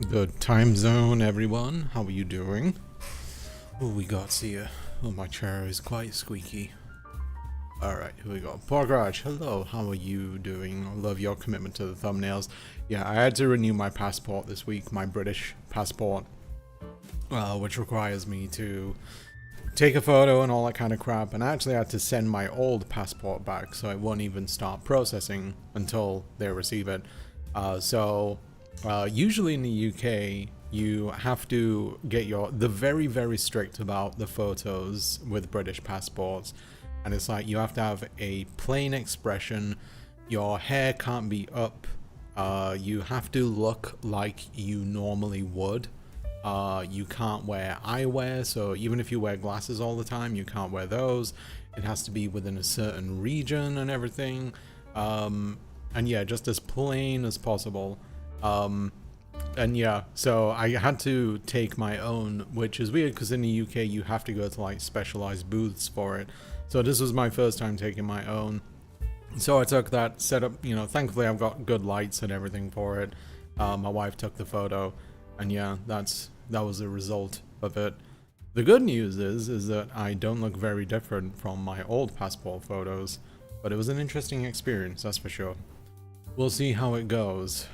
Good time zone, everyone. How are you doing? Oh, we got here. Oh, my chair is quite squeaky. Alright, here we go. Poor Garage, hello, how are you doing? I love your commitment to the thumbnails. Yeah, I had to renew my passport this week, my British passport, which requires me to take a photo and all that kind of crap, and I actually had to send my old passport back, so it won't even start processing until they receive it. Usually in the UK, you have to get they're very, very strict about the photos with British passports. And it's like, you have to have a plain expression, your hair can't be up, you have to look like you normally would. You can't wear eyewear, so even if you wear glasses all the time, you can't wear those. It has to be within a certain region and everything. And yeah, just as plain as possible. And yeah, so I had to take my own, which is weird because in the UK you have to go to like specialized booths for it. So this was my first time taking my own. So I took that, set up, you know, thankfully I've got good lights and everything for it. My wife took the photo, and yeah, that was the result of it. The good news is that I don't look very different from my old passport photos, but it was an interesting experience, that's for sure. We'll see how it goes.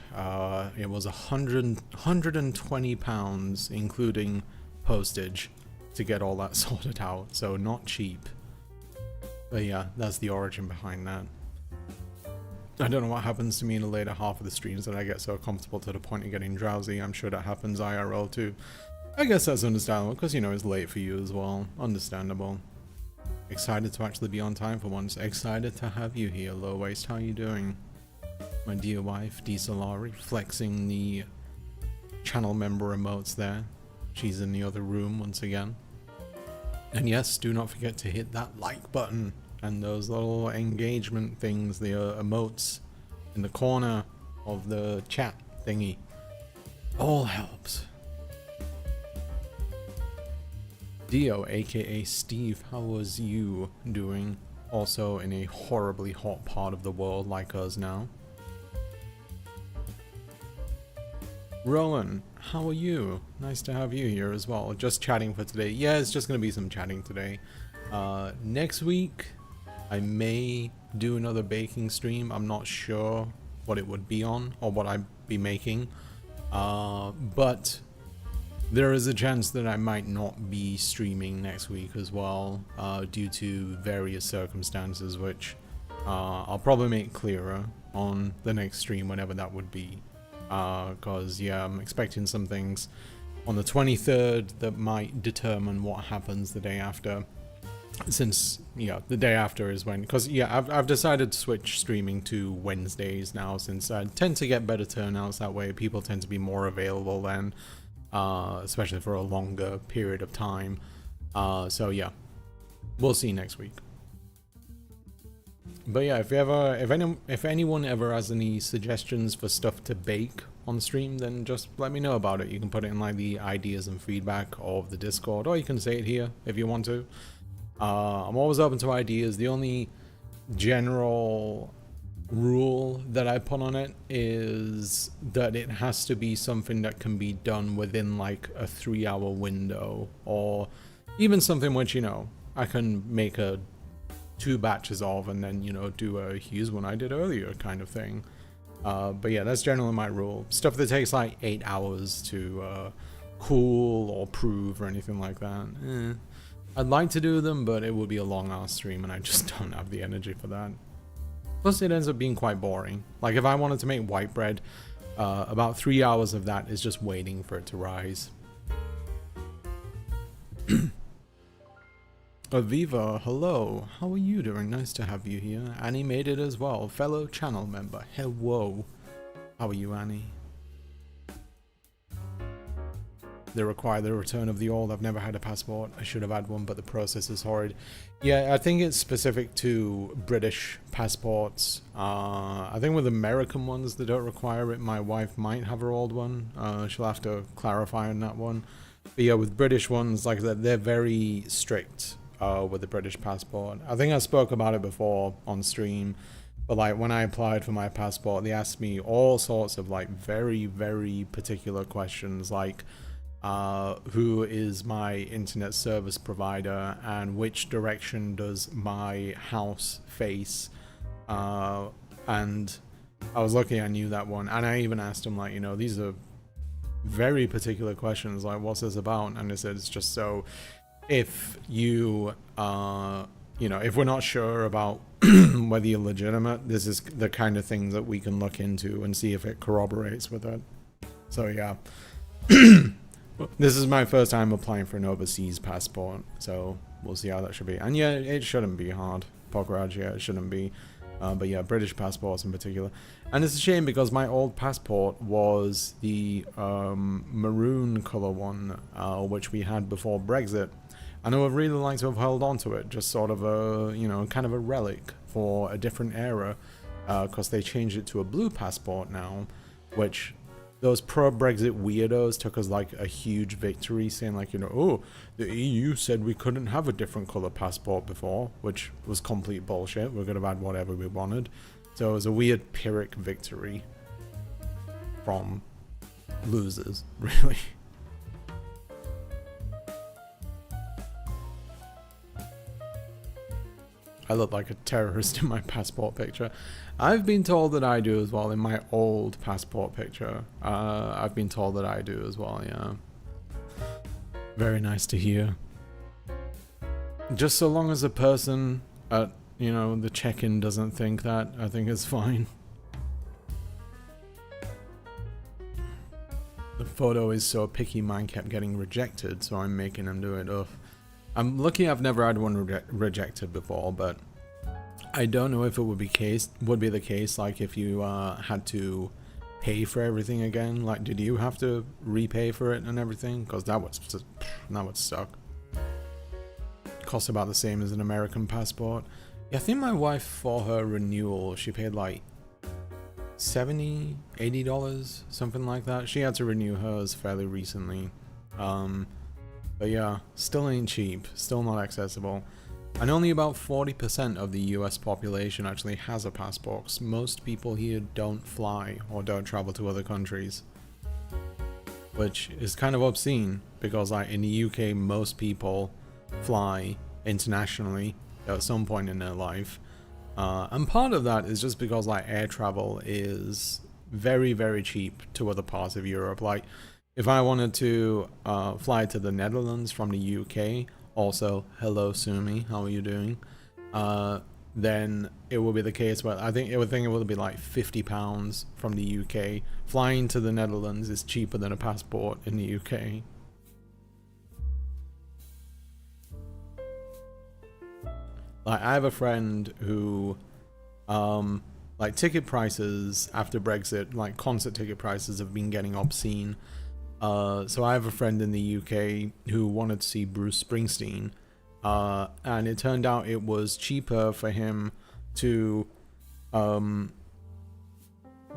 It was £120, including postage, to get all that sorted out, so not cheap. But yeah, that's the origin behind that. I don't know what happens to me in the later half of the streams that I get so comfortable to the point of getting drowsy. I'm sure that happens IRL too. I guess that's understandable, because you know it's late for you as well. Understandable. Excited to actually be on time for once. Excited to have you here, Low Waste. How you doing? My dear wife, Salari, flexing the channel member emotes there. She's in the other room once again. And yes, do not forget to hit that like button and those little engagement things, the emotes in the corner of the chat thingy. All helps. Dio, aka Steve, how was you doing? Also in a horribly hot part of the world like us now. Rowan, how are you? Nice to have you here as well. Just chatting for today. Yeah, it's just going to be some chatting today. Next week, I may do another baking stream. I'm not sure what it would be on or what I'd be making. But there is a chance that I might not be streaming next week as well, due to various circumstances, which I'll probably make clearer on the next stream, whenever that would be. Because yeah, I'm expecting some things on the 23rd that might determine what happens the day after, since yeah, the day after is when, because yeah, I've decided to switch streaming to Wednesdays now, since I tend to get better turnouts that way. People tend to be more available then, especially for a longer period of time. So yeah, we'll see next week. But yeah, if anyone ever has any suggestions for stuff to bake on stream, then just let me know about it. You can put it in like the ideas and feedback of the Discord, or you can say it here if you want to. I'm always open to ideas. The only general rule that I put on it is that it has to be something that can be done within like a 3-hour window, or even something which, you know, I can make 2 batches of and then, you know, do a here's one I did earlier kind of thing. But yeah, that's generally my rule. Stuff that takes like 8 hours to cool or prove or anything like that, I'd like to do them, but it would be a long ass stream and I just don't have the energy for that. Plus it ends up being quite boring. Like if I wanted to make white bread, about 3 hours of that is just waiting for it to rise. Aviva, hello. How are you doing? Nice to have you here. Annie made it as well. Fellow channel member. Hello. How are you, Annie? They require the return of the old. I've never had a passport. I should have had one, but the process is horrid. Yeah, I think it's specific to British passports. I think with American ones, they don't require it. My wife might have her old one. She'll have to clarify on that one. But yeah, with British ones, like I said, they're very strict with the British passport. I think I spoke about it before on stream. But like when I applied for my passport, they asked me all sorts of like very, very particular questions, like who is my internet service provider and which direction does my house face. And I was lucky I knew that one. And I even asked them, like, you know, these are very particular questions, like what's this about? And they said it's just so if you you know, if we're not sure about whether you're legitimate, this is the kind of thing that we can look into and see if it corroborates with it. So yeah. This is my first time applying for an overseas passport, so we'll see how that should be. And yeah, it shouldn't be hard. Pokraj, yeah, it shouldn't be. But yeah, British passports in particular. And it's a shame because my old passport was the maroon colour one, which we had before Brexit. And I would really like to have held on to it, just sort of a, you know, kind of a relic for a different era, because they changed it to a blue passport now, which those pro-Brexit weirdos took as like a huge victory, saying like, you know, oh, the EU said we couldn't have a different colour passport before, which was complete bullshit. We could have had whatever we wanted. So it was a weird Pyrrhic victory from losers, really. I look like a terrorist in my passport picture. I've been told that I do as well in my old passport picture. I've been told that I do as well, yeah. Very nice to hear. Just so long as the person at, you know, the check-in doesn't think that, I think it's fine. The photo is so picky, mine kept getting rejected, so I'm making them do it. Ugh. I'm lucky I've never had one rejected before, but I don't know if it would be the case like if you had to pay for everything again. Like, did you have to repay for it and everything? Because that would suck. Costs about the same as an American passport. Yeah, I think my wife, for her renewal, she paid like $70, $80, something like that. She had to renew hers fairly recently. But yeah, still ain't cheap, still not accessible. And only about 40% of the US population actually has a passport, 'cause most people here don't fly or don't travel to other countries. Which is kind of obscene, because like in the UK, most people fly internationally at some point in their life. And part of that is just because like air travel is very, very cheap to other parts of Europe. Like, if I wanted to fly to the Netherlands from the UK, also, hello Sumi, how are you doing? Then it will be the case where I think it would be like £50 from the UK. Flying to the Netherlands is cheaper than a passport in the UK. Like, I have a friend who, like, ticket prices after Brexit, like concert ticket prices have been getting obscene. So I have a friend in the UK who wanted to see Bruce Springsteen, and it turned out it was cheaper for him to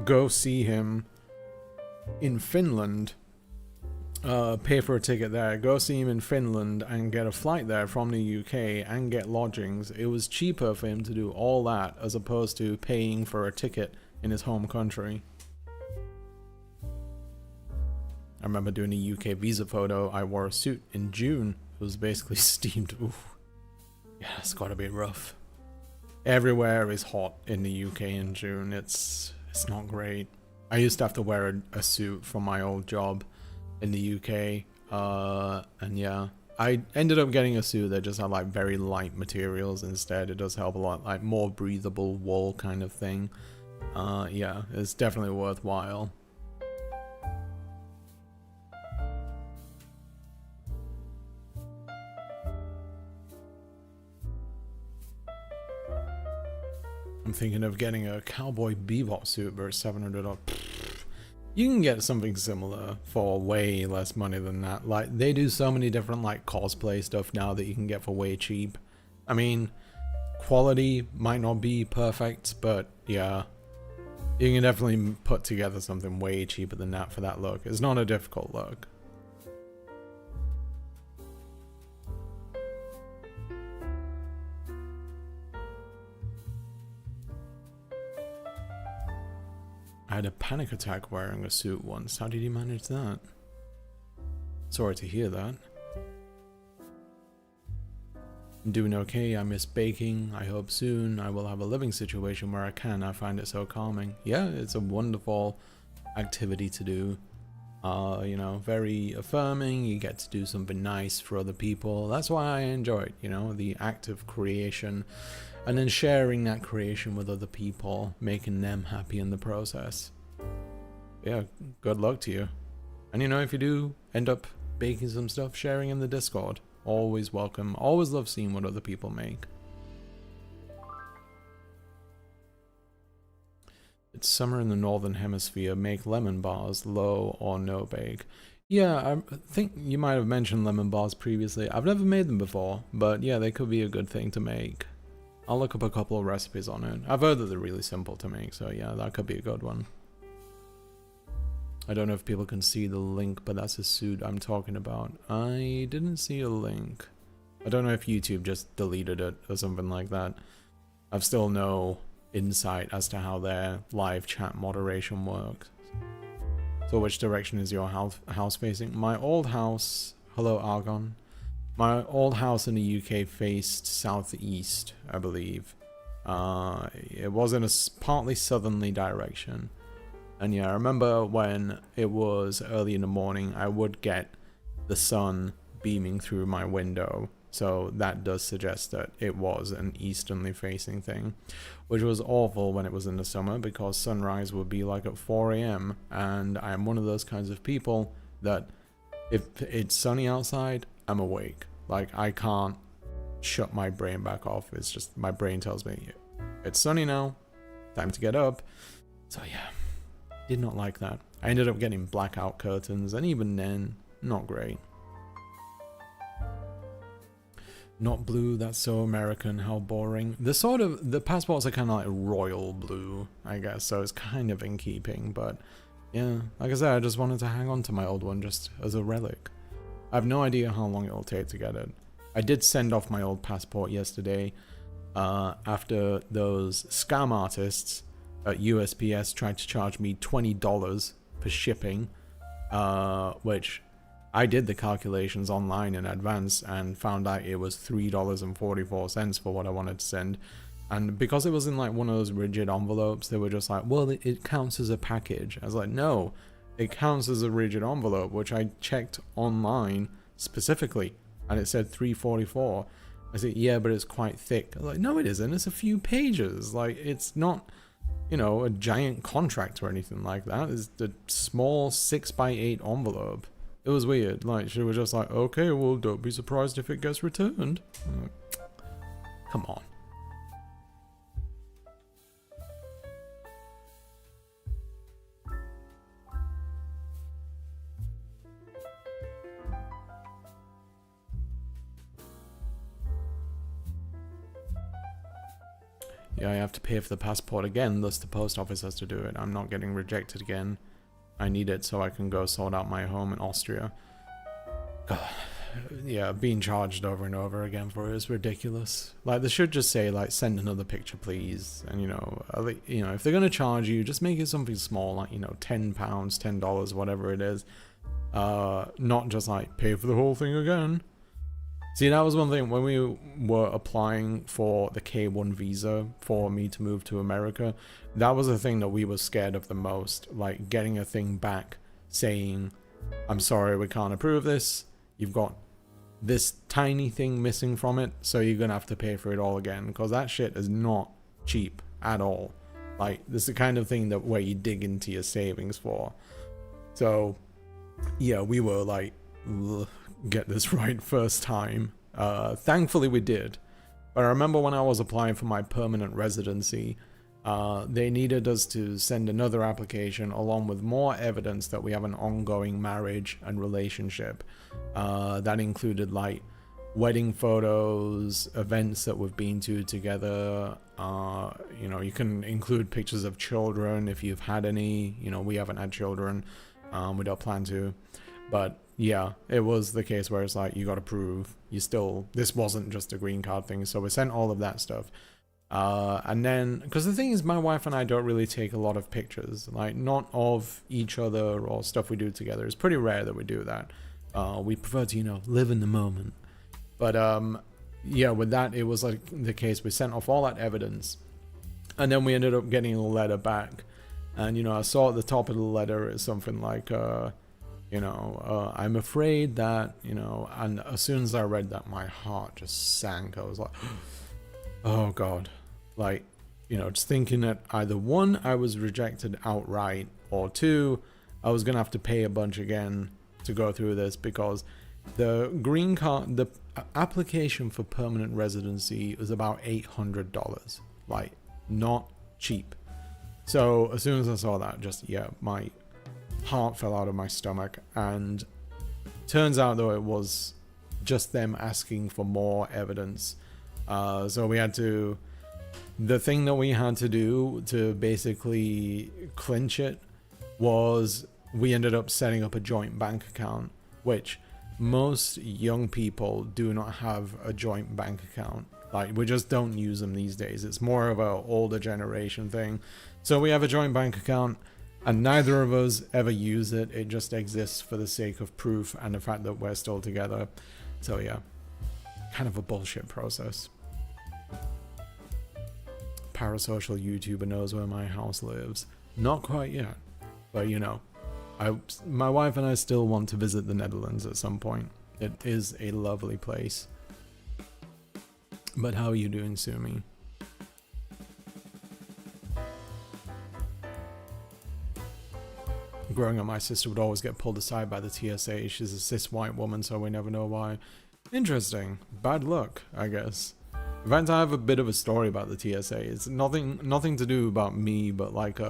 go see him in Finland, pay for a ticket there, go see him in Finland and get a flight there from the UK and get lodgings. It was cheaper for him to do all that as opposed to paying for a ticket in his home country. I remember doing a UK visa photo. I wore a suit in June. It was basically steamed. Oof. Yeah, it's gotta be rough. Everywhere is hot in the UK in June. It's not great. I used to have to wear a suit from my old job in the UK. And yeah, I ended up getting a suit that just had like very light materials instead. It does help a lot, like more breathable wool kind of thing. Yeah, it's definitely worthwhile. I'm thinking of getting a Cowboy Bebop suit, but it's $700. You can get something similar for way less money than that. Like, they do so many different like cosplay stuff now that you can get for way cheap. I mean, quality might not be perfect, but yeah, you can definitely put together something way cheaper than that for that look. It's not a difficult look. I had a panic attack wearing a suit once. How did you manage that? Sorry to hear that. I'm doing okay. I miss baking. I hope soon I will have a living situation where I can. I find it so calming. Yeah, it's a wonderful activity to do. You know, very affirming. You get to do something nice for other people. That's why I enjoy it, you know, the act of creation and then sharing that creation with other people, making them happy in the process. Yeah, good luck to you. And you know, if you do end up baking some stuff, sharing in the Discord, always welcome. Always love seeing what other people make. It's summer in the northern hemisphere. Make lemon bars, low or no bake. Yeah, I think you might have mentioned lemon bars previously. I've never made them before, but yeah, they could be a good thing to make. I'll look up a couple of recipes on it. I've heard that they're really simple to make, so yeah, that could be a good one. I don't know if people can see the link, but that's a suit I'm talking about. I didn't see a link. I don't know if YouTube just deleted it or something like that. I've still no insight as to how their live chat moderation works. So which direction is your house facing? My old house, hello Argon. My old house in the UK faced southeast, I believe. It was in a partly southerly direction. And yeah, I remember when it was early in the morning, I would get the sun beaming through my window. So that does suggest that it was an easternly facing thing, which was awful when it was in the summer because sunrise would be like at 4 AM. And I'm one of those kinds of people that if it's sunny outside, I'm awake. Like I can't shut my brain back off. It's just my brain tells me it's sunny now, time to get up. So yeah, did not like that. I ended up getting blackout curtains and even then, not great. Not blue, that's so American, how boring. The passports are kind of like royal blue, I guess, so it's kind of in keeping, but yeah, like I said, I just wanted to hang on to my old one just as a relic. I have no idea how long it'll take to get it. I did send off my old passport yesterday, after those scam artists at USPS tried to charge me $20 for shipping, which I did the calculations online in advance and found out it was $3.44 for what I wanted to send. And because it was in like one of those rigid envelopes, they were just like, well, it counts as a package. I was like, no, it counts as a rigid envelope, which I checked online specifically, and it said $3.44. I said, yeah, but it's quite thick. I was like, no, it isn't. It's a few pages. Like, it's not, you know, a giant contract or anything like that. It's a small 6x8 envelope. It was weird. Like, she was just like, okay, well, don't be surprised if it gets returned. Like, come on. Yeah, I have to pay for the passport again, thus the post office has to do it. I'm not getting rejected again. I need it so I can go sort out my home in Austria. God, yeah, being charged over and over again for it is ridiculous. Like, they should just say, like, send another picture, please. And, you know, if they're gonna charge you, just make it something small, like, you know, £10, $10, whatever it is. Not just, like, pay for the whole thing again. See, that was one thing when we were applying for the K1 visa for me to move to America. That was the thing that we were scared of the most, like getting a thing back saying, I'm sorry, we can't approve this. You've got this tiny thing missing from it, so you're going to have to pay for it all again, because that shit is not cheap at all. Like, this is the kind of thing that where you dig into your savings for. So, yeah, we were like, ugh, get this right first time. Thankfully we did. But I remember when I was applying for my permanent residency, they needed us to send another application along with more evidence that we have an ongoing marriage and relationship. That included like wedding photos, events that we've been to together. You know, you can include pictures of children if you've had any. You know, we haven't had children. We don't plan to. But yeah, it was the case where it's like, you got to prove you still, this wasn't just a green card thing. So we sent all of that stuff. And then, because the thing is, my wife and I don't really take a lot of pictures, like not of each other or stuff we do together. It's pretty rare that we do that. We prefer to, you know, live in the moment. But yeah, with that, it was like the case. We sent off all that evidence, and then we ended up getting a letter back. And, you know, I saw at the top of the letter is something like, you know, I'm afraid that, you know, and as soon as I read that, my heart just sank. I was like, oh God. Like, you know, just thinking that either one, I was rejected outright, or two, I was going to have to pay a bunch again to go through this, because the green card, the application for permanent residency was about $800. Like, not cheap. So as soon as I saw that, just, yeah, my heart fell out of my stomach. And turns out, though, it was just them asking for more evidence. So we had to, the thing that we had to do to basically clinch it was we ended up setting up a joint bank account, which most young people do not have a joint bank account. Like, we just don't use them these days. It's more of a older generation thing. So we have a joint bank account, and neither of us ever use it. It just exists for the sake of proof and the fact that we're still together. So yeah, kind of a bullshit process. Parasocial YouTuber knows where my house lives. Not quite yet, but you know, my wife and I still want to visit the Netherlands at some point. It is a lovely place. But how are you doing, Sumi? Growing up, my sister would always get pulled aside by the TSA. She's a cis white woman, so we never know why. Interesting. Bad luck, I guess. In fact, I have a bit of a story about the TSA. It's nothing to do about me, but like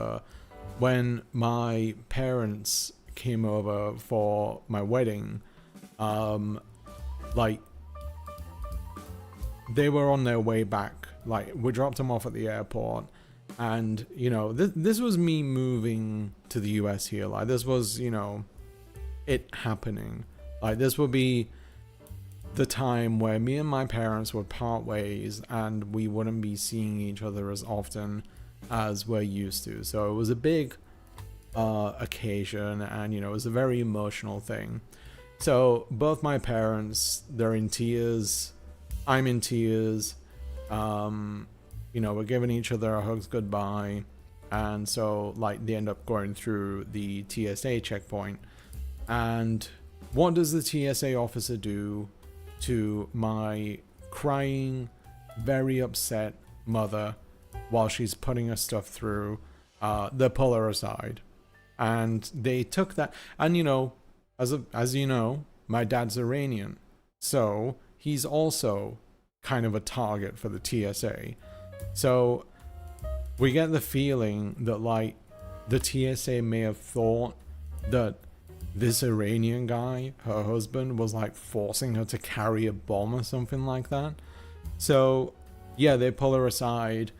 when my parents came over for my wedding, like they were on their way back. Like, we dropped them off at the airport. And, you know, this was me moving to the US here. Like, this was, you know, it happening. Like, this would be the time where me and my parents would part ways and we wouldn't be seeing each other as often as we're used to. So it was a big occasion, and, you know, it was a very emotional thing. So both my parents, they're in tears. I'm in tears. You know, we're giving each other our hugs goodbye. And so, like, they end up going through the TSA checkpoint. And what does the TSA officer do to my crying, very upset mother while she's putting her stuff through? They pull her aside. And they took that. And, you know, as you know, my dad's Iranian. So he's also kind of a target for the TSA. So we get the feeling that, like, the TSA may have thought that this Iranian guy, her husband, was like forcing her to carry a bomb or something like that. So yeah, they pull her aside.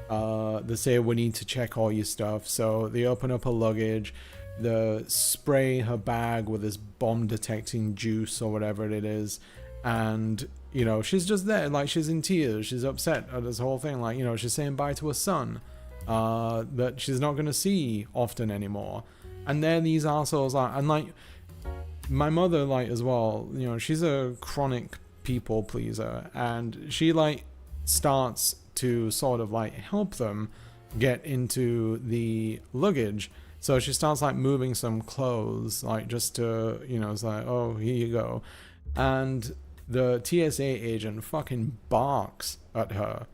They say, we need to check all your stuff. So they open up her luggage. They spray her bag with this bomb detecting juice or whatever it is. And, you know, she's just there, like, she's in tears, she's upset at this whole thing, like, you know, she's saying bye to her son, that she's not going to see often anymore. And then these assholes are, and like, my mother, like, as well, you know, she's a chronic people pleaser, and she, like, starts to sort of, like, help them get into the luggage. So she starts, like, moving some clothes, like, just to, you know, it's like, oh, here you go. And the TSA agent fucking barks at her.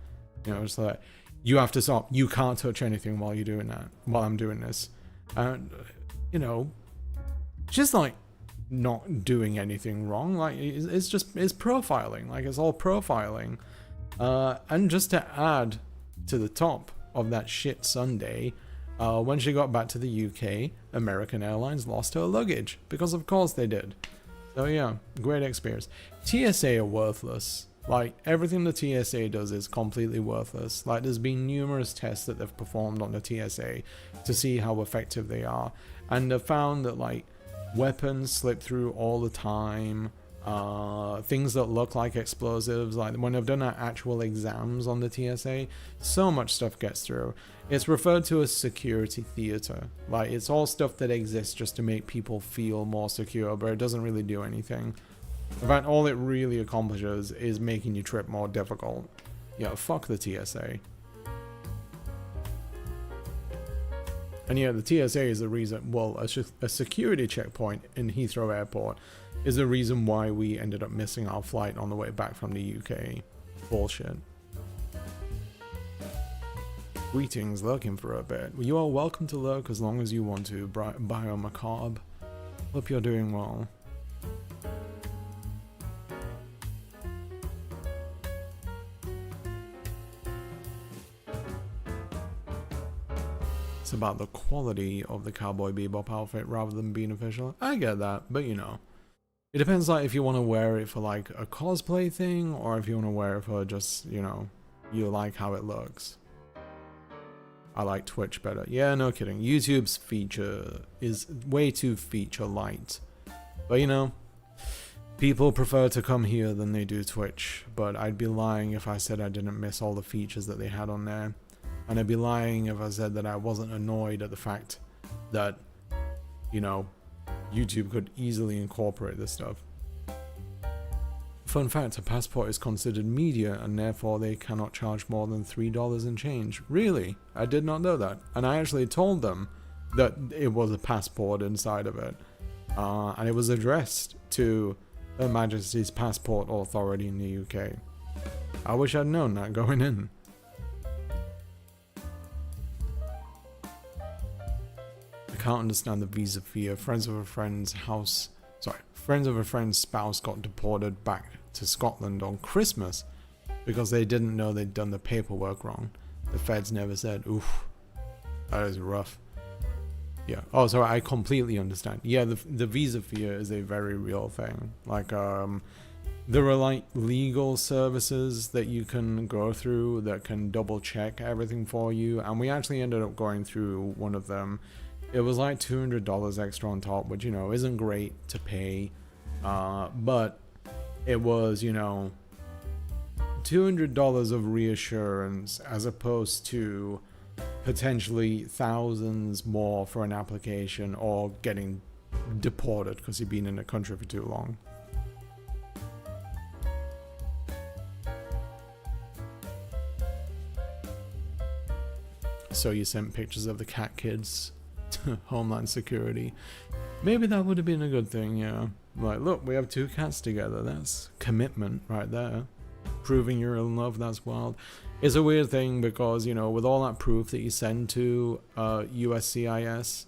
You know, it's like, you have to stop. You can't touch anything while you're doing that, while I'm doing this. And, you know, just like not doing anything wrong. Like, it's profiling. Like, it's all profiling. And just to add to the top of that shit Sunday, when she got back to the UK, American Airlines lost her luggage, because of course they did. So yeah, great experience. TSA are worthless. Like, everything the TSA does is completely worthless. Like, there's been numerous tests that they've performed on the TSA to see how effective they are. And they've found that, like, weapons slip through all the time. things that look like explosives. Like when I've done actual exams on the TSA, so much stuff gets through. It's referred to as security theater. Like it's all stuff that exists just to make people feel more secure, but it doesn't really do anything. In fact, all it really accomplishes is making your trip more difficult. Yeah, fuck the TSA. And yeah, the TSA is the reason, well, a security checkpoint in Heathrow Airport is the reason why we ended up missing our flight on the way back from the UK. Bullshit. Greetings, lurking for a bit. You are welcome to lurk as long as you want to, Biomacabre. Hope you're doing well. It's about the quality of the Cowboy Bebop outfit rather than being official. I get that, but you know. It depends, like, if you want to wear it for, like, a cosplay thing, or if you want to wear it for just, you know, you like how it looks. I like Twitch better. Yeah, no kidding. YouTube's feature is way too feature light. But, you know, people prefer to come here than they do Twitch. But I'd be lying if I said I didn't miss all the features that they had on there. And I'd be lying if I said that I wasn't annoyed at the fact that, you know, YouTube could easily incorporate this stuff. Fun fact, a passport is considered media and therefore they cannot charge more than $3 and change. Really? I did not know that. And I actually told them that it was a passport inside of it. And it was addressed to Her Majesty's Passport Authority in the UK. I wish I'd known that going in. I can't understand the visa fear. Friends of a friend's spouse got deported back to Scotland on Christmas because they didn't know they'd done the paperwork wrong. The feds never said. Oof, that is rough. Yeah. Oh, sorry, I completely understand. Yeah, the visa fear is a very real thing. Like, there are like legal services that you can go through that can double check everything for you, and we actually ended up going through one of them. It was like $200 extra on top, which, you know, isn't great to pay. But it was, you know, $200 of reassurance as opposed to potentially thousands more for an application or getting deported because you've been in the country for too long. So you sent pictures of the cat kids to Homeland Security. Maybe that would have been a good thing, yeah. Like, look, we have 2 cats together. That's commitment right there. Proving you're in love, that's wild. It's a weird thing because, you know, with all that proof that you send to USCIS,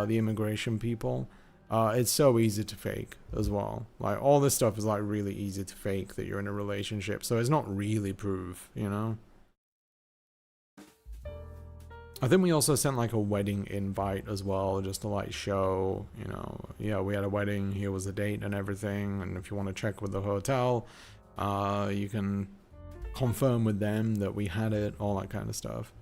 the immigration people, it's so easy to fake as well. Like, all this stuff is, like, really easy to fake that you're in a relationship. So it's not really proof, you know? I think we also sent like a wedding invite as well, just to like show, you know, yeah, we had a wedding, here was the date and everything, and if you want to check with the hotel, you can confirm with them that we had it, all that kind of stuff.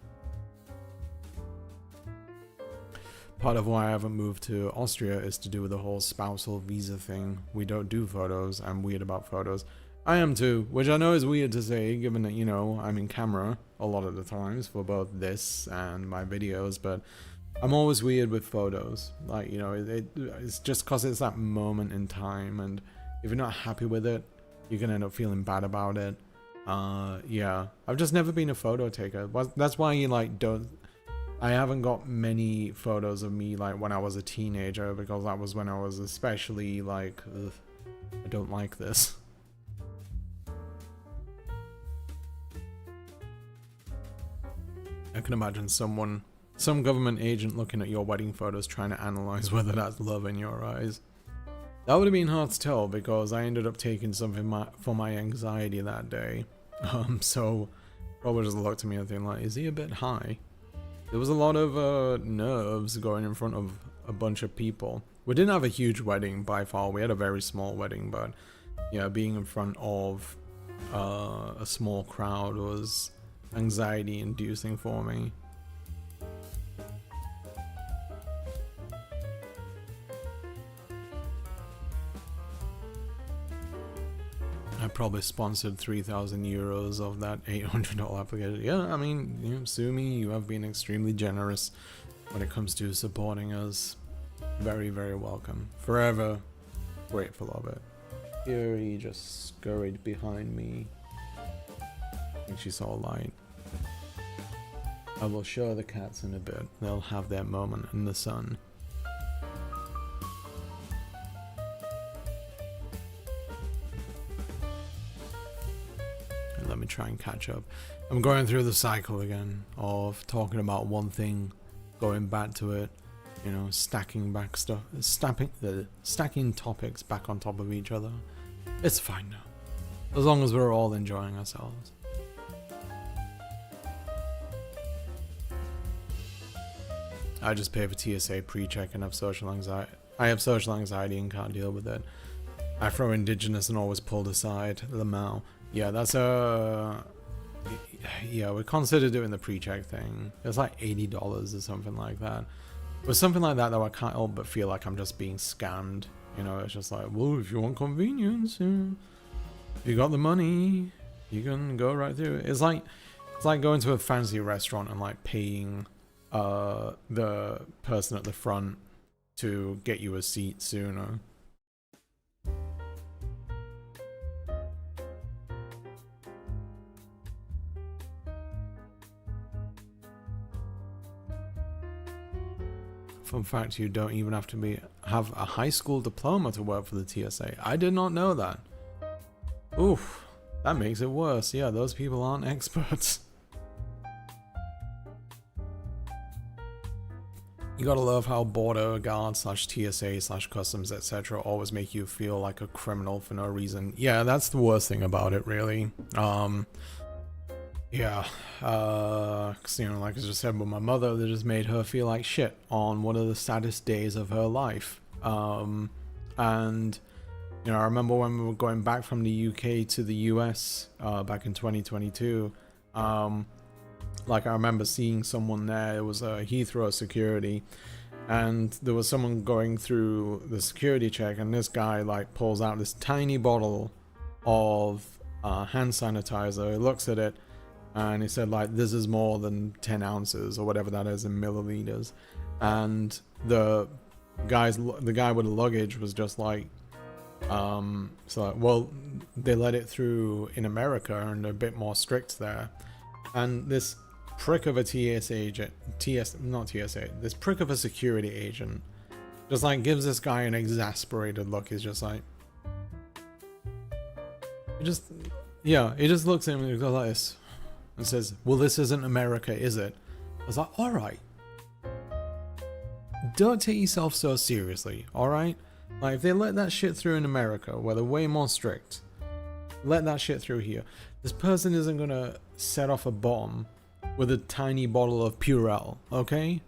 Part of why I haven't moved to Austria is to do with the whole spousal visa thing. We don't do photos, I'm weird about photos. I am too, which I know is weird to say, given that, you know, I'm in camera a lot of the times for both this and my videos, but I'm always weird with photos. Like, you know, it's just because it's that moment in time, and if you're not happy with it, you can end up feeling bad about it. Yeah, I've just never been a photo taker. That's why you like don't. I haven't got many photos of me like when I was a teenager, because that was when I was especially like, ugh, I don't like this. I can imagine some government agent looking at your wedding photos trying to analyze whether that's love in your eyes. That would have been hard to tell because I ended up taking something for my anxiety that day. So probably just looked at me and think like, is he a bit high? There was a lot of nerves going in front of a bunch of people. We didn't have a huge wedding by far. We had a very small wedding, but yeah, being in front of a small crowd was anxiety inducing for me. I probably sponsored 3,000 euros of that $800 application. Yeah, I mean, you know, sue me, you have been extremely generous when it comes to supporting us. Very, very welcome. Forever grateful of it. Here he just scurried behind me. I think she saw light. I will show the cats in a bit. They'll have their moment in the sun. Let me try and catch up. I'm going through the cycle again of talking about one thing, going back to it, you know, stacking back stuff, stacking topics back on top of each other. It's fine now, as long as we're all enjoying ourselves. I just pay for TSA pre-check and have social anxiety. I have social anxiety and can't deal with it. Afro-Indigenous and always pulled aside. Lamau. Yeah, that's a... Yeah, we considered doing the pre-check thing. It's like $80 or something like that. With something like that, though, I can't help but feel like I'm just being scammed. You know, it's just like, well, if you want convenience, if you got the money, you can go right through it. It's like going to a fancy restaurant and like paying the person at the front to get you a seat sooner. Fun fact, you don't even have to have a high school diploma to work for the TSA. I did not know that. Oof, that makes it worse. Yeah, those people aren't experts. You gotta love how border guards /TSA /customs etc. always make you feel like a criminal for no reason. Yeah, that's the worst thing about it, really. Yeah, cause, you know, like I just said with my mother, they just made her feel like shit on one of the saddest days of her life. And, you know, I remember when we were going back from the UK to the US, back in 2022, like I remember seeing someone there. It was a Heathrow security, and there was someone going through the security check, and this guy like pulls out this tiny bottle of hand sanitizer. He looks at it, and he said like, this is more than 10 ounces or whatever that is in milliliters. And the guy with the luggage was just like, so well, they let it through in America and they're a bit more strict there. And this prick of a TSA agent, this prick of a security agent just like gives this guy an exasperated look. He's just like, he just looks at him and goes like this and says, well, this isn't America, is it? I was like, all right, don't take yourself so seriously, all right? Like, if they let that shit through in America, where they're way more strict, let that shit through here. This person isn't gonna set off a bomb with a tiny bottle of Purell, okay?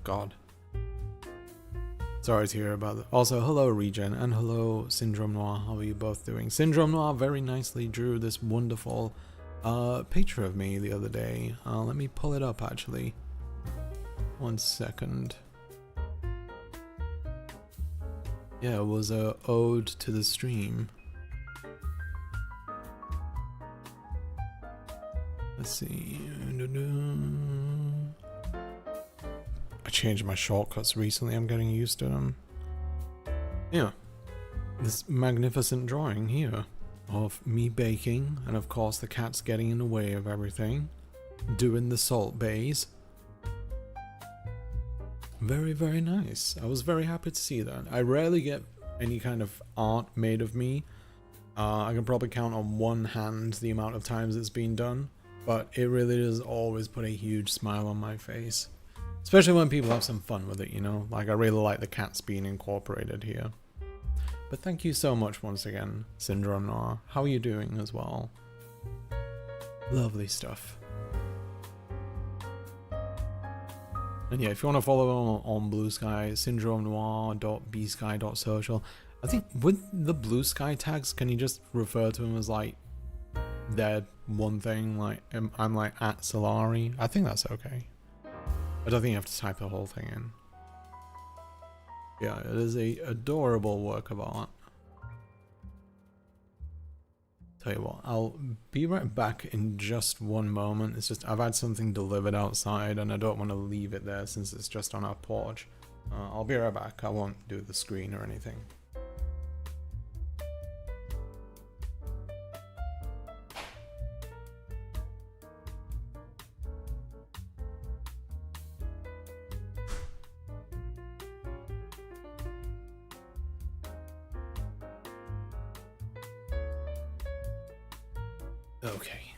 God. Sorry to hear about that. Also, hello Regen, and hello Syndrome Noir. How are you both doing? Syndrome Noir very nicely drew this wonderful picture of me the other day. Let me pull it up, actually. 1 second. Yeah, it was a ode to the stream. Let's see. I changed my shortcuts recently. I'm getting used to them. Yeah. This magnificent drawing here of me baking, and of course the cat's getting in the way of everything. Doing the salt bays. Very, very nice. I was very happy to see that. I rarely get any kind of art made of me. I can probably count on one hand the amount of times it's been done, but it really does always put a huge smile on my face. Especially when people have some fun with it, you know? Like, I really like the cats being incorporated here. But thank you so much once again, Syndrome Noir. How are you doing as well? Lovely stuff. And yeah, if you want to follow on Blue Sky, syndromenoir.bsky.social. I think with the Blue Sky tags, can you just refer to them as like their one thing? Like, I'm like at Salari. I think that's okay. I don't think you have to type the whole thing in. Yeah, it is a adorable work of art. Tell you what, I'll be right back in just one moment. It's just I've had something delivered outside and I don't want to leave it there since it's just on our porch. I'll be right back. I won't do the screen or anything. Okay.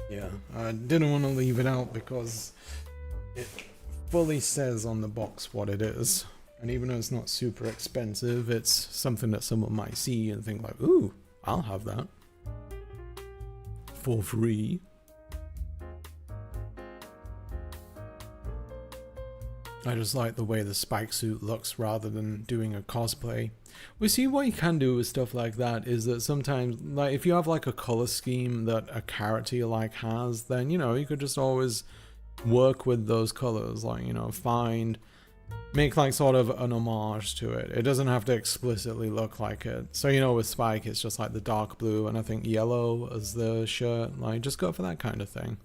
Yeah, I didn't want to leave it out because it fully says on the box what it is. And even though it's not super expensive, it's something that someone might see and think like, ooh, I'll have that. For free. I just like the way the spike suit looks rather than doing a cosplay. We see what you can do with stuff like that is that sometimes, like, if you have like a color scheme that a character you like has, then, you know, you could just always work with those colors, like, you know, make like sort of an homage to it. It doesn't have to explicitly look like it. So, you know, with Spike, it's just like the dark blue and I think yellow as the shirt. Like, just go for that kind of thing.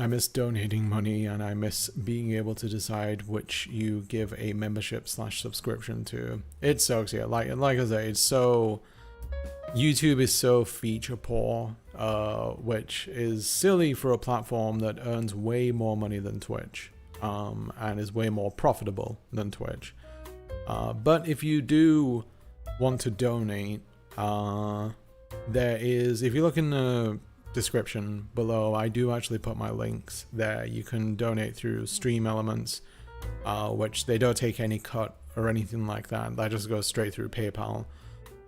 I miss donating money and I miss being able to decide which you give a membership / subscription to. It sucks, yeah. Like I say, it's so... YouTube is so feature poor, which is silly for a platform that earns way more money than Twitch, and is way more profitable than Twitch. But if you do want to donate, there is, if you look in the description below, I do actually put my links there. You can donate through Stream Elements, which they don't take any cut or anything like that. That just goes straight through PayPal.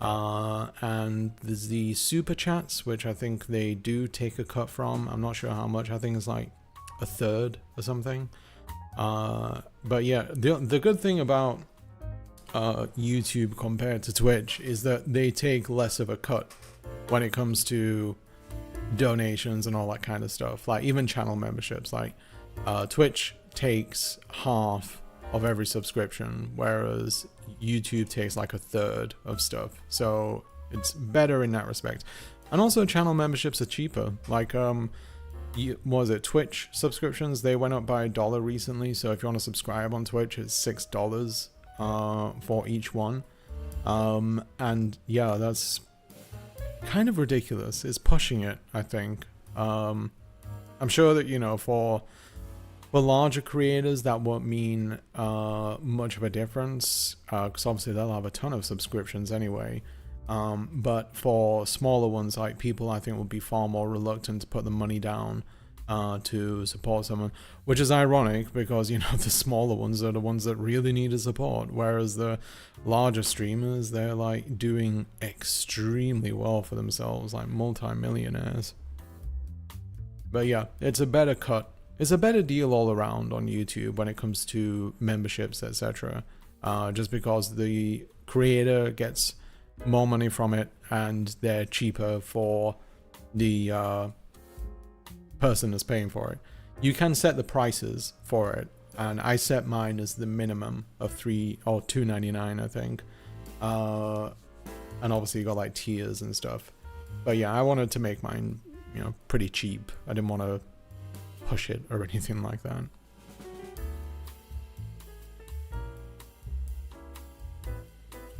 And there's the Superchats, which I think they do take a cut from. I'm not sure how much. I think it's like a third or something. But yeah, the good thing about YouTube compared to Twitch is that they take less of a cut when it comes to donations and all that kind of stuff. Like even channel memberships, like Twitch takes half of every subscription, whereas YouTube takes like a third of stuff. So it's better in that respect. And also channel memberships are cheaper. Like Twitch subscriptions, they went up by $1 recently. So if you want to subscribe on Twitch, it's $6 for each one. And yeah, that's kind of ridiculous. It's pushing it, I think. I'm sure that, you know, for larger creators that won't mean much of a difference, because obviously they'll have a ton of subscriptions anyway. But for smaller ones, like people I think will be far more reluctant to put the money down to support someone, which is ironic because, you know, the smaller ones are the ones that really need a support, whereas the larger streamers, they're like doing extremely well for themselves, like multi-millionaires. But yeah, it's a better cut. It's a better deal all around on YouTube when it comes to memberships, etc. Just because the creator gets more money from it and they're cheaper for the person that's paying for it. You can set the prices for it, and I set mine as the minimum of $2.99, I think. And obviously you got like tiers and stuff. But yeah, I wanted to make mine, you know, pretty cheap. I didn't want to push it or anything like that.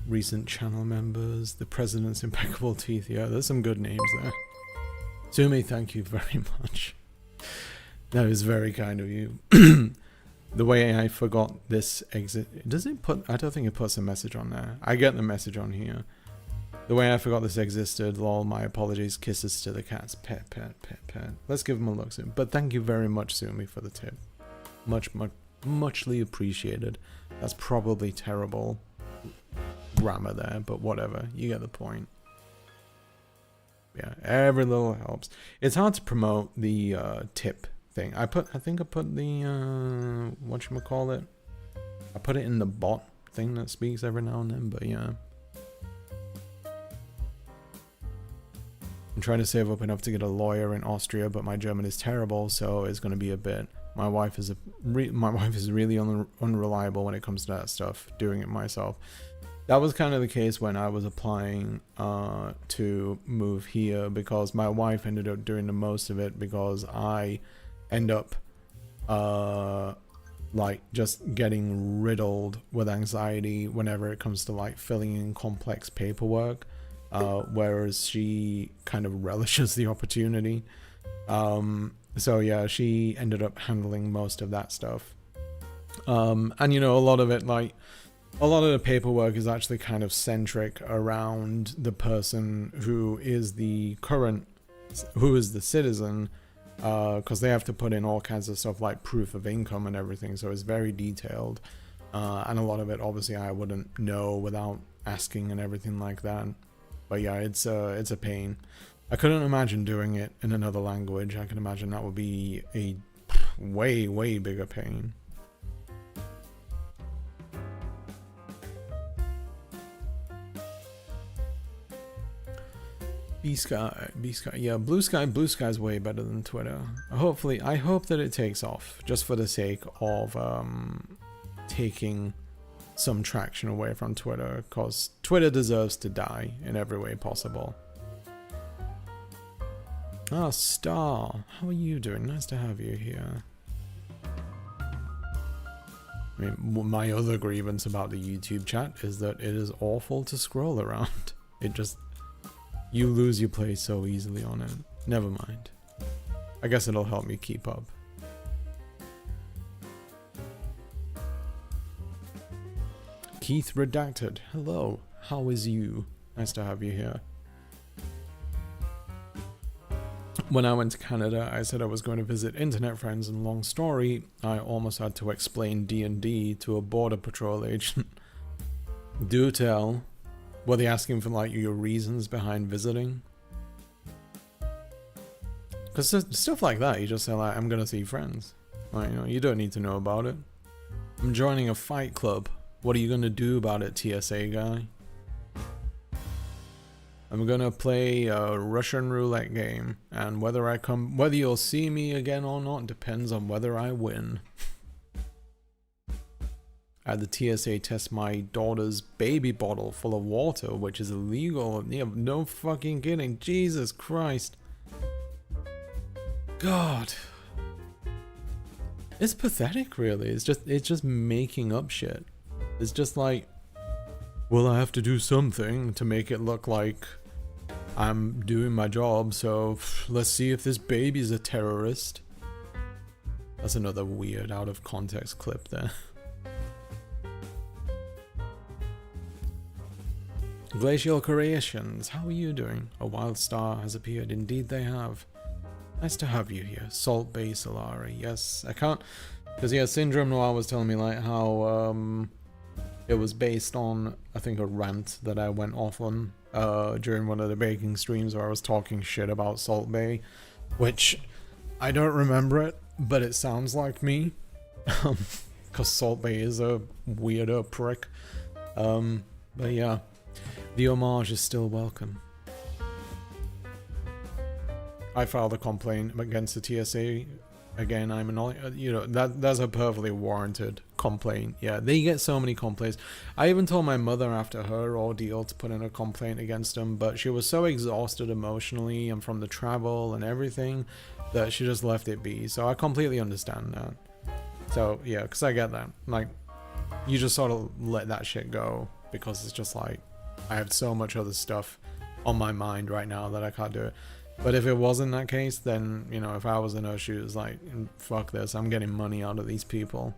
Recent channel members, the president's impeccable teeth. Yeah, there's some good names there. Sumi, thank you very much. That is very kind of you. The way I forgot this exit, does it put, I don't think it puts a message on there. I get the message on here. The way I forgot this existed, lol, my apologies, kisses to the cats, pet, pet, pet, pet. Let's give them a look soon. But thank you very much, Sumi, for the tip. Muchly appreciated. That's probably terrible grammar there, but whatever, you get the point. Yeah, every little helps. It's hard to promote the tip thing. I think I put the, whatchamacallit? I put it in the bot thing that speaks every now and then, but yeah. I'm trying to save up enough to get a lawyer in Austria, but my German is terrible, so it's going to be a bit. My wife is really unreliable when it comes to that stuff, doing it myself. That was kind of the case when I was applying to move here, because my wife ended up doing the most of it, because I end up like just getting riddled with anxiety whenever it comes to like filling in complex paperwork, whereas she kind of relishes the opportunity. So yeah, she ended up handling most of that stuff. And you know, a lot of the paperwork is actually kind of centric around the person who is the citizen, because they have to put in all kinds of stuff like proof of income and everything, so it's very detailed. And a lot of it obviously I wouldn't know without asking and everything like that. But yeah, it's a pain. I couldn't imagine doing it in another language. I can imagine that would be a way bigger pain. B-Sky, yeah, Blue Sky's way better than Twitter. I hope that it takes off, just for the sake of taking some traction away from Twitter, because Twitter deserves to die in every way possible. Ah, Star, how are you doing? Nice to have you here. I mean, my other grievance about the YouTube chat is that it is awful to scroll around. You lose your place so easily on it. Never mind. I guess it'll help me keep up. Keith Redacted, hello. How is you? Nice to have you here. When I went to Canada, I said I was going to visit internet friends, and long story, I almost had to explain D&D to a border patrol agent. Do tell. Were they asking for like your reasons behind visiting? Because stuff like that, you just say like, I'm gonna see friends. Like, you know, you don't need to know about it. I'm joining a fight club. What are you gonna do about it, TSA guy? I'm gonna play a Russian roulette game, and whether you'll see me again or not depends on whether I win. I had the TSA test my daughter's baby bottle full of water, which is illegal. Yeah, no fucking kidding. Jesus Christ. God. It's pathetic, really. It's just making up shit. It's just like, well, I have to do something to make it look like I'm doing my job, so let's see if this baby's a terrorist. That's another weird out of context clip there. Glacial Creations, how are you doing? A wild star has appeared. Indeed they have. Nice to have you here. Salt Bay Salari. Yes, I can't... Because yeah, Syndrome Noir was telling me like how it was based on, I think, a rant that I went off on during one of the baking streams where I was talking shit about Salt Bay, which I don't remember it, but it sounds like me. Because Salt Bay is a weirdo prick. But yeah. The homage is still welcome. I filed a complaint against the TSA. Again, I'm annoyed. You know, that's a perfectly warranted complaint. Yeah, they get so many complaints. I even told my mother after her ordeal to put in a complaint against them, but she was so exhausted emotionally and from the travel and everything that she just left it be. So I completely understand that. So yeah, because I get that. Like, you just sort of let that shit go because it's just like, I have so much other stuff on my mind right now that I can't do it. But if it wasn't that case, then, you know, if I was in her shoes, like, fuck this, I'm getting money out of these people.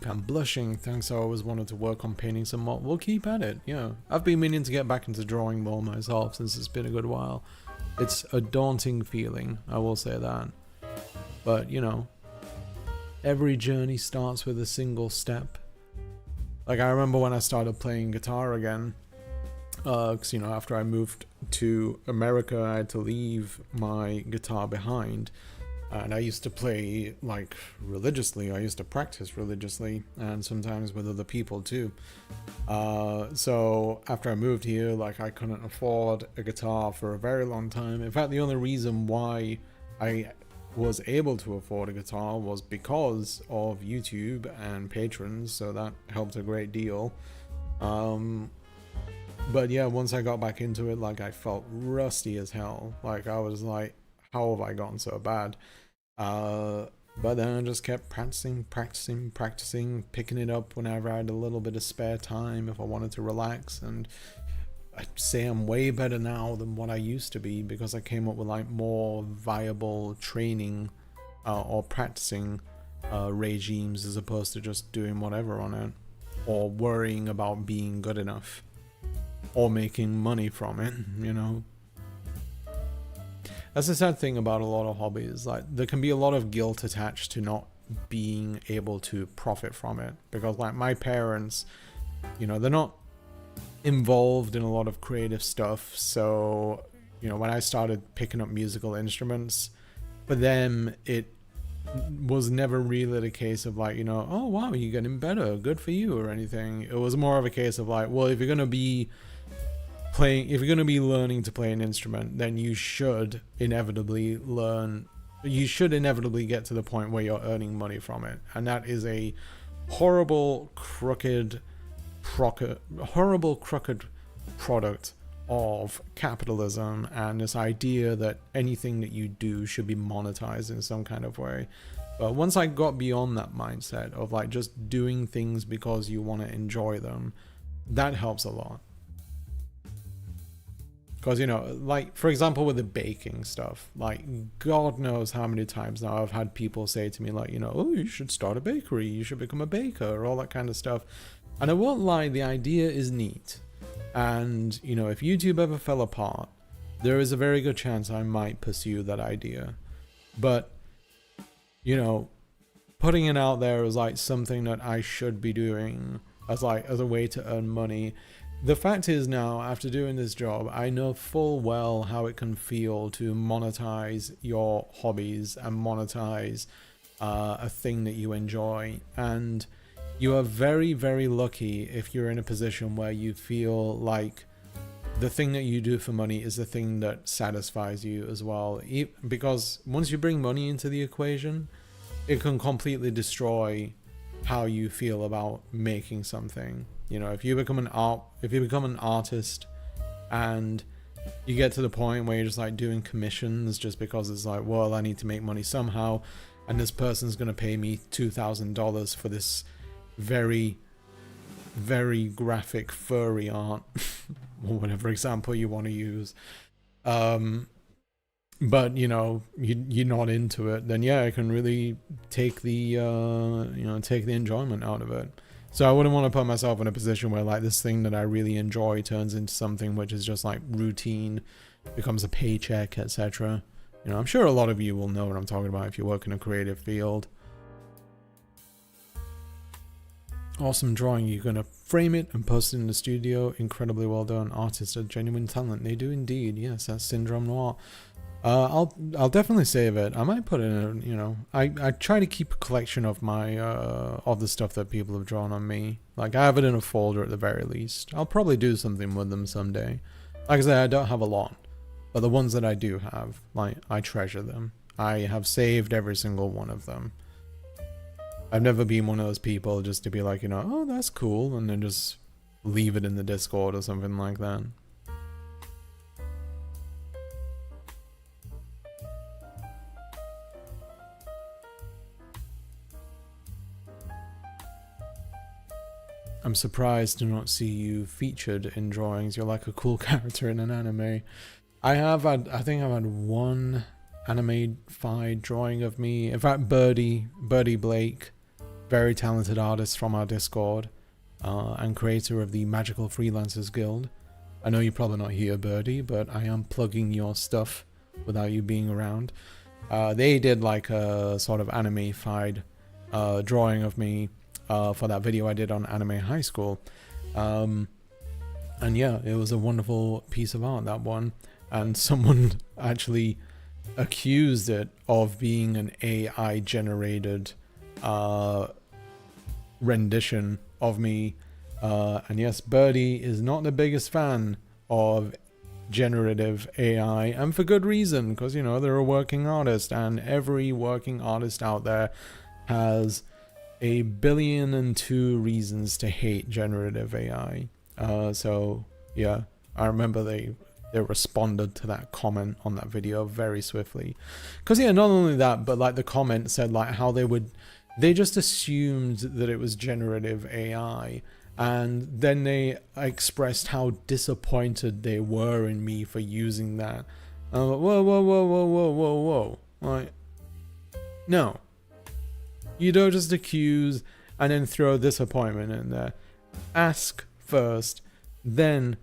I'm blushing, thanks. I always wanted to work on painting some more. We'll keep at it, yeah. I've been meaning to get back into drawing more myself since it's been a good while. It's a daunting feeling, I will say that. But, you know, every journey starts with a single step. Like, I remember when I started playing guitar again, because, you know, after I moved to America, I had to leave my guitar behind. And I used to play like religiously. I used to practice religiously, and sometimes with other people too. So after I moved here, like I couldn't afford a guitar for a very long time. In fact, the only reason why I was able to afford a guitar was because of YouTube and patrons, so that helped a great deal. But yeah, once I got back into it, like I felt rusty as hell. Like I was like, how have I gotten so bad? But then I just kept practicing, picking it up whenever I had a little bit of spare time if I wanted to relax. And I'd say I'm way better now than what I used to be, because I came up with like more viable training or practicing regimes, as opposed to just doing whatever on it, or worrying about being good enough or making money from it, you know. That's the sad thing about a lot of hobbies. Like, there can be a lot of guilt attached to not being able to profit from it, because like my parents, you know, they're not involved in a lot of creative stuff. So, you know, when I started picking up musical instruments, for them it was never really the case of like, you know, oh wow, you're getting better, good for you, or anything. It was more of a case of like, well, if you're gonna be learning to play an instrument, then you should inevitably get to the point where you're earning money from it. And that is a horrible crooked product of capitalism, and this idea that anything that you do should be monetized in some kind of way. But once I got beyond that mindset of like just doing things because you want to enjoy them, that helps a lot. Because, you know, like, for example, with the baking stuff, like, God knows how many times now I've had people say to me, like, you know, oh, you should start a bakery, you should become a baker, all that kind of stuff. And I won't lie, the idea is neat. And, you know, if YouTube ever fell apart, there is a very good chance I might pursue that idea. But, you know, putting it out there as, like, something that I should be doing as a way to earn money. The fact is now, after doing this job, I know full well how it can feel to monetize your hobbies and monetize a thing that you enjoy. And you are very, very lucky if you're in a position where you feel like the thing that you do for money is the thing that satisfies you as well. Because once you bring money into the equation, it can completely destroy how you feel about making something. You know, if you become an artist and you get to the point where you're just like doing commissions just because it's like, well, I need to make money somehow, and this person's going to pay me $2,000 for this very, very graphic furry art, or whatever example you want to use. But, you know, you're not into it, then yeah, it can really take the enjoyment out of it. So I wouldn't want to put myself in a position where like this thing that I really enjoy turns into something which is just like routine, becomes a paycheck, etc. You know, I'm sure a lot of you will know what I'm talking about if you work in a creative field. Awesome drawing. You're going to frame it and post it in the studio. Incredibly well done. Artists are genuine talent. They do indeed. Yes, that's Syndrome Noir. I'll definitely save it. I might put it in, you know, I try to keep a collection of my of the stuff that people have drawn on me. Like, I have it in a folder at the very least. I'll probably do something with them someday. Like I said, I don't have a lot, but the ones that I do have, like, I treasure them. I have saved every single one of them. I've never been one of those people just to be like, you know, oh, that's cool, and then just leave it in the Discord or something like that. I'm surprised to not see you featured in drawings. You're like a cool character in an anime. I think I've had one anime-fied drawing of me. In fact, Birdie Blake, very talented artist from our Discord, and creator of the Magical Freelancers Guild. I know you're probably not here, Birdie, but I am plugging your stuff without you being around. They did like a sort of anime-fied drawing of me for that video I did on Anime High School. And yeah, it was a wonderful piece of art, that one. And someone actually accused it of being an AI generated rendition of me. And yes, Birdie is not the biggest fan of generative AI, and for good reason, because, you know, they're a working artist, and every working artist out there has 1,000,000,002 reasons to hate generative AI. So yeah, I remember they responded to that comment on that video very swiftly, because yeah, not only that, but like the comment said like how they just assumed that it was generative AI, and then they expressed how disappointed they were in me for using that. I'm like, whoa, whoa, whoa, whoa, whoa, whoa, whoa. Like, no. You don't just accuse and then throw disappointment in there. Ask first, then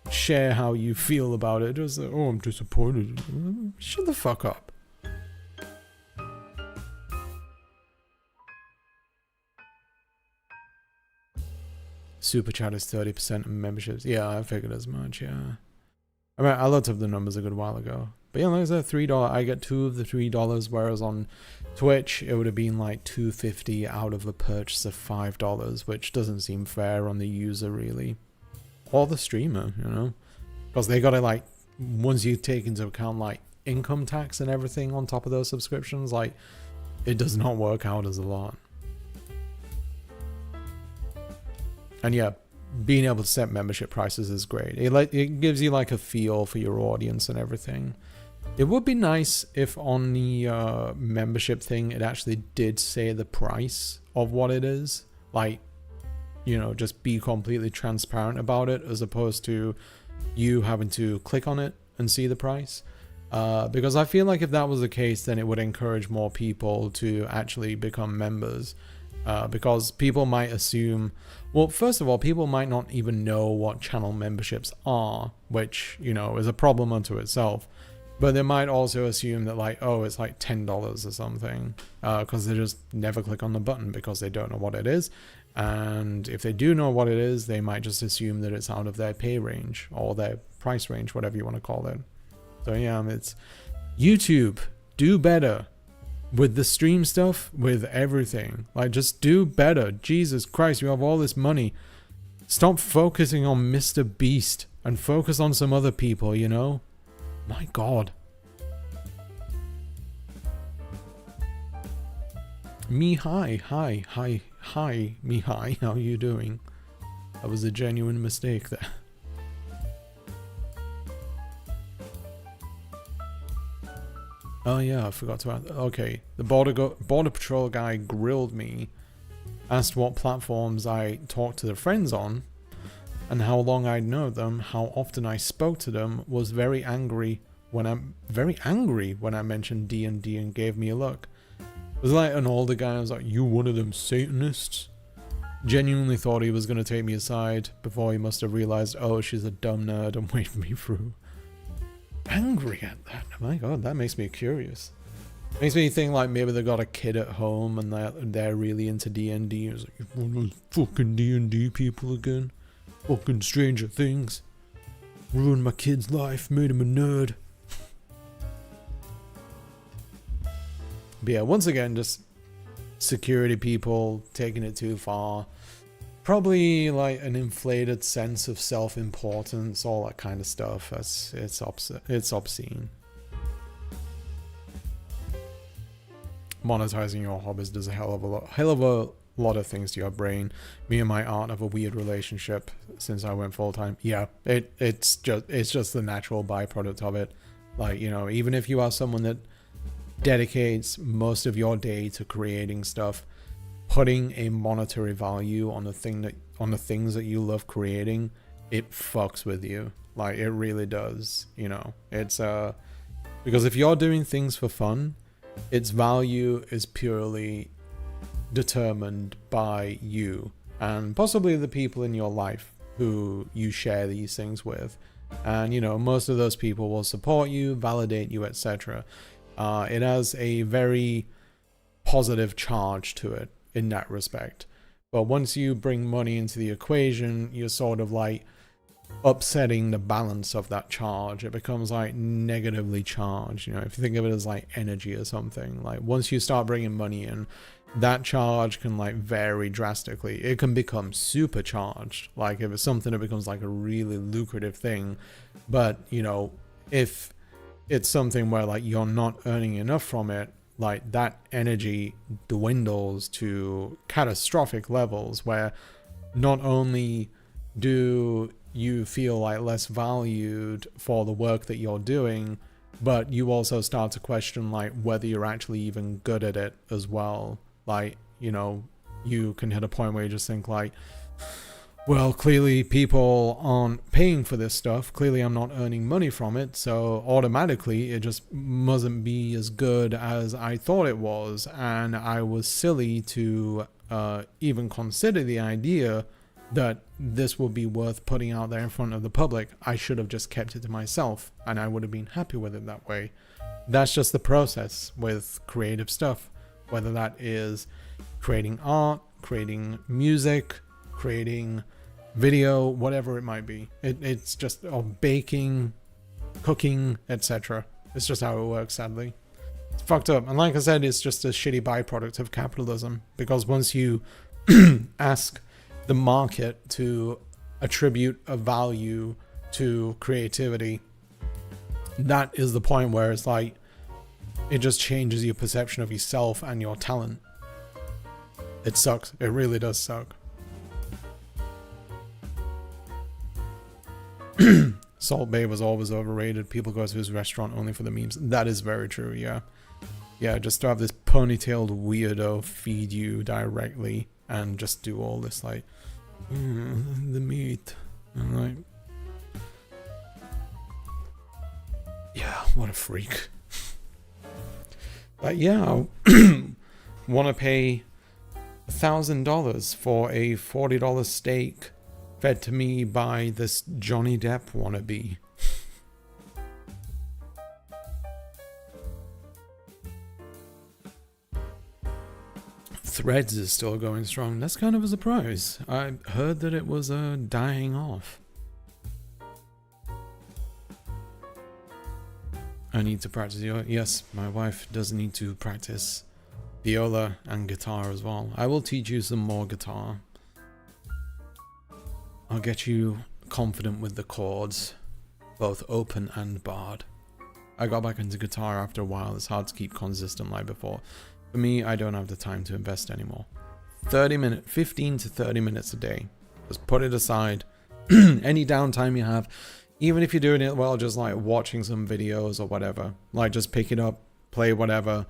share how you feel about it. Just like, oh, I'm disappointed. Shut the fuck up. Super chat is 30% of memberships. Yeah, I figured as much, yeah. I mean, I looked up the numbers a good while ago. But yeah, like I said, $3. I get 2 of the $3, whereas on Twitch, it would have been like $2.50 out of a purchase of $5, which doesn't seem fair on the user, really. Or the streamer, you know? Because they gotta, like, once you take into account, like, income tax and everything on top of those subscriptions, like, it does not work out as a lot. And yeah, being able to set membership prices is great. It gives you like a feel for your audience and everything. It would be nice if on the membership thing it actually did say the price of what it is. Like, you know, just be completely transparent about it, as opposed to you having to click on it and see the price. Because I feel like if that was the case, then it would encourage more people to actually become members. Because people might assume, well, first of all, people might not even know what channel memberships are, which, you know, is a problem unto itself. But they might also assume that, like, oh, it's like $10 or something, because they just never click on the button because they don't know what it is. And if they do know what it is, they might just assume that it's out of their pay range or their price range, whatever you want to call it. So yeah, it's YouTube, do better. With the stream stuff, with everything. Like, just do better. Jesus Christ, you have all this money. Stop focusing on Mr. Beast and focus on some other people, you know? My God. Mihai, hi, Mihai, how are you doing? That was a genuine mistake there. Oh yeah, I forgot to add. Okay, the border patrol guy grilled me, asked what platforms I talked to their friends on, and how long I'd known them, how often I spoke to them. Was very angry when I mentioned D&D and gave me a look. It was like an older guy. I was like, "You one of them Satanists?" Genuinely thought he was gonna take me aside before he must have realized, oh, she's a dumb nerd and waved me through. Angry at that. My God, that makes me curious. Makes me think like maybe they got a kid at home and they're really into D&D. It's like, one of those fucking D&D people again. Fucking Stranger Things. Ruined my kid's life, made him a nerd. But yeah, once again, just security people taking it too far. Probably like an inflated sense of self-importance, all that kind of stuff. It's obscene. Monetizing your hobbies does a hell of a lot of things to your brain. Me and my art have a weird relationship since I went full time. Yeah, it's just the natural byproduct of it. Like, you know, even if you are someone that dedicates most of your day to creating stuff, putting a monetary value on the things that you love creating, it fucks with you. Like, it really does, you know. It's because if you're doing things for fun, its value is purely determined by you and possibly the people in your life who you share these things with. And, you know, most of those people will support you, validate you, etc. It has a very positive charge to it in that respect. But once you bring money into the equation, you're sort of like upsetting the balance of that charge. It becomes like negatively charged. You know, if you think of it as like energy or something, like once you start bringing money in, that charge can like vary drastically. It can become supercharged, like if it's something that becomes like a really lucrative thing. But you know, if it's something where like you're not earning enough from it, like that energy dwindles to catastrophic levels where not only do you feel like less valued for the work that you're doing, but you also start to question like whether you're actually even good at it as well. Like, you know, you can hit a point where you just think like, well, clearly people aren't paying for this stuff. Clearly I'm not earning money from it. So automatically it just mustn't be as good as I thought it was. And I was silly to even consider the idea that this would be worth putting out there in front of the public. I should have just kept it to myself and I would have been happy with it that way. That's just the process with creative stuff, whether that is creating art, creating music, creating video, whatever it might be. It's just baking, cooking, etc. It's just how it works, sadly. It's fucked up. And like I said, it's just a shitty byproduct of capitalism, because once you ask the market to attribute a value to creativity, that is the point where it's like it just changes your perception of yourself and your talent. It sucks. It really does suck. Salt Bae was always overrated. People go to his restaurant only for the memes. That is very true, yeah. Yeah, just to have this ponytailed weirdo feed you directly and just do all this like, the meat. And like, yeah, what a freak. But yeah, I want to pay $1,000 for a $40 steak fed to me by this Johnny Depp wannabe. Threads is still going strong. That's kind of a surprise. I heard that it was dying off. I need to practice yoga. Yes, my wife does need to practice viola and guitar as well. I will teach you some more guitar. I'll get you confident with the chords, both open and barred. I got back into guitar after a while. It's hard to keep consistent like before. For me, I don't have the time to invest anymore. 15 to 30 minutes a day. Just put it aside. Any downtime you have, even if you're doing it while just like watching some videos or whatever, like just pick it up, play whatever,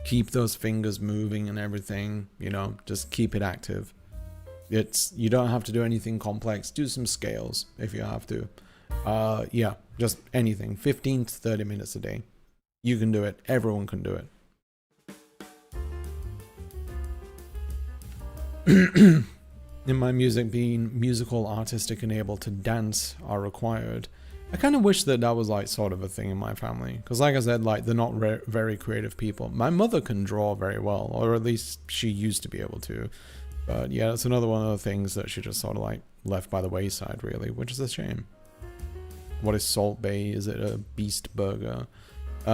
keep those fingers moving and everything, you know, just keep it active. You don't have to do anything complex. Do some scales if you have to. Yeah, just anything. 15 to 30 minutes a day. You can do it. Everyone can do it. In my music, being musical, artistic, and able to dance are required. I kind of wish that that was like sort of a thing in my family, because like I said, like they're not very creative people. My mother can draw very well, or at least she used to be able to. But yeah, that's another one of the things that she just sort of like left by the wayside, really, which is a shame. What is Salt Bae? Is it a beast burger?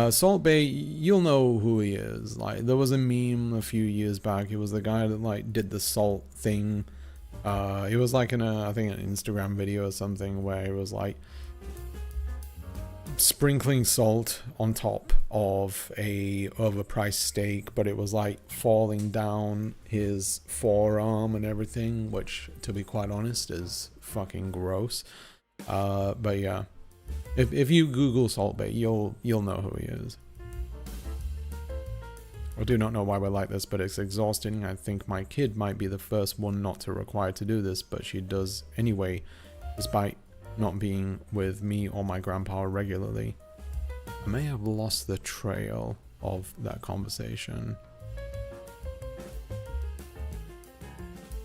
Salt Bae, you'll know who he is. Like, there was a meme a few years back. He was the guy that like did the salt thing. It was like in I think an Instagram video or something, where it was like sprinkling salt on top of a overpriced steak, but it was like falling down his forearm and everything, which, to be quite honest, is fucking gross. But yeah, if you Google Salt Bae, you'll know who he is. I do not know why we're like this, but it's exhausting. I think my kid might be the first one not to require to do this, but she does anyway, despite not being with me or my grandpa regularly. I may have lost the trail of that conversation.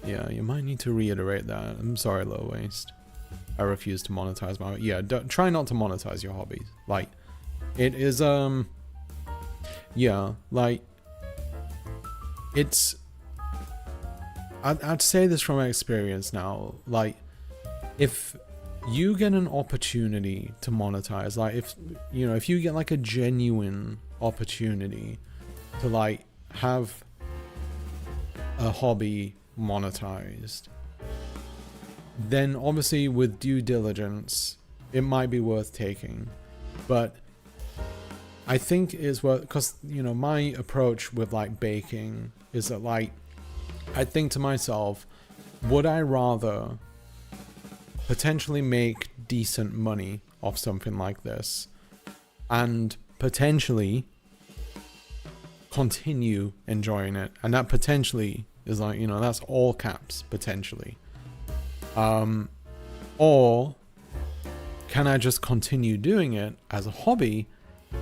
Yeah, you might need to reiterate that. I'm sorry, Low Waste. I refuse to monetize my... Yeah, try not to monetize your hobbies. Like, it is, yeah, like, it's... I'd say this from experience now. Like, if you get an opportunity to monetize, like if you get like a genuine opportunity to like have a hobby monetized, then obviously with due diligence it might be worth taking. But I think it's worth, because my approach with like baking is that like I think to myself, would I rather potentially make decent money off something like this and potentially continue enjoying it? And that potentially is like, that's all caps, potentially. Or can I just continue doing it as a hobby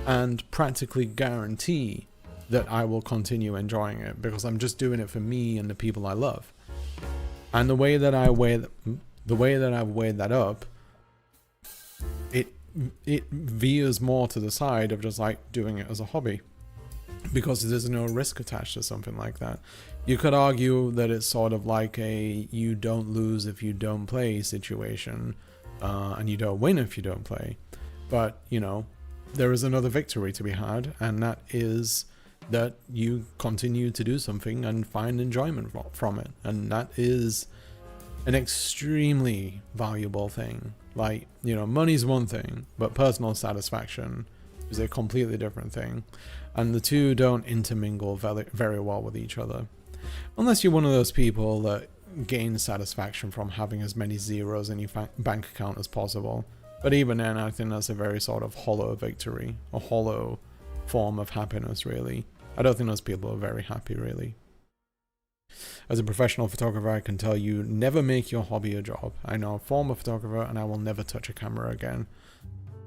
and practically guarantee that I will continue enjoying it because I'm just doing it for me and the people I love? And the way that I've weighed that up, it veers more to the side of just like doing it as a hobby, because there's no risk attached to something like that. You could argue that it's sort of like a you don't lose if you don't play situation, and you don't win if you don't play. But there is another victory to be had, and that is that you continue to do something and find enjoyment from it. And that is an extremely valuable thing. Like, money's one thing, but personal satisfaction is a completely different thing. And the two don't intermingle very well with each other. Unless you're one of those people that gain satisfaction from having as many zeros in your bank account as possible. But even then, I think that's a very sort of hollow victory, a hollow form of happiness, really. I don't think those people are very happy, really. As a professional photographer, I can tell you, never make your hobby a job. I know a former photographer, and I will never touch a camera again.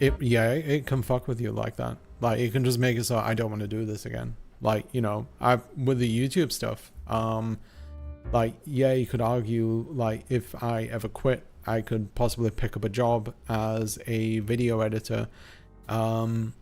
It can fuck with you like that. Like, it can just make it so I don't want to do this again. Like, with the YouTube stuff, you could argue, like, if I ever quit, I could possibly pick up a job as a video editor. And,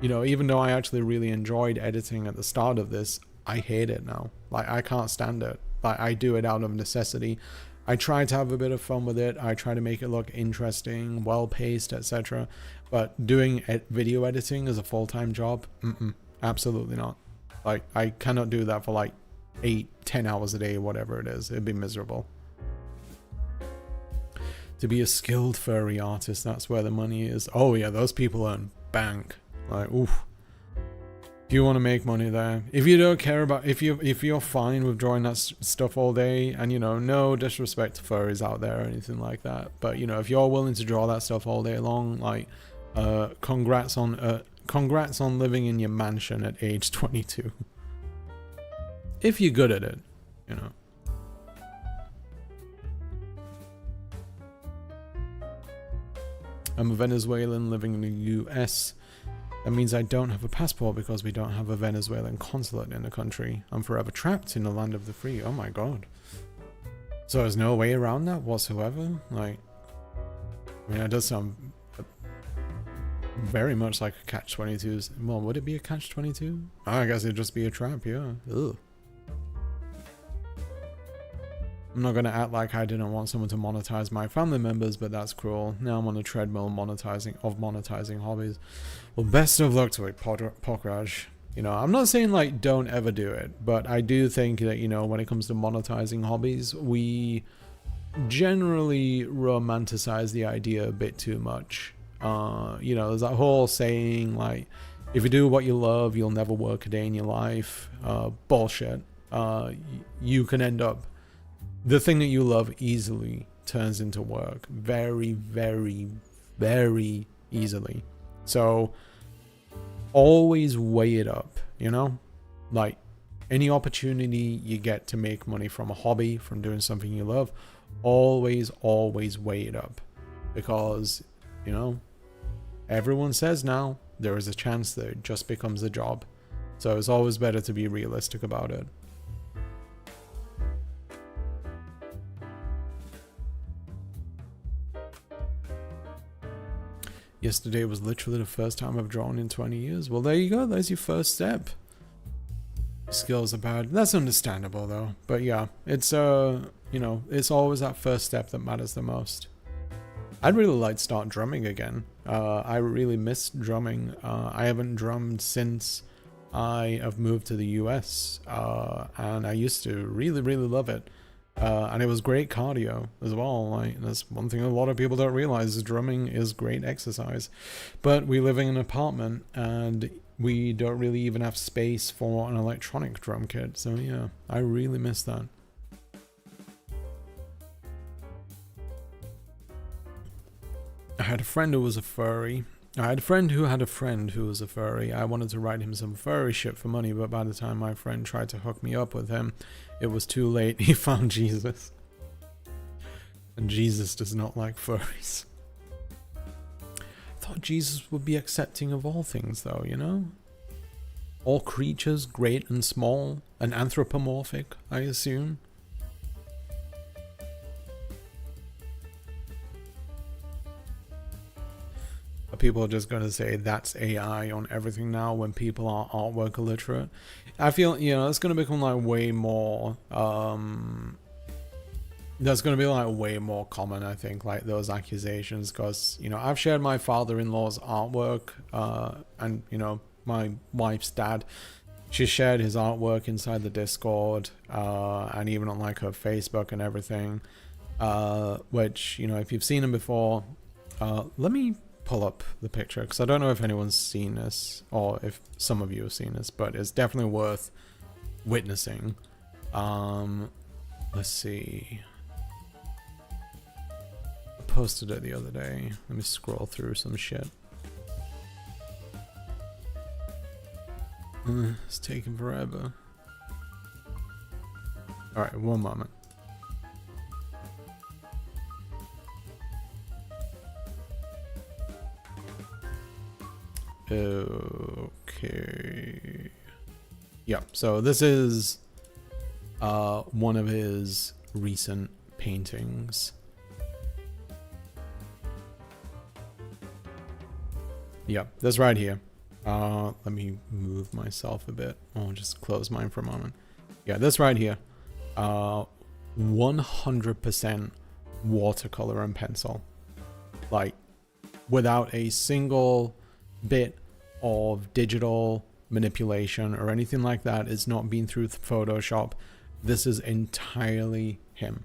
even though I actually really enjoyed editing at the start of this, I hate it now. Like, I can't stand it. Like, I do it out of necessity. I try to have a bit of fun with it. I try to make it look interesting, well-paced, etc. But doing video editing as a full-time job, absolutely not. Like, I cannot do that for like 8-10 hours a day, whatever it is. It'd be miserable. To be a skilled furry artist, that's where the money is. Oh yeah, those people earn bank. Like, oof. If you want to make money there, if you don't care about, if you're fine with drawing that stuff all day, and no disrespect to furries out there or anything like that, but if you're willing to draw that stuff all day long, like, congrats on living in your mansion at age 22. If you're good at it, I'm a Venezuelan living in the US. That means I don't have a passport because we don't have a Venezuelan consulate in the country. I'm forever trapped in the land of the free. Oh my god. So there's no way around that whatsoever? Like, that does sound very much like a catch-22. Well, would it be a catch-22? I guess it'd just be a trap, yeah. Ugh. I'm not going to act like I didn't want someone to monetize my family members, but that's cruel. Now I'm on a treadmill monetizing hobbies. Well, best of luck to it, Pokraj. I'm not saying like don't ever do it, but I do think that, when it comes to monetizing hobbies, we generally romanticize the idea a bit too much. There's that whole saying like, if you do what you love, you'll never work a day in your life. Bullshit. You can end up, the thing that you love easily turns into work very, very, very easily. So always weigh it up, like any opportunity you get to make money from a hobby, from doing something you love, always weigh it up, because everyone says now there is a chance that it just becomes a job. So it's always better to be realistic about it. Yesterday was literally the first time I've drawn in 20 years. Well, there you go. There's your first step. Skills are bad. That's understandable though. But yeah, it's it's always that first step that matters the most. I'd really like to start drumming again. I really miss drumming. I haven't drummed since I have moved to the US, and I used to really love it. And it was great cardio as well. Like, that's one thing a lot of people don't realize is drumming is great exercise. But we live in an apartment and we don't really even have space for an electronic drum kit. So yeah, I really miss that. I had a friend who was a furry. I had a friend who had a friend who was a furry. I wanted to write him some furry shit for money, but by the time my friend tried to hook me up with him, it was too late. He found Jesus. And Jesus does not like furries. I thought Jesus would be accepting of all things though, you know? All creatures, great and small, and anthropomorphic, I assume. People are just going to say that's AI on everything now when people are artwork illiterate. I feel, you know, it's going to become like way more, that's going to be like way more common, I think, like those accusations, because, you know, I've shared my father-in-law's artwork, and, you know, my wife's dad, she shared his artwork inside the Discord, and even on like her Facebook and everything, which, you know, if you've seen him before, let me pull up the picture because I don't know if anyone's seen this or if some of you have seen this, but it's definitely worth witnessing. Let's see. I posted it the other day. Let me scroll through some shit. It's taking forever. All right, one moment. Okay. Yeah, so this is one of his recent paintings. Yeah, this right here. Let me move myself a bit. I'll just close mine for a moment. Yeah, this right here. 100% watercolor and pencil. Like, without a single bit of digital manipulation or anything like that. It's not been through Photoshop. This is entirely him.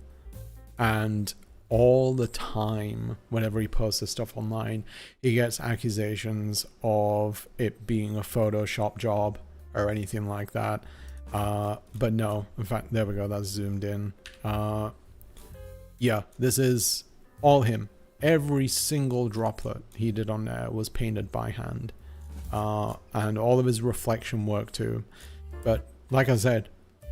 And all the time, whenever he posts this stuff online, he gets accusations of it being a Photoshop job or anything like that. But no, in fact, there we go. That's zoomed in. Yeah, this is all him. Every single droplet he did on there was painted by hand, and all of his reflection work too. But like I said,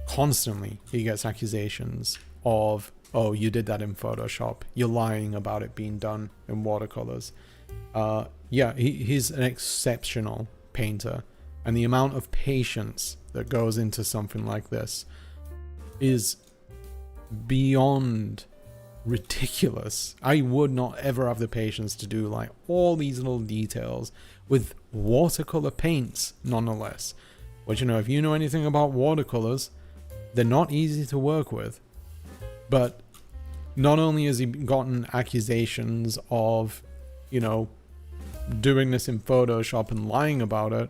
constantly he gets accusations of, oh, you did that in Photoshop, you're lying about it being done in watercolors. Yeah, he's an exceptional painter, and the amount of patience that goes into something like this is beyond ridiculous. I would not ever have the patience to do like all these little details with watercolor paints, nonetheless. Which, you know, if you know anything about watercolors, they're not easy to work with. But not only has he gotten accusations of, you know, doing this in Photoshop and lying about it,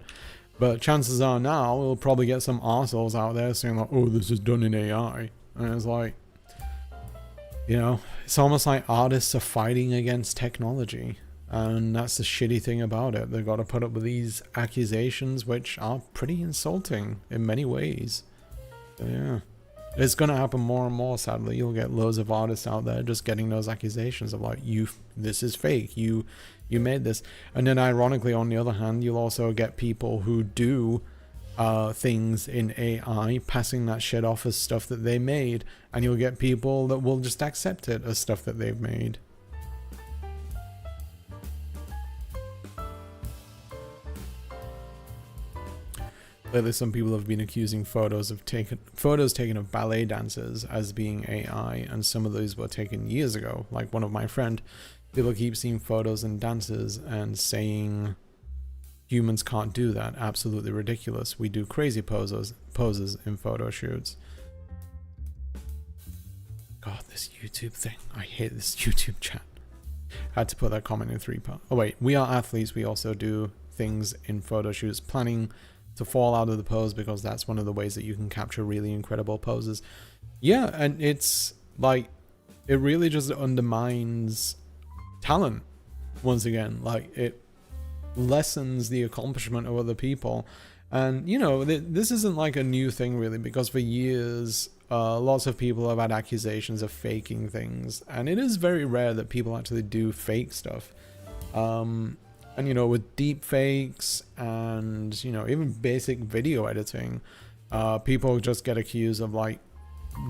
but chances are now we'll probably get some arseholes out there saying like, oh, this is done in AI. And it's like, you know, it's almost like artists are fighting against technology. And that's the shitty thing about it. They've got to put up with these accusations, which are pretty insulting in many ways. So, yeah. It's going to happen more and more, sadly. You'll get loads of artists out there just getting those accusations of like, this is fake. You made this. And then ironically, on the other hand, you'll also get people who do things in AI, passing that shit off as stuff that they made, and you'll get people that will just accept it as stuff that they've made. Lately, some people have been accusing photos taken of ballet dancers as being AI, and some of those were taken years ago. Like one of my friend, people keep seeing photos and dances and saying humans can't do that. Absolutely ridiculous. We do crazy poses in photo shoots. God, this YouTube thing. I hate this YouTube chat. Had to put that comment in 3 parts. Oh wait, we are athletes. We also do things in photo shoots, planning to fall out of the pose because that's one of the ways that you can capture really incredible poses. Yeah, and it's like, it really just undermines talent once again. Like, it lessens the accomplishment of other people. And you know, this isn't like a new thing really, because for years lots of people have had accusations of faking things, and it is very rare that people actually do fake stuff. And you know, with deep fakes and, you know, even basic video editing, people just get accused of like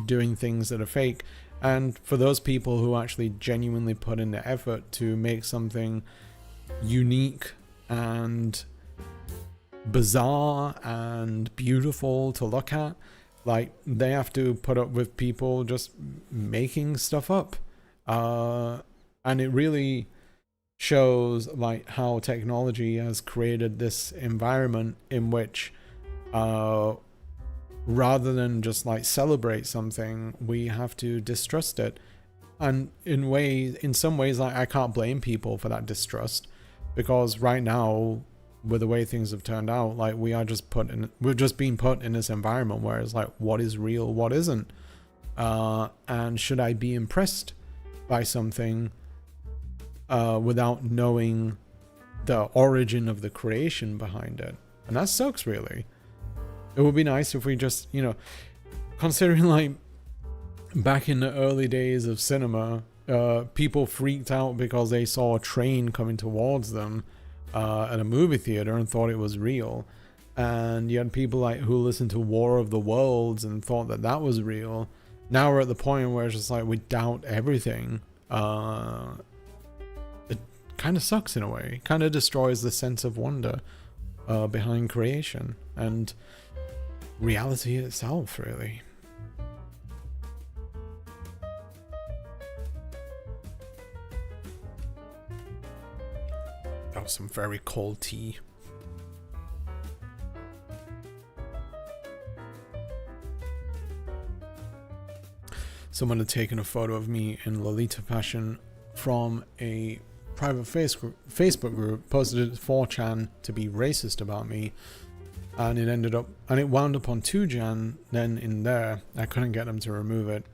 doing things that are fake. And for those people who actually genuinely put in the effort to make something unique and bizarre and beautiful to look at, like, they have to put up with people just making stuff up. And it really shows like how technology has created this environment in which rather than just like celebrate something, we have to distrust it. And in some ways, like, I can't blame people for that distrust, because right now, with the way things have turned out, like, we're just being put in this environment where it's like, what is real, what isn't, and should I be impressed by something without knowing the origin of the creation behind it? And that sucks, really. It would be nice if we just, you know, considering like back in the early days of cinema, people freaked out because they saw a train coming towards them at a movie theater and thought it was real. And you had people like who listened to War of the Worlds and thought that that was real. Now we're at the point where it's just like we doubt everything. It kind of sucks in a way. Kind of destroys the sense of wonder behind creation and reality itself, really. That was some very cold tea. Someone had taken a photo of me in Lolita fashion from a private Facebook group, posted it to 4chan to be racist about me, and it wound up on 2chan then in there. I couldn't get them to remove it.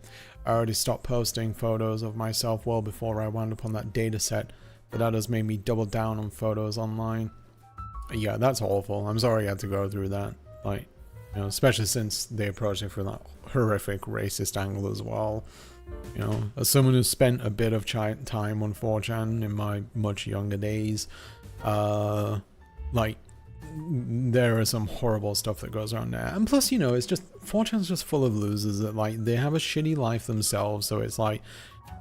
I already stopped posting photos of myself well before I wound up on that data set, but that has made me double down on photos online. Yeah, that's awful. I'm sorry I had to go through that. Like, you know, especially since they approached it from that horrific racist angle as well. You know, as someone who spent a bit of time on 4chan in my much younger days, like, there is some horrible stuff that goes around there. And plus, you know, it's just, 4chan's just full of losers that, like, they have a shitty life themselves, so it's like,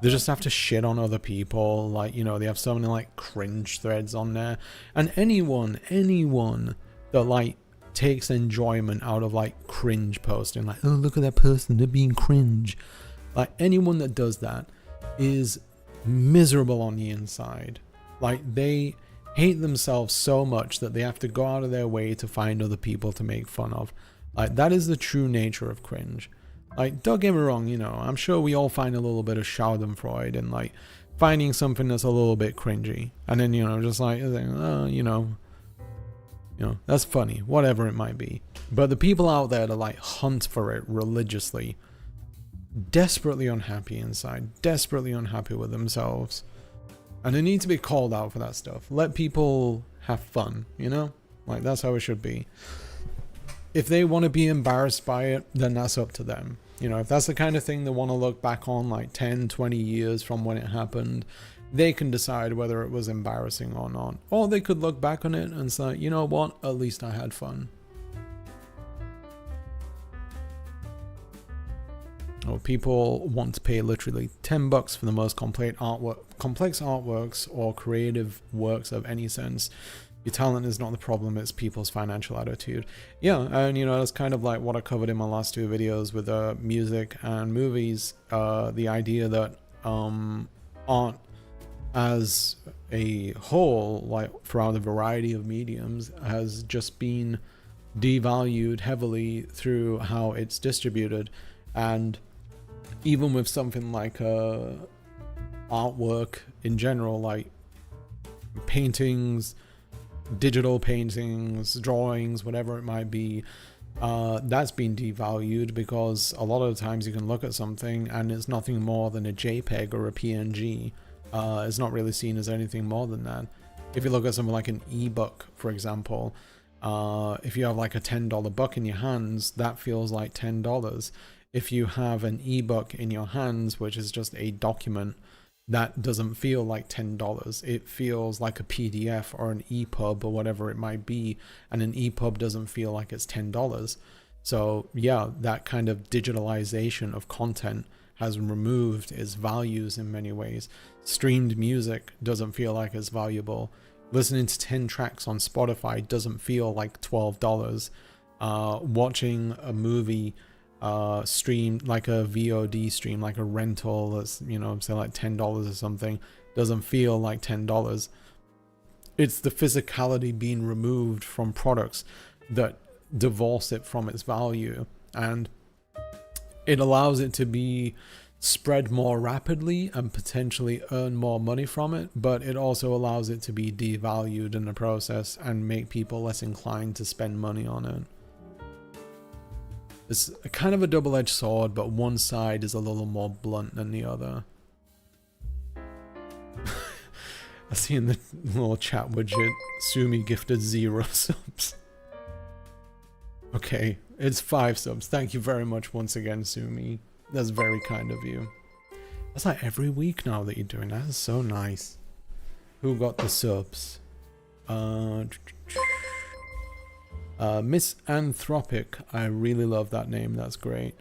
they just have to shit on other people. Like, you know, they have so many, like, cringe threads on there. And anyone that, like, takes enjoyment out of, like, cringe posting, like, oh, look at that person, they're being cringe. Like, anyone that does that is miserable on the inside. Like, they hate themselves so much that they have to go out of their way to find other people to make fun of. Like, that is the true nature of cringe. Like, don't get me wrong, you know, I'm sure we all find a little bit of schadenfreude in, like, finding something that's a little bit cringy. And then, you know, just like, oh, you know, that's funny, whatever it might be. But the people out there that, like, hunt for it religiously, desperately unhappy inside, desperately unhappy with themselves, and they need to be called out for that stuff. Let people have fun, you know? Like, that's how it should be. If they want to be embarrassed by it, then that's up to them. You know, if that's the kind of thing they want to look back on like 10, 20 years from when it happened, they can decide whether it was embarrassing or not. Or they could look back on it and say, you know what, at least I had fun. Or people want to pay literally $10 for the most complex artworks or creative works of any sense. Your talent is not the problem, it's people's financial attitude. Yeah, and you know, that's kind of like what I covered in my last 2 videos with music and movies. The idea that art as a whole, like throughout a variety of mediums, has just been devalued heavily through how it's distributed. And even with something like artwork in general, like paintings, digital paintings, drawings, whatever it might be, that's been devalued because a lot of the times you can look at something and it's nothing more than a JPEG or a PNG. It's not really seen as anything more than that. If you look at something like an ebook, for example, if you have like a $10 book in your hands, that feels like $10. If you have an ebook in your hands, which is just a document, that doesn't feel like $10. It feels like a PDF or an EPUB or whatever it might be, and an EPUB doesn't feel like it's $10. So yeah, that kind of digitalization of content has removed its values in many ways. Streamed music doesn't feel like it's valuable. Listening to 10 tracks on Spotify doesn't feel like $12. Watching a movie stream, like a VOD stream, like a rental that's, you know, say like $10 or something, doesn't feel like $10. It's the physicality being removed from products that divorce it from its value, and it allows it to be spread more rapidly and potentially earn more money from it, but it also allows it to be devalued in the process and make people less inclined to spend money on it. It's a kind of a double-edged sword, but one side is a little more blunt than the other. I see in the little chat widget, Sumi gifted 0 subs. Okay, it's 5 subs. Thank you very much once again, Sumi. That's very kind of you. That's like every week now that you're doing that. That's so nice. Who got the subs? Miss Anthropic. I really love that name. That's great.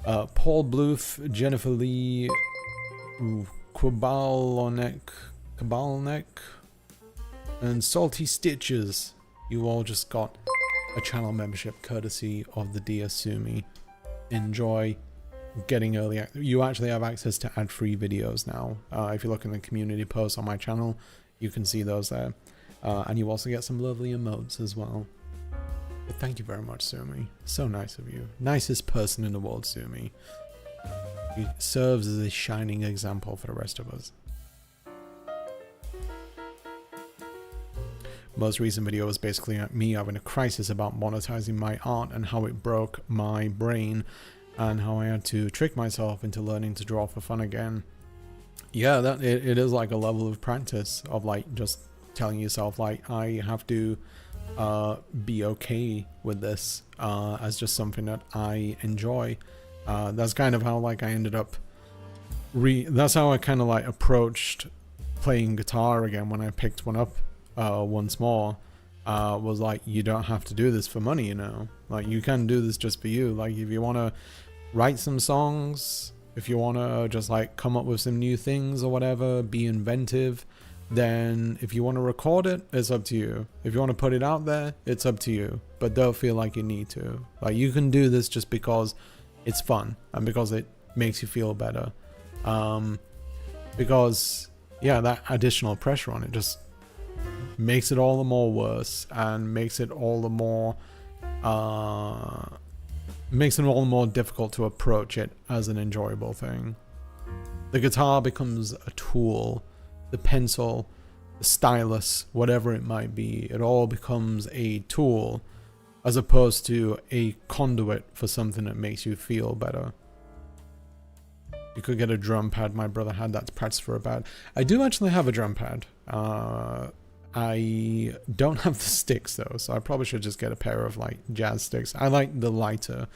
Paul Bluth, Jennifer Lee, Kwabalnek, and Salty Stitches. You all just got a channel membership courtesy of the dear Sumi. Enjoy getting early. You actually have access to ad-free videos now. If you look in the community posts on my channel, you can see those there. And you also get some lovely emotes as well. But thank you very much, Sumi. So nice of you. Nicest person in the world, Sumi. He serves as a shining example for the rest of us. Most recent video was basically me having a crisis about monetizing my art and how it broke my brain and how I had to trick myself into learning to draw for fun again. Yeah, that it is like a level of practice of like just telling yourself like I have to be okay with this as just something that I enjoy. That's kind of how like I ended up that's how I kind of like approached playing guitar again when I picked one up once more. Was like, you don't have to do this for money, you know, like you can do this just for you. Like if you want to write some songs, if you want to just like come up with some new things or whatever, be inventive, then if you want to record it, it's up to you. If you want to put it out there, it's up to you, but don't feel like you need to. Like you can do this just because it's fun and because it makes you feel better, because yeah, that additional pressure on it just makes it all the more worse and makes it all the more difficult to approach it as an enjoyable thing. The guitar becomes a tool, the pencil, the stylus, whatever it might be, it all becomes a tool as opposed to a conduit for something that makes you feel better. You could get a drum pad. My brother had that to practice for a band. I do actually have a drum pad. I don't have the sticks though, so I probably should just get a pair of like jazz sticks. I like the lighter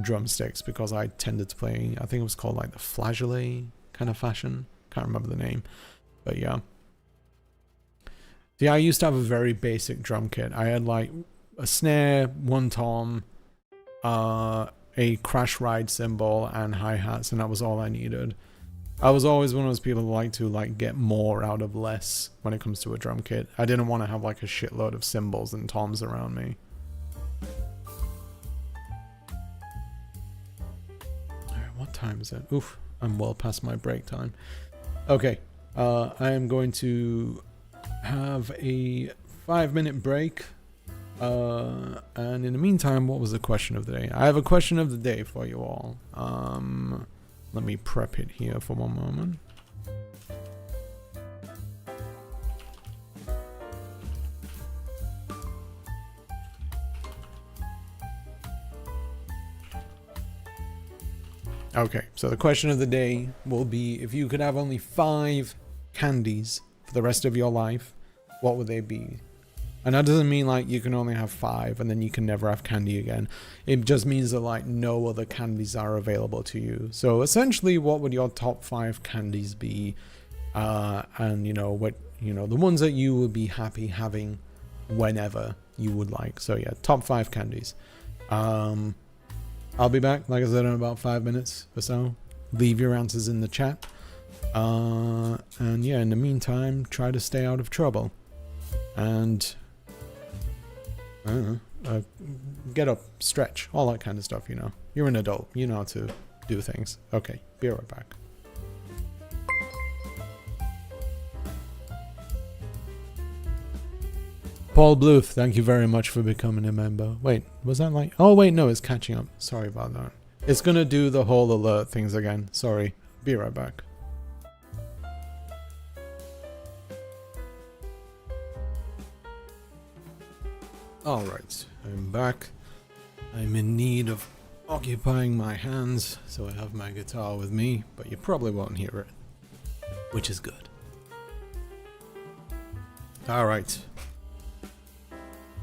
drumsticks because I tended to play, I think it was called like the flageolet kind of fashion. Can't remember the name, but yeah. Yeah, I used to have a very basic drum kit. I had like a snare, one tom, a crash ride cymbal, and hi-hats, and that was all I needed. I was always one of those people who like to like get more out of less when it comes to a drum kit. I didn't want to have like a shitload of cymbals and toms around me. Alright, what time is it? Oof, I'm well past my break time. Okay, I am going to have a 5-minute break. And in the meantime, what was the question of the day? I have a question of the day for you all. Let me prep it here for one moment. Okay, so the question of the day will be, if you could have only 5 candies for the rest of your life, what would they be? And that doesn't mean like you can only have 5 and then you can never have candy again. It just means that like no other candies are available to you. So essentially, what would your top 5 candies be? And you know what, you know, the ones that you would be happy having whenever you would like. So yeah, top 5 candies. I'll be back, like I said, in about 5 minutes or so. Leave your answers in the chat. And yeah, in the meantime, try to stay out of trouble. And I don't know, get up, stretch, all that kind of stuff, you know. You're an adult, you know how to do things. Okay, be right back. Paul Bluth, thank you very much for becoming a member. Wait, was that like... Oh, wait, no, it's catching up. Sorry about that. It's going to do the whole alert things again. Sorry. Be right back. Alright, I'm back. I'm in need of occupying my hands, so I have my guitar with me, but you probably won't hear it, which is good. Alright.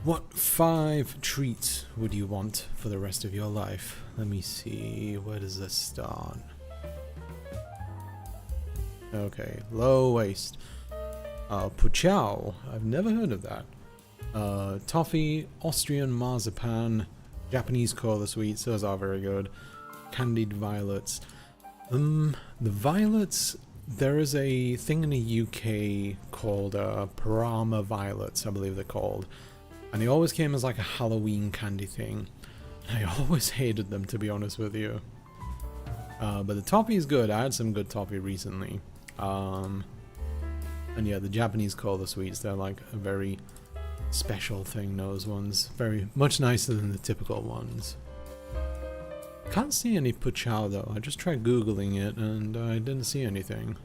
What 5 treats would you want for the rest of your life? Let me see, where does this start? Okay, low waist. Puchow, I've never heard of that. Toffee, Austrian marzipan, Japanese cola sweets, those are very good. Candied violets. The violets, there is a thing in the UK called Parama violets, I believe they're called. And they always came as like a Halloween candy thing. I always hated them, to be honest with you. But the toffee is good. I had some good toffee recently. And yeah, the Japanese cola sweets, they're like a very special thing, those ones. Very much nicer than the typical ones. Can't see any puchow though. I just tried googling it and I didn't see anything.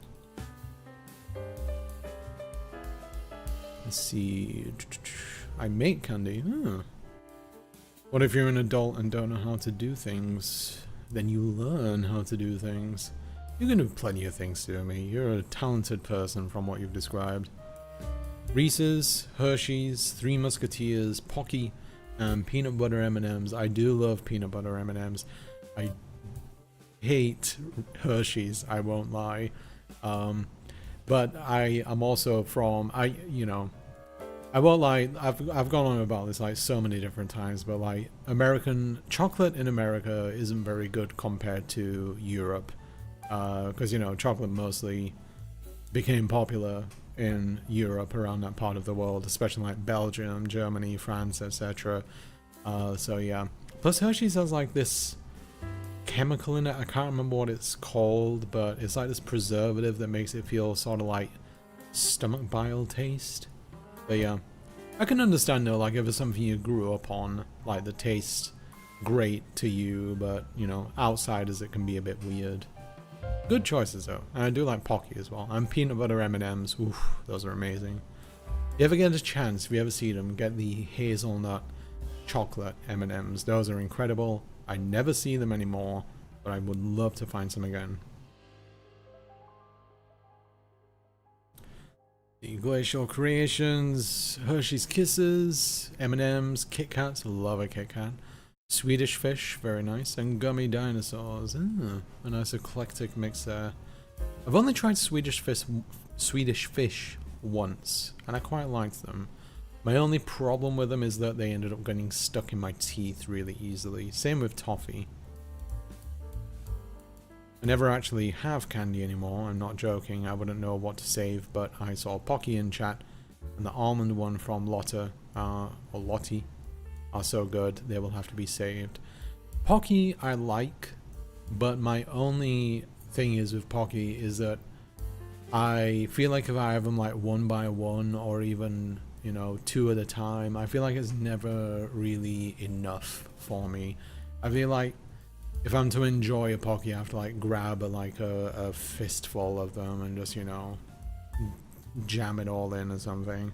Let's see. I make candy. Huh. What if you're an adult and don't know how to do things? Then you learn how to do things. You can do plenty of things to me. You're a talented person from what you've described. Reese's, Hershey's, Three Musketeers, Pocky, and peanut butter M&Ms. I do love peanut butter M&Ms. I hate Hershey's, I won't lie. But I'm also from, you know, I won't lie, I've gone on about this like so many different times, but like American chocolate in America isn't very good compared to Europe, because you know chocolate mostly became popular in Europe, around that part of the world, especially like Belgium, Germany, France, etc. So yeah, plus Hershey's has like this chemical in it, I can't remember what it's called, but it's like this preservative that makes it feel sort of like stomach bile taste. But yeah, I can understand though, like if it's something you grew up on, like the taste great to you, but you know, outsiders it can be a bit weird. Good choices though, and I do like Pocky as well, and peanut butter M&Ms, oof, those are amazing. If you ever get a chance, if you ever see them, get the hazelnut chocolate M&Ms, those are incredible. I never see them anymore, but I would love to find some again. The Glacial Creations, Hershey's Kisses, M&M's, Kit Kats, love a Kit Kat. Swedish Fish, very nice, and Gummy Dinosaurs. A nice eclectic mix there. I've only tried Swedish Fish once, and I quite liked them. My only problem with them is that they ended up getting stuck in my teeth really easily. Same with toffee. I never actually have candy anymore, I'm not joking, I wouldn't know what to save, but I saw Pocky in chat, and the almond one from Lotta, or Lottie, are so good, they will have to be saved. Pocky I like, but my only thing is with Pocky is that I feel like if I have them like one by one, or even, you know, 2 at a time, I feel like it's never really enough for me. I feel like if I'm to enjoy a Pocky, I have to like grab a fistful of them and just, you know, jam it all in or something.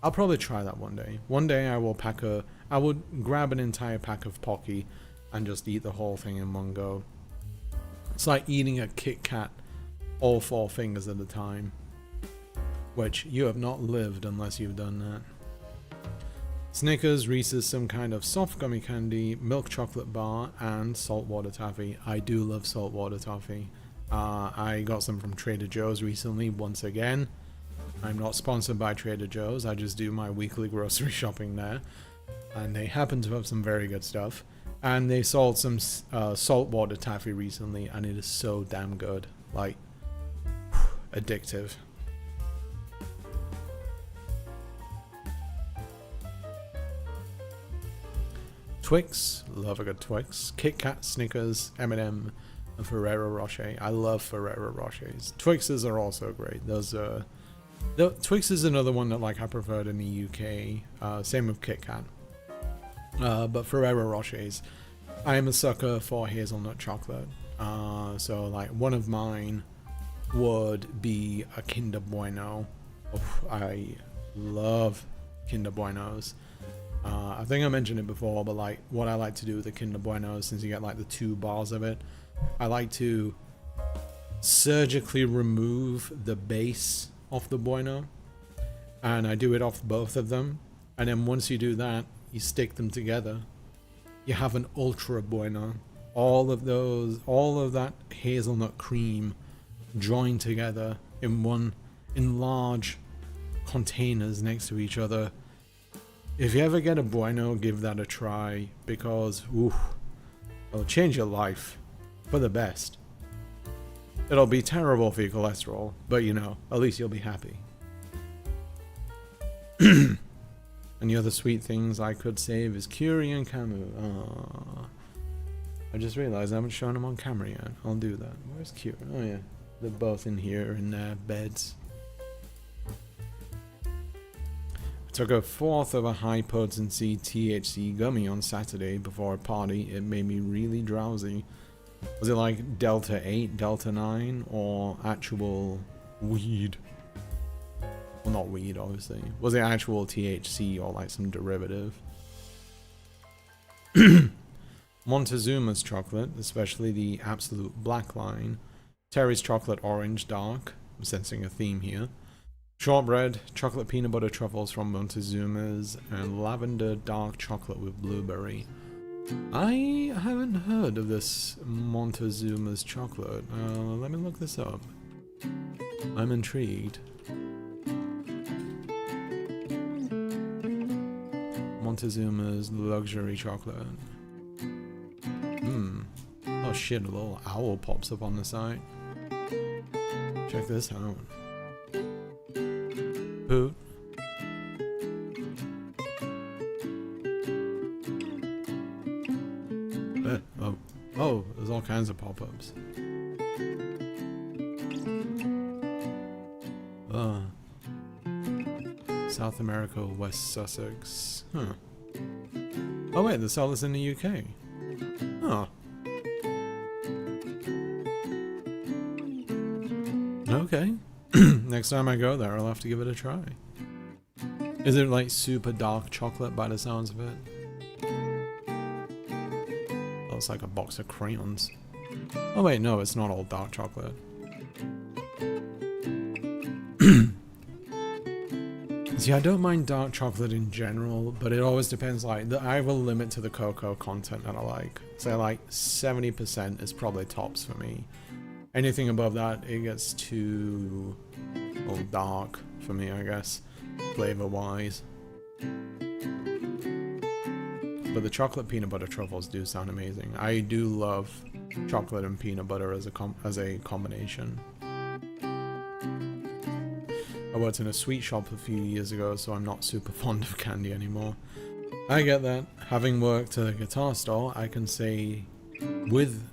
I'll probably try that one day. One day I would grab an entire pack of Pocky and just eat the whole thing in one go. It's like eating a Kit Kat all 4 fingers at a time, which you have not lived unless you've done that. Snickers, Reese's, some kind of soft gummy candy, milk chocolate bar, and saltwater toffee. I do love saltwater toffee. I got some from Trader Joe's recently, once again. I'm not sponsored by Trader Joe's, I just do my weekly grocery shopping there. And they happen to have some very good stuff. And they sold some saltwater taffy recently, and it is so damn good. Like, addictive. Twix, love a good Twix. Kit Kat, Snickers, M&M, and Ferrero Rocher. I love Ferrero Rochers. Twixes are also great. Those Twix is another one that like I preferred in the UK. Same with Kit Kat. But Ferrero Rochers, I am a sucker for hazelnut chocolate. So like one of mine would be a Kinder Bueno. I love Kinder Buenos. I think I mentioned it before, but like what I like to do with the Kinder Bueno, since you get like the 2 bars of it, I like to surgically remove the base off the Bueno, and I do it off both of them, and then once you do that, you stick them together, you have an Ultra Bueno. All of that hazelnut cream joined together in large containers next to each other. If you ever get a Bueno, give that a try, because it'll change your life for the best. It'll be terrible for your cholesterol, but you know, at least you'll be happy. And the other sweet things I could save is Curie and Camus. I just realized I haven't shown them on camera yet. I'll do that. Where's Curie? Oh yeah, they're both in here in their beds. Took a 1/4 of a high potency THC gummy on Saturday before a party. It made me really drowsy. Was it like Delta 8, Delta 9, or actual weed? Well, not weed, obviously. Was it actual THC or like some derivative? Montezuma's chocolate, especially the Absolute Black line. Terry's chocolate orange dark. I'm sensing a theme here. Shortbread, chocolate peanut butter truffles from Montezuma's, and lavender dark chocolate with blueberry. I haven't heard of this Montezuma's chocolate. Let me look this up. I'm intrigued. Montezuma's luxury chocolate. Oh shit, a little owl pops up on the side. Check this out. Poot. Oh, there's all kinds of pop-ups. South America, West Sussex. Huh. Oh wait, they sell this in the UK. Huh. Okay. Next time I go there, I'll have to give it a try. Is it like super dark chocolate by the sounds of it? Oh, it's like a box of crayons. Oh wait, no, it's not all dark chocolate. See, I don't mind dark chocolate in general, but it always depends. Like, I have a limit to the cocoa content that I like. So like 70% is probably tops for me. Anything above that, it gets too dark for me, I guess, flavor-wise. But the chocolate peanut butter truffles do sound amazing. I do love chocolate and peanut butter as a combination. I worked in a sweet shop a few years ago, so I'm not super fond of candy anymore. I get that. Having worked at a guitar store, I can say with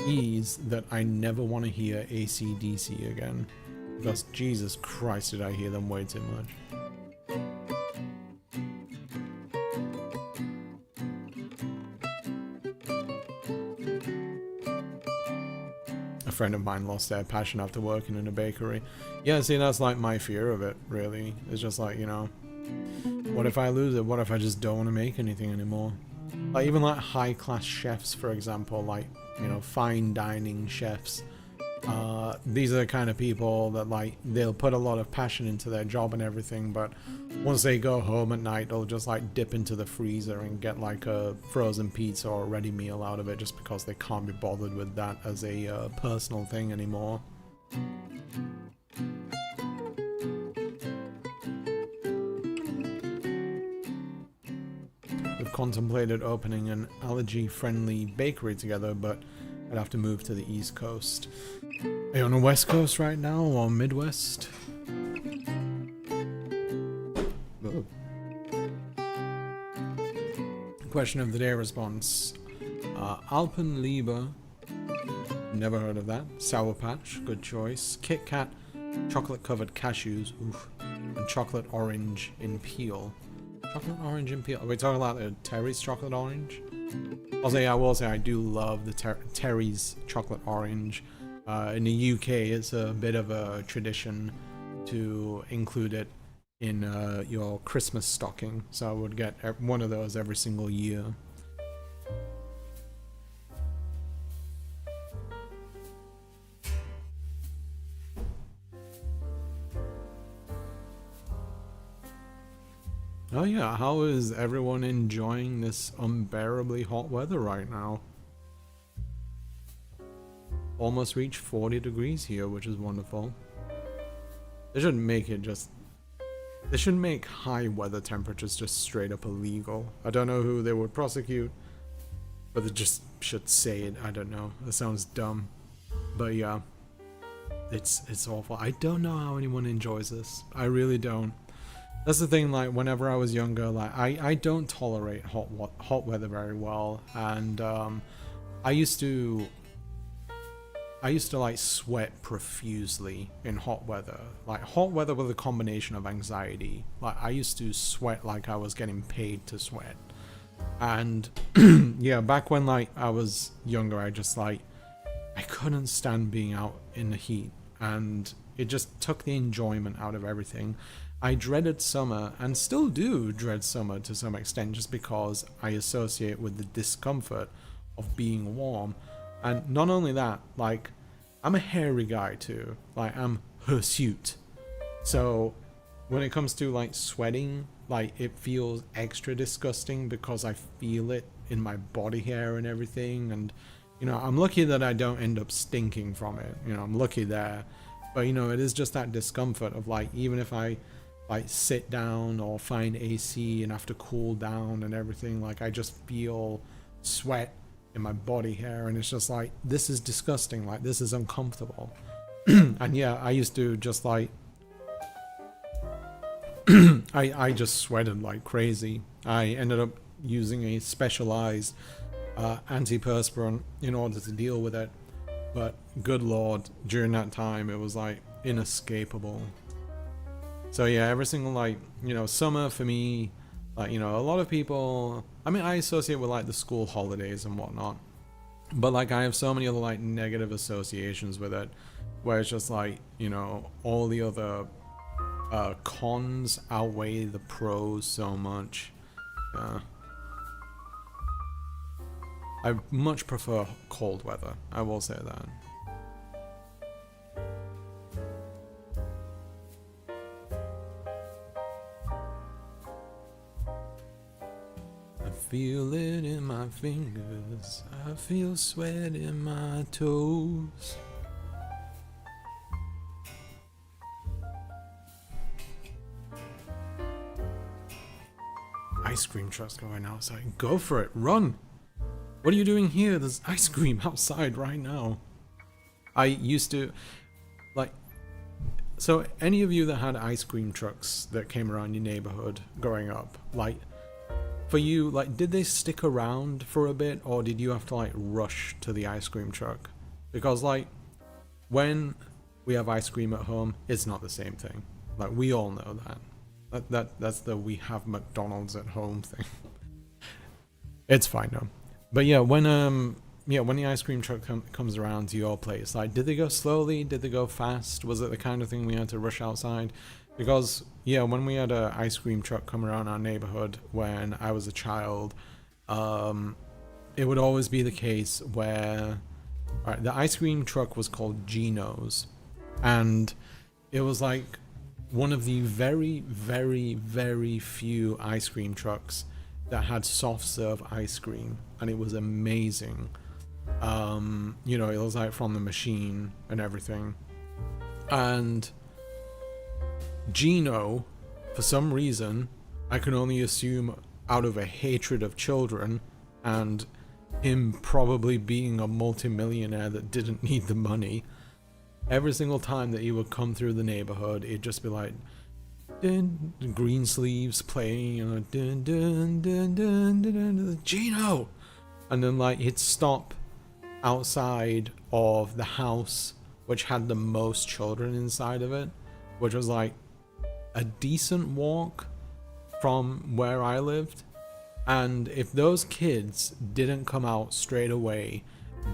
ease that I never want to hear AC/DC again, because Jesus Christ did I hear them way too much. A friend of mine lost their passion after working in a bakery. Yeah, see, that's like my fear of it, really. It's just like, you know, what if I lose it? What if I just don't want to make anything anymore? Like, even like high-class chefs, for example, like you know, fine dining chefs. These are the kind of people that, like, they'll put a lot of passion into their job and everything, but once they go home at night, they'll just like dip into the freezer and get like a frozen pizza or a ready meal out of it, just because they can't be bothered with that as a personal thing anymore. We've contemplated opening an allergy-friendly bakery together, but I'd have to move to the East Coast. Are you on the West Coast right now, or Midwest? Oh. Question of the day response. Alpenliebe. Never heard of that. Sour Patch, good choice. Kit Kat, chocolate-covered cashews. Oof. And chocolate orange in peel. Chocolate orange in peel. Are we talking about the Terry's chocolate orange? I will say I do love the Terry's chocolate orange. In the UK, it's a bit of a tradition to include it in your Christmas stocking. So I would get one of those every single year. Oh yeah, how is everyone enjoying this unbearably hot weather right now? Almost reached 40 degrees here, which is wonderful. They should make it just... They should make high weather temperatures just straight up illegal. I don't know who they would prosecute, but they just should say it. I don't know. That sounds dumb. But yeah, it's awful. I don't know how anyone enjoys this. I really don't. That's the thing, like, whenever I was younger, like, I don't tolerate hot weather very well, and I used to like sweat profusely in hot weather. Like, hot weather with a combination of anxiety. Like, I used to sweat like I was getting paid to sweat. And yeah, back when like I was younger, I couldn't stand being out in the heat, and it just took the enjoyment out of everything. I dreaded summer, and still do dread summer to some extent, just because I associate with the discomfort of being warm. And not only that, like, I'm a hairy guy too. Like, I'm hirsute. So when it comes to like sweating, like, it feels extra disgusting because I feel it in my body hair and everything. And, you know, I'm lucky that I don't end up stinking from it. You know, I'm lucky there. But, you know, it is just that discomfort of, like, even if I like sit down or find AC and have to cool down and everything, like, I just feel sweat in my body hair, and it's just like, this is disgusting, like, this is uncomfortable. And yeah, I used to just like I just sweated like crazy. I ended up using a specialized antiperspirant in order to deal with it, but good lord, during that time it was like inescapable. So yeah, every single, like, you know, summer for me, like, you know, a lot of people, I mean, I associate with like the school holidays and whatnot, but like I have so many other like negative associations with it, where it's just like, you know, all the other cons outweigh the pros so much. I much prefer cold weather, I will say that. I feel it in my fingers, I feel sweat in my toes. Ice cream trucks going outside. Go for it, run! What are you doing here? There's ice cream outside right now. I used to, like, so any of you that had ice cream trucks that came around your neighborhood growing up, like, for you, like, did they stick around for a bit, or did you have to like rush to the ice cream truck? Because like, when we have ice cream at home, it's not the same thing. Like, we all know that. That's the we have McDonald's at home thing. It's fine though. But yeah, when the ice cream truck comes around to your place, like, did they go slowly? Did they go fast? Was it the kind of thing we had to rush outside? Because yeah, when we had an ice cream truck come around our neighborhood when I was a child, it would always be the case where Right, the ice cream truck was called Gino's, and it was like one of the very, very, very few ice cream trucks that had soft serve ice cream, and it was amazing. You know, it was like from the machine and everything. And Gino, for some reason, I can only assume out of a hatred of children and him probably being a multimillionaire that didn't need the money, every single time that he would come through the neighborhood, it'd just be like, dun, green sleeves playing, you know, dun, dun, dun, dun, dun, dun, dun, Gino! And then like he'd stop outside of the house which had the most children inside of it, which was like a decent walk from where I lived. And if those kids didn't come out straight away,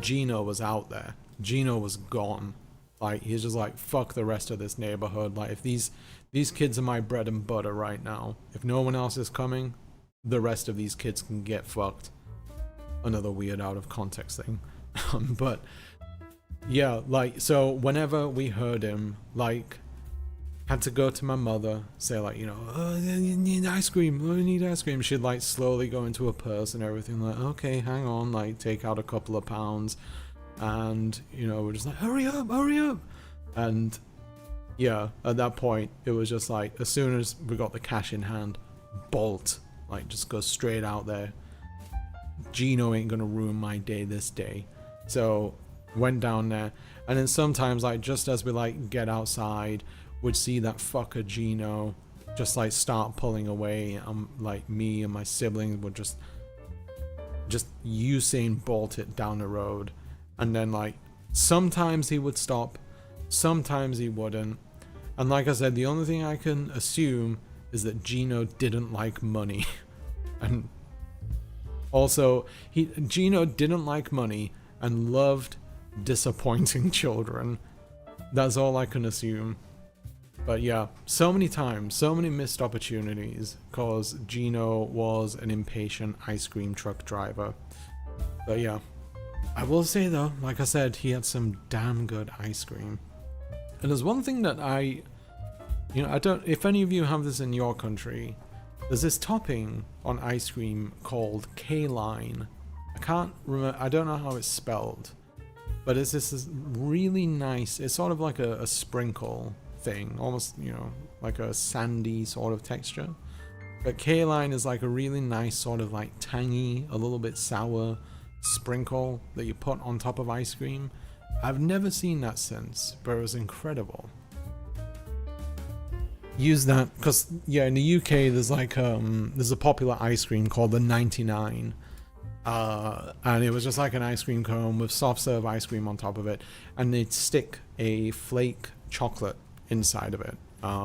Gino was out there. Gino was gone. Like, he's just like, fuck the rest of this neighborhood. Like, if these kids are my bread and butter right now, if no one else is coming, the rest of these kids can get fucked. Another weird out of context thing. But yeah, like, so whenever we heard him, like, had to go to my mother, say like, you know, oh, you need ice cream, oh, you need ice cream. She'd like slowly go into her purse and everything, like, okay, hang on, like take out a couple of pounds, and you know, we're just like, hurry up, hurry up. And yeah, at that point, it was just like, as soon as we got the cash in hand, bolt, like just go straight out there. Gino ain't gonna ruin my day this day. So went down there, and then sometimes like just as we like get outside, would see that fucker Gino just like start pulling away. Like me and my siblings would just Usain Bolt it down the road, and then like sometimes he would stop, sometimes he wouldn't. And like I said, the only thing I can assume is that Gino didn't like money. And also Gino didn't like money and loved disappointing children. That's all I can assume. But yeah, so many times, so many missed opportunities, because Gino was an impatient ice cream truck driver. But yeah, I will say though, like I said, he had some damn good ice cream. And there's one thing that I don't, if any of you have this in your country, there's this topping on ice cream called K-line. I can't remember, I don't know how it's spelled, but it's this really nice, it's sort of like a sprinkle thing, almost, you know, like a sandy sort of texture. But K-line is like a really nice sort of like tangy, a little bit sour sprinkle that you put on top of ice cream. I've never seen that since, but it was incredible. Use that because yeah, in the UK there's like there's a popular ice cream called the 99, and it was just like an ice cream cone with soft serve ice cream on top of it, and they'd stick a flake chocolate inside of it,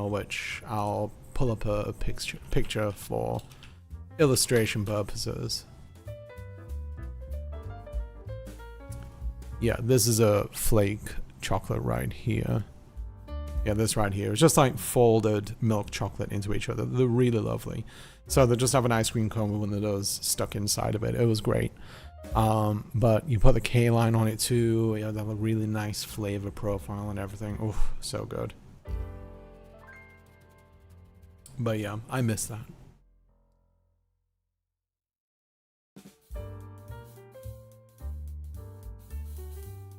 which I'll pull up a picture for illustration purposes. Yeah, this is a flake chocolate right here. Yeah, this right here. It's just like folded milk chocolate into each other. They're really lovely. So they just have an ice cream cone with one of those stuck inside of it. It was great. But you put the K-line on it too. Yeah, they have a really nice flavor profile and everything. Oh, so good. But yeah, I miss that.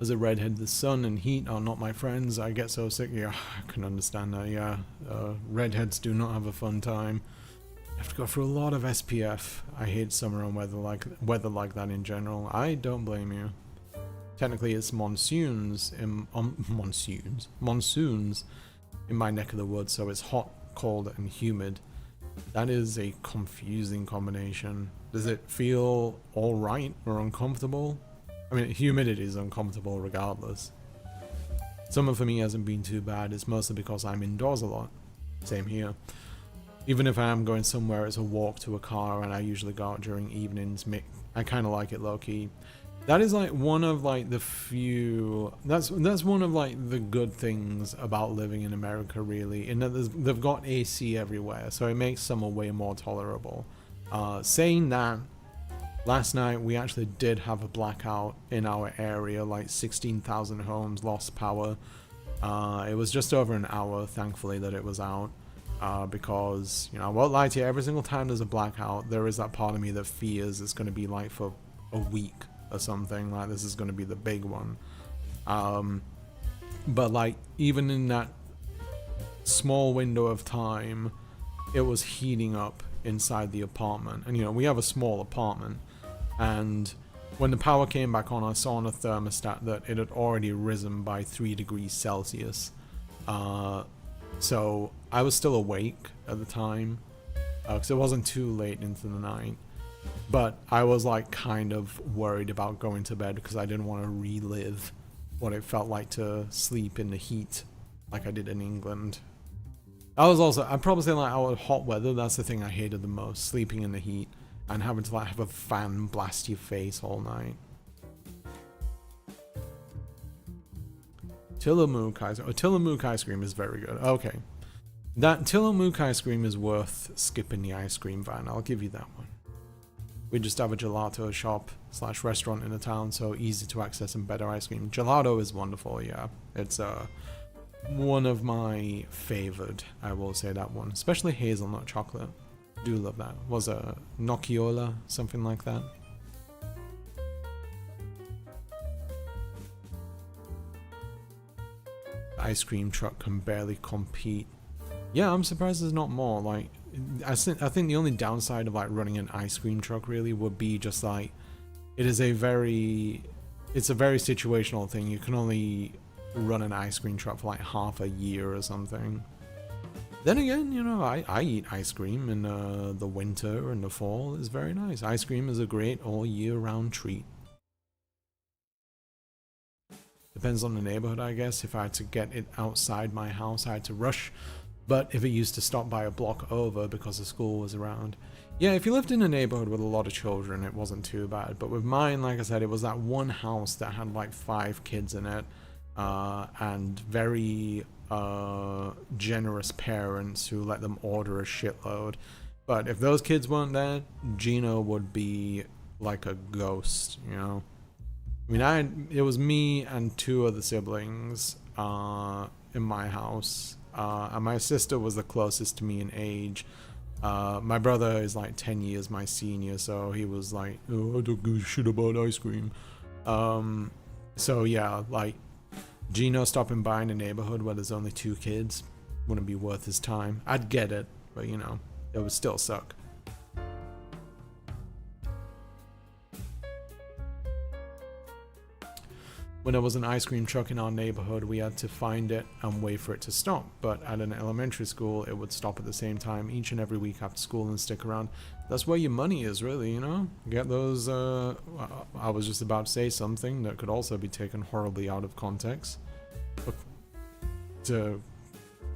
As a redhead, the sun and heat are not my friends. I get so sick. Yeah, I can understand that. Yeah, redheads do not have a fun time. You have to go through a lot of SPF. I hate summer and weather like that in general. I don't blame you. Technically, it's monsoons in my neck of the woods, so it's hot, cold, and humid. That is a confusing combination. Does it feel all right or uncomfortable? I mean, humidity is uncomfortable regardless. Summer for me hasn't been too bad. It's mostly because I'm indoors a lot. Same here. Even if I am going somewhere, it's a walk to a car, and I usually go out during evenings. I kind of like it low-key. That is like one of like the few. That's one of like the good things about living in America, really. In that they've got AC everywhere, so it makes summer way more tolerable. Saying that, Last night we actually did have a blackout in our area, like 16,000 homes lost power. It was just over an hour, thankfully, that it was out. Because, you know, I won't lie to you, every single time there's a blackout, there is that part of me that fears it's going to be like for a week or something, like this is going to be the big one. But like, even in that small window of time, it was heating up inside the apartment. And, you know, we have a small apartment, and when the power came back on, I saw on a thermostat that it had already risen by 3 degrees Celsius. So I was still awake at the time, because it wasn't too late into the night. But I was like kind of worried about going to bed because I didn't want to relive what it felt like to sleep in the heat like I did in England. I was also, I'd probably say like our hot weather, that's the thing I hated the most, sleeping in the heat and having to like have a fan blast your face all night. Tillamook ice cream. Oh, Tillamook ice cream is very good. Okay. That Tillamook ice cream is worth skipping the ice cream van. I'll give you that one. We just have a gelato shop / restaurant in the town, so easy to access and better ice cream. Gelato is wonderful, yeah. It's one of my favored, I will say that one. Especially hazelnut chocolate. Do love that. Was a Nocciola, something like that. Ice cream truck can barely compete. Yeah, I'm surprised there's not more. Like, I think the only downside of like running an ice cream truck really would be just like, it's a very situational thing. You can only run an ice cream truck for like half a year or something. Then again, you know, I eat ice cream in the winter and the fall. It's very nice. Ice cream is a great all year round treat. Depends on the neighborhood, I guess. If I had to get it outside my house, I had to rush. But if it used to stop by a block over because the school was around. Yeah, if you lived in a neighborhood with a lot of children, it wasn't too bad. But with mine, like I said, it was that one house that had like 5 kids in it. And very generous parents who let them order a shitload. But if those kids weren't there, Gino would be like a ghost, you know? I mean, it was me and 2 other siblings in my house. And my sister was the closest to me in age. My brother is like 10 years my senior, so he was like, oh, I don't give a shit about ice cream. So yeah, like, Gino stopping by in a neighborhood where there's only 2 kids wouldn't be worth his time. I'd get it, but you know, it would still suck. When there was an ice cream truck in our neighborhood, we had to find it and wait for it to stop. But at an elementary school, it would stop at the same time each and every week after school and stick around. That's where your money is, really, you know? Get those, I was just about to say something that could also be taken horribly out of context. But to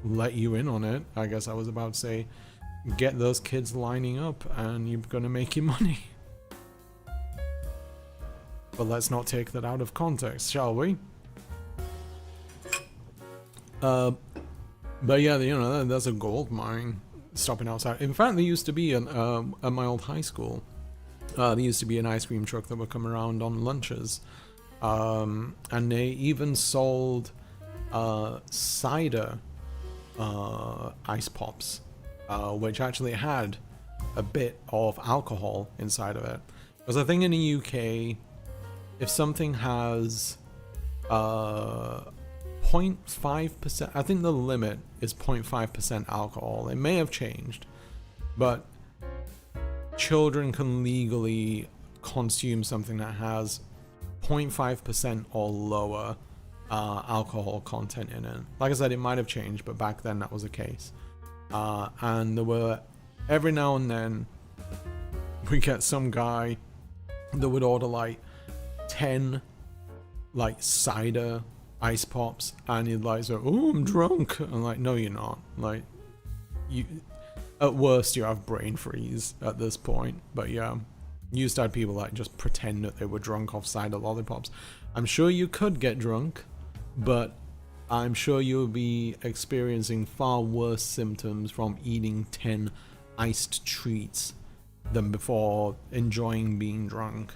let you in on it, I guess I was about to say, get those kids lining up and you're gonna make your money. But let's not take that out of context, shall we? But yeah, you know, that's a gold mine stopping outside. In fact, there used to be at my old high school, there used to be an ice cream truck that would come around on lunches. And they even sold cider ice pops, which actually had a bit of alcohol inside of it. Because I think in the UK, if something has 0.5%, I think the limit is 0.5% alcohol. It may have changed, but children can legally consume something that has 0.5% or lower alcohol content in it. Like I said, it might have changed, but back then that was the case. And there were, every now and then, we get some guy that would order like 10 like cider ice pops, and he'd like say, oh, I'm drunk. I'm like, no, you're not. Like, you, at worst, you have brain freeze at this point. But yeah, you used to have people like just pretend that they were drunk off cider lollipops. I'm sure you could get drunk, but I'm sure you'll be experiencing far worse symptoms from eating 10 iced treats them before enjoying being drunk.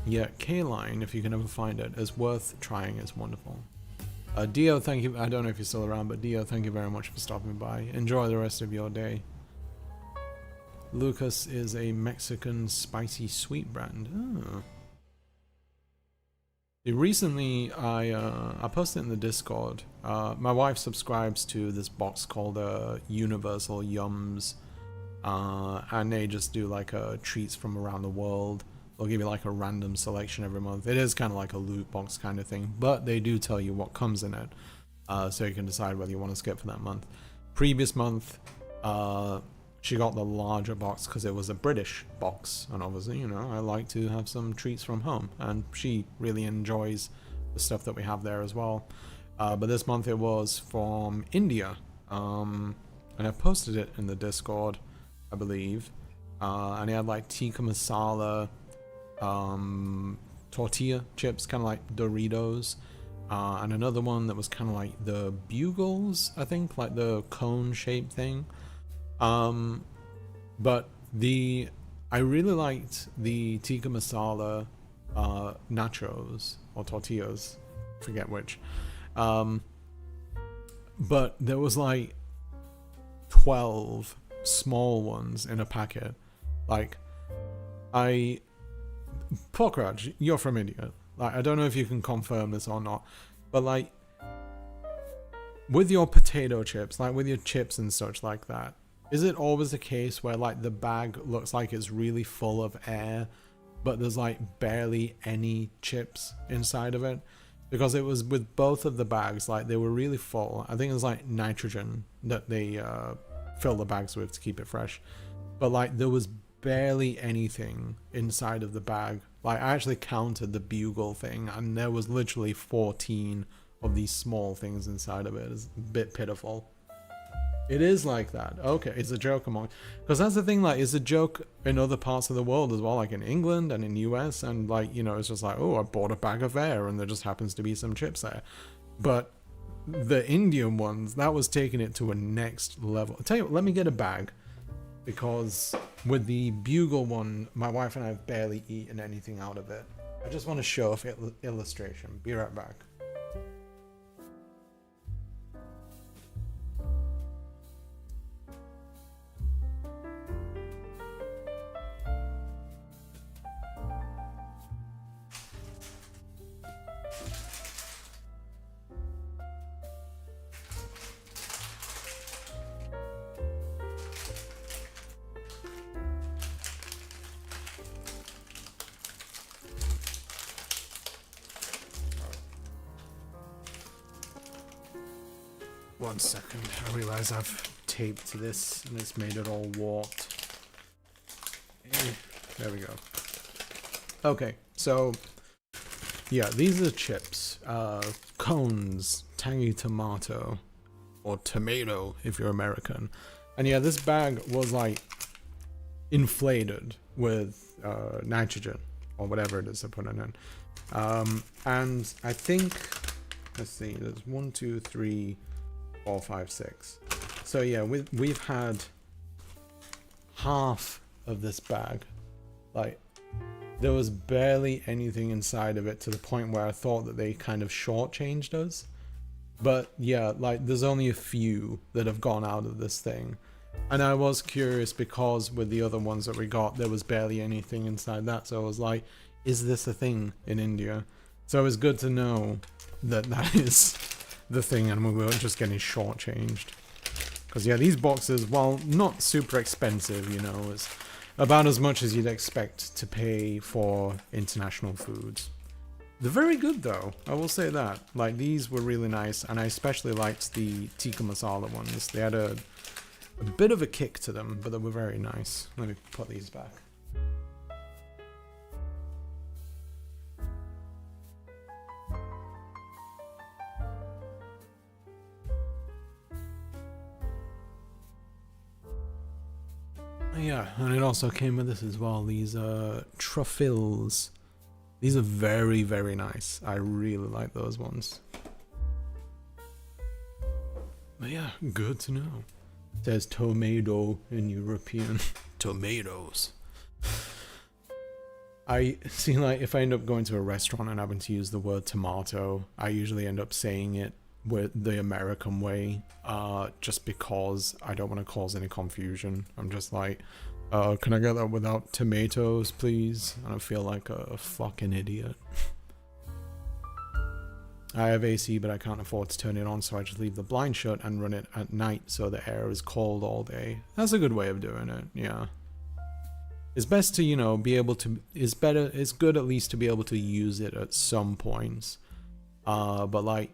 Yeah, K-Line, if you can ever find it, is worth trying. It's wonderful. Dio, thank you. I don't know if you're still around, but Dio, thank you very much for stopping by. Enjoy the rest of your day. Lucas is a Mexican spicy sweet brand. Oh. Recently, I posted in the Discord. My wife subscribes to this box called Universal Yums, and they just do like treats from around the world. They'll give you like a random selection every month. It is kind of like a loot box kind of thing, but they do tell you what comes in it, so you can decide whether you want to skip for that month. Previous month, she got the larger box because it was a British box, and obviously, you know, I like to have some treats from home, and she really enjoys the stuff that we have there as well. But this month it was from India, and I posted it in the Discord, I believe, and it had like tikka masala, tortilla chips, kind of like Doritos, and another one that was kind of like the Bugles, I think, like the cone shaped thing. But I really liked the tikka masala nachos or tortillas, forget which, but there was like 12 small ones in a packet. Like, Pokraj, you're from India. Like, I don't know if you can confirm this or not, but like, with your potato chips, like with your chips and such like that, is it always the case where like the bag looks like it's really full of air, but there's like barely any chips inside of it? Because it was with both of the bags, like they were really full. I think it was like nitrogen that they fill the bags with to keep it fresh, but like there was barely anything inside of the bag. Like, I actually counted the bugle thing, and there was literally 14 of these small things inside of it. It's a bit pitiful. It is like that. Okay, it's a joke among, because that's the thing, like, it's a joke in other parts of the world as well, like in England and in US, and like, you know, it's just like, oh, I bought a bag of air and there just happens to be some chips there. But the Indian ones, that was taking it to a next level. I'll tell you what, let me get a bag, because with the bugle one, my wife and I have barely eaten anything out of it. I just want to show off illustration. Be right back. One second, I realize I've taped this and it's made it all warped. There we go. Okay, so yeah, these are chips, cones, tangy tomato, or tomato if you're American. And yeah, this bag was like inflated with nitrogen or whatever it is they're putting in. And I think, let's see, there's 1, 2, 3, 4, 5, 6. So yeah, we've had half of this bag. Like, there was barely anything inside of it, to the point where I thought that they kind of shortchanged us. But yeah, like, there's only a few that have gone out of this thing. And I was curious, because with the other ones that we got, there was barely anything inside that. So I was like, is this a thing in India? So it was good to know that that is the thing, and we weren't just getting shortchanged. Because yeah, these boxes, while not super expensive, you know, is about as much as you'd expect to pay for international foods. They're very good though, I will say that. Like, these were really nice, and I especially liked the tikka masala ones. They had a bit of a kick to them, but they were very nice. Let me put these back. Yeah, and it also came with this as well, these truffles. These are very, very nice. I really like those ones. But yeah, good to know. It says tomato in European. Tomatoes. I see, like, if I end up going to a restaurant and having to use the word tomato, I usually end up saying it with the American way, just because I don't want to cause any confusion. I'm just like, can I get that without tomatoes, please? And I feel like a fucking idiot. I have AC, but I can't afford to turn it on, so I just leave the blind shut and run it at night so the air is cold all day. That's a good way of doing it, yeah. It's best to, you know, be able to, it's good at least to be able to use it at some points. But like,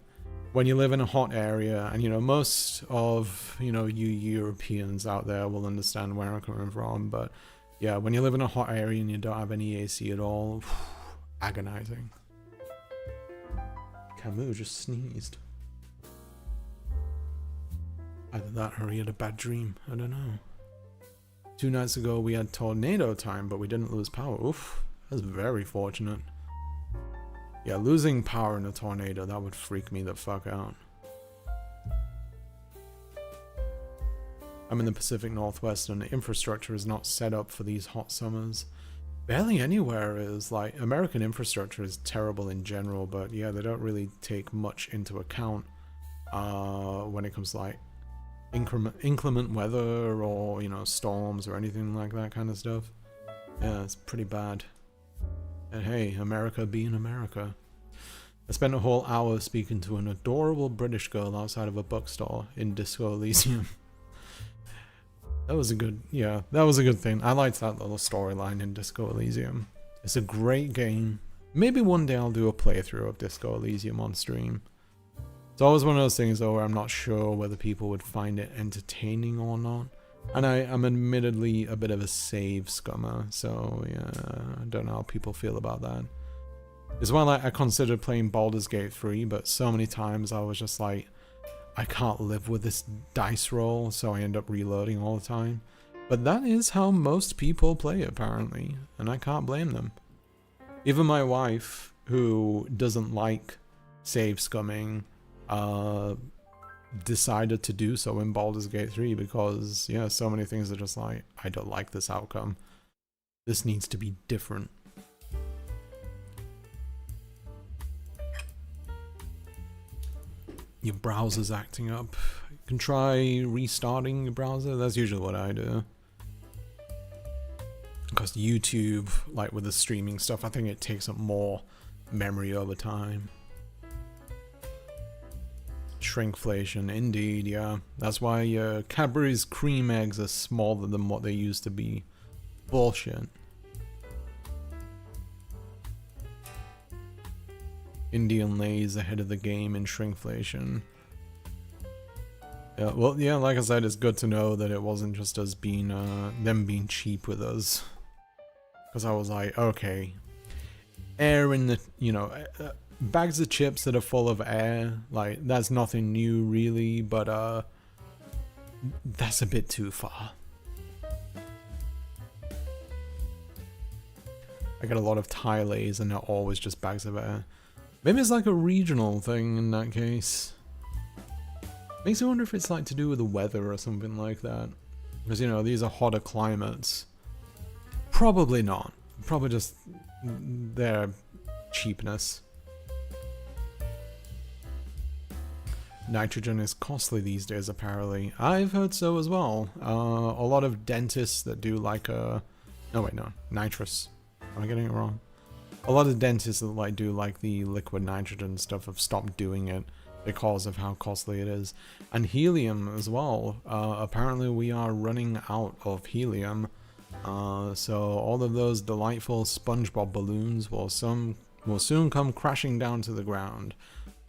when you live in a hot area, and you know, most of, you know, you Europeans out there will understand where I'm coming from, but yeah, when you live in a hot area and you don't have any AC at all, agonizing. Camus just sneezed. Either that or he had a bad dream, I don't know. 2 nights ago we had tornado time, but we didn't lose power. Oof, that's very fortunate. Yeah, losing power in a tornado, that would freak me the fuck out. I'm in the Pacific Northwest and the infrastructure is not set up for these hot summers. Barely anywhere is. Like, American infrastructure is terrible in general, but yeah, they don't really take much into account when it comes to like inclement weather or, you know, storms or anything like that kind of stuff. Yeah, it's pretty bad. And hey, America being America. I spent a whole hour speaking to an adorable British girl outside of a bookstore in Disco Elysium. That was a good, yeah, that was a good thing. I liked that little storyline in Disco Elysium. It's a great game. Maybe one day I'll do a playthrough of Disco Elysium on stream. It's always one of those things though where I'm not sure whether people would find it entertaining or not. And I'm admittedly a bit of a save scummer, so yeah, I don't know how people feel about that. As well, I considered playing Baldur's Gate 3, but so many times I was just like, I can't live with this dice roll, so I end up reloading all the time. But that is how most people play, apparently, and I can't blame them. Even my wife, who doesn't like save scumming, decided to do so in Baldur's Gate 3 because, yeah, so many things are just like, I don't like this outcome. This needs to be different. Your browser's acting up. You can try restarting your browser. That's usually what I do. Because YouTube, like with the streaming stuff, I think it takes up more memory over time. Shrinkflation, indeed, yeah. That's why Cadbury's cream eggs are smaller than what they used to be. Bullshit. Indian Lay's ahead of the game in shrinkflation. Yeah, well, yeah, like I said, it's good to know that it wasn't just us being, them being cheap with us. Because I was like, okay, air in the, you know, bags of chips that are full of air, like, that's nothing new really, but, that's a bit too far. I get a lot of Thai lays and they're always just bags of air. Maybe it's like a regional thing in that case. Makes me wonder if it's like to do with the weather or something like that. Because, you know, these are hotter climates. Probably not. Probably just their cheapness. Nitrogen is costly these days, apparently. I've heard so as well. A lot of dentists that do like a... No, wait, no. Nitrous. Am I getting it wrong? A lot of dentists that like do like the liquid nitrogen stuff have stopped doing it because of how costly it is. And helium as well. Apparently we are running out of helium. So all of those delightful SpongeBob balloons will soon come crashing down to the ground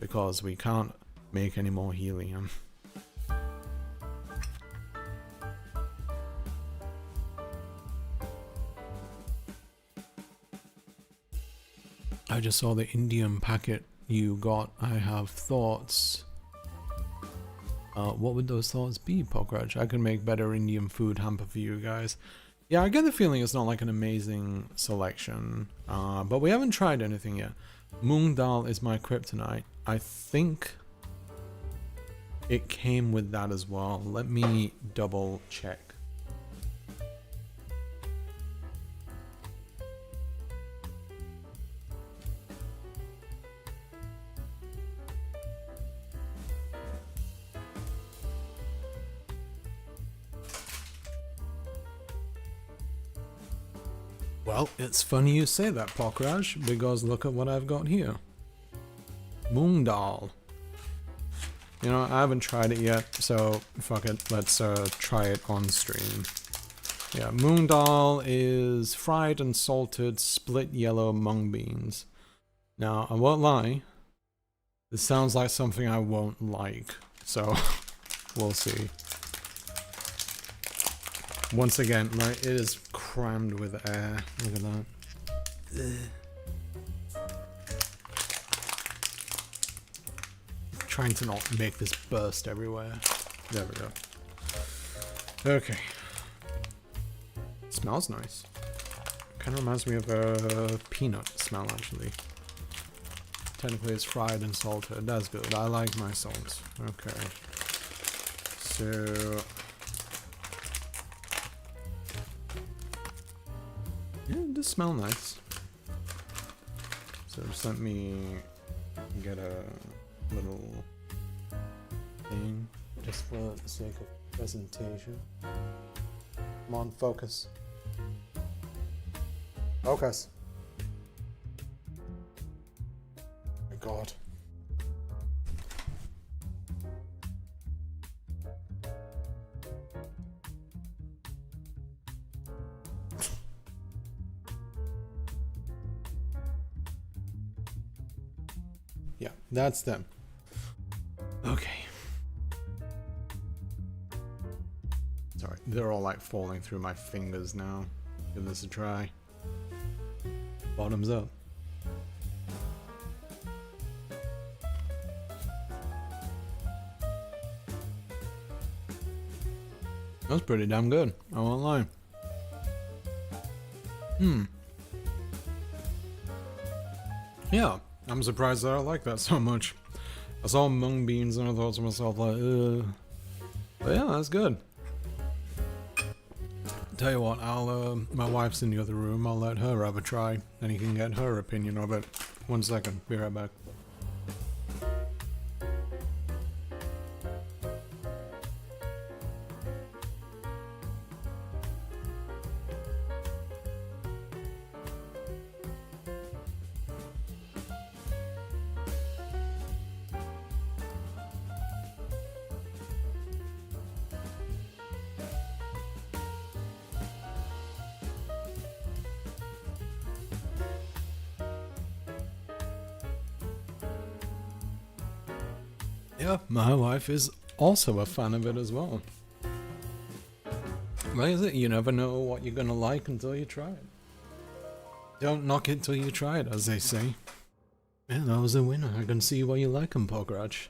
because we can't make any more helium. I just saw the Indian packet you got. I have thoughts. What would those thoughts be, Pokraj? I can make better Indian food hamper for you guys. Yeah, I get the feeling it's not like an amazing selection, but we haven't tried anything yet. Moong dal is my kryptonite. I think it came with that as well. Let me double check. Well, it's funny you say that, Pokraj, because look at what I've got here. Moongdal. You know, I haven't tried it yet, so fuck it, let's try it on stream. Yeah, Moongdal is fried and salted split yellow mung beans. Now, I won't lie, this sounds like something I won't like, so we'll see. Once again, like, it is crammed with air. Look at that. Ugh. Trying to not make this burst everywhere. There we go. Okay. Smells nice. Kind of reminds me of a peanut smell, actually. Technically it's fried and salted. That's good. I like my salt. Okay. So... yeah, it does smell nice. So just let me get a little thing just for the sake of presentation. Come on, focus. Focus. Oh my god. Yeah, that's them. Okay. Sorry, they're all like falling through my fingers now. Give this a try. Bottoms up. That's pretty damn good, I won't lie. Yeah, I'm surprised that I like that so much. I saw mung beans and I thought to myself like, but yeah, that's good. Tell you what, I'll, my wife's in the other room, I'll let her have a try, and you can get her opinion of it. 1 second, be right back. Yeah, my wife is also a fan of it as well. Like I said, you never know what you're gonna like until you try it. Don't knock it till you try it, as they say. Yeah, that was a winner. I can see why you like them, Pokraj.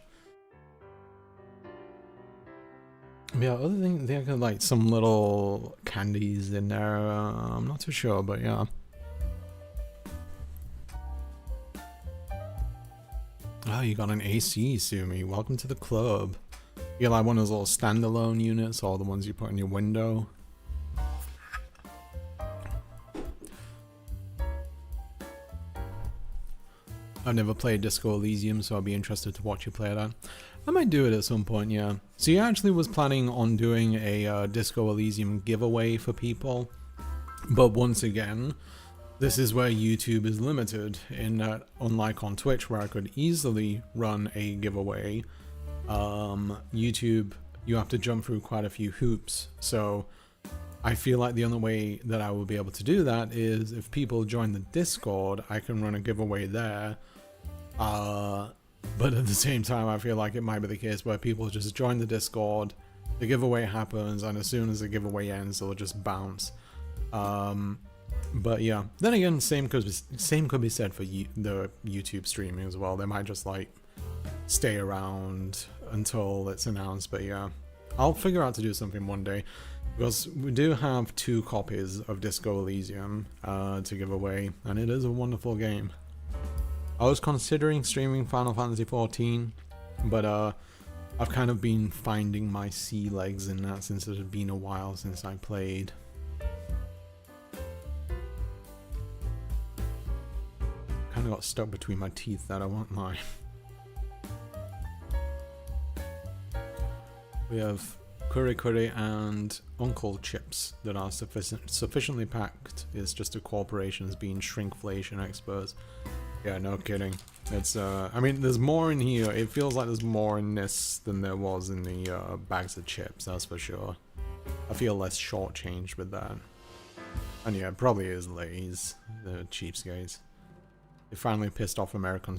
Yeah, other thing, they got like some little candies in there. I'm not too sure, but yeah. Oh, you got an AC, Sumi. Welcome to the club. You like one of those little standalone units, or the ones you put in your window. I've never played Disco Elysium, so I'll be interested to watch you play that. I might do it at some point, yeah. So you actually was planning on doing a Disco Elysium giveaway for people, but once again, this is where YouTube is limited, in that, unlike on Twitch where I could easily run a giveaway, YouTube, you have to jump through quite a few hoops. So I feel like the only way that I will be able to do that is if people join the Discord, I can run a giveaway there. But at the same time, I feel like it might be the case where people just join the Discord, the giveaway happens, and as soon as the giveaway ends, it'll just bounce. But yeah, then again, same could be said for the YouTube streaming as well. They might just like stay around until it's announced. But yeah, I'll figure out to do something one day, because we do have 2 copies of Disco Elysium to give away, and it is a wonderful game. I was considering streaming Final Fantasy XIV, but I've kind of been finding my sea legs in that since it had been a while since I played. Kind of got stuck between my teeth, that I won't lie. We have curry curry and uncle chips that are sufficiently packed. It's just a corporations being shrinkflation experts. Yeah, no kidding. It's I mean, there's more in here. It feels like there's more in this than there was in the bags of chips, that's for sure. I feel less shortchanged with that. And yeah, it probably is Lay's, the cheapskates. They finally pissed off American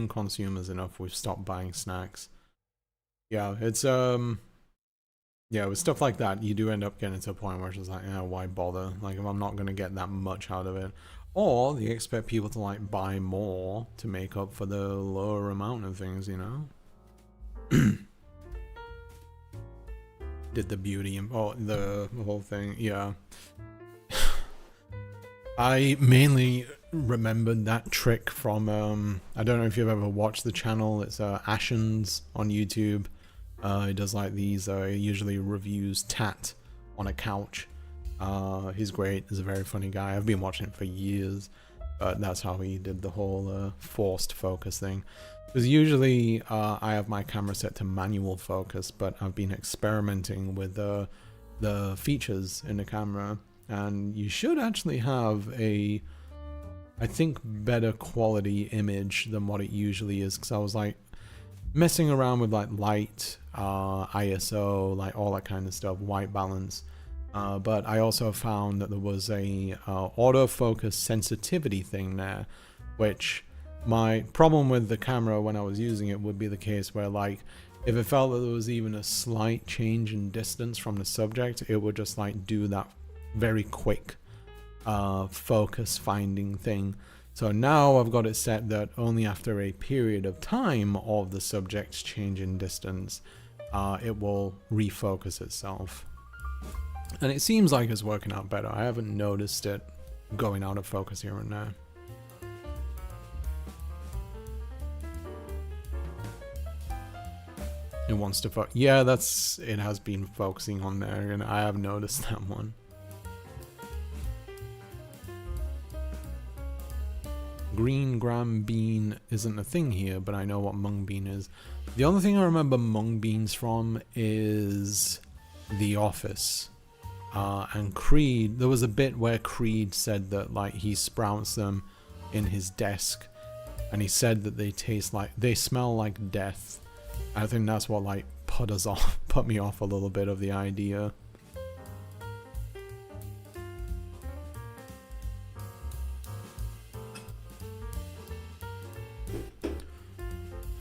consumers enough. We've stopped buying snacks. Yeah, it's yeah, with stuff like that, you do end up getting to a point where it's just like, yeah, why bother? Like, if I'm not gonna get that much out of it, or you expect people to like buy more to make up for the lower amount of things, you know. Did the beauty and the whole thing, yeah. I mainly remembered that trick from I don't know if you've ever watched the channel. It's Ashens on YouTube. He does like these usually reviews Tat on a couch. He's great. He's a very funny guy. I've been watching it for years, but that's how he did the whole forced focus thing. Because usually I have my camera set to manual focus, but I've been experimenting with the features in the camera, and you should actually have a, I think, better quality image than what it usually is. Because I was like messing around with like light, ISO, like all that kind of stuff, white balance. But I also found that there was a autofocus sensitivity thing there, which my problem with the camera when I was using it would be the case where, like, if it felt that there was even a slight change in distance from the subject, it would just like do that very quick focus finding thing. So now I've got it set that only after a period of time of the subject's change in distance, it will refocus itself. And it seems like it's working out better. I haven't noticed it going out of focus here and there. It wants to yeah, it has been focusing on there, and I have noticed that one. Green gram bean isn't a thing here, but I know what mung bean is. The only thing I remember mung beans from is The Office. And Creed, there was a bit where Creed said that like he sprouts them in his desk, and he said that they smell like death. I think that's what like put me off a little bit of the idea.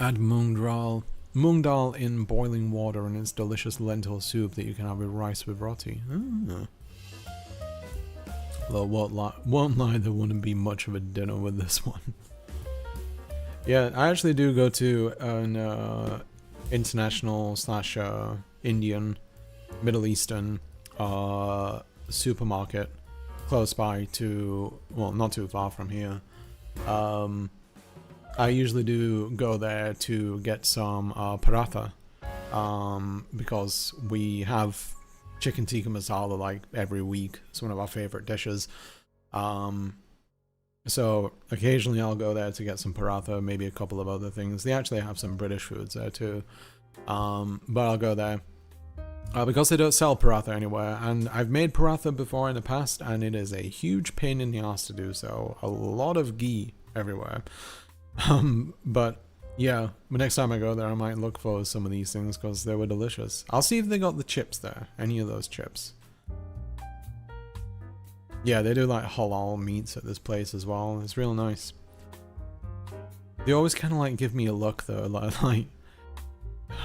Add mung dal in boiling water, and it's delicious lentil soup that you can have with rice with roti. Well, won't lie, there wouldn't be much of a dinner with this one. Yeah, I actually do go to an international / Indian, Middle Eastern supermarket close by to, well, not too far from here. I usually do go there to get some paratha, because we have chicken tikka masala like every week. It's one of our favorite dishes. So occasionally I'll go there to get some paratha, maybe a couple of other things. They actually have some British foods there too. But I'll go there because they don't sell paratha anywhere, and I've made paratha before in the past, and it is a huge pain in the ass to do so. A lot of ghee everywhere. But yeah, the next time I go there, I might look for some of these things because they were delicious. I'll see if they got the chips there, any of those chips. Yeah, they do like halal meats at this place as well. It's real nice. They always kind of like give me a look though, like,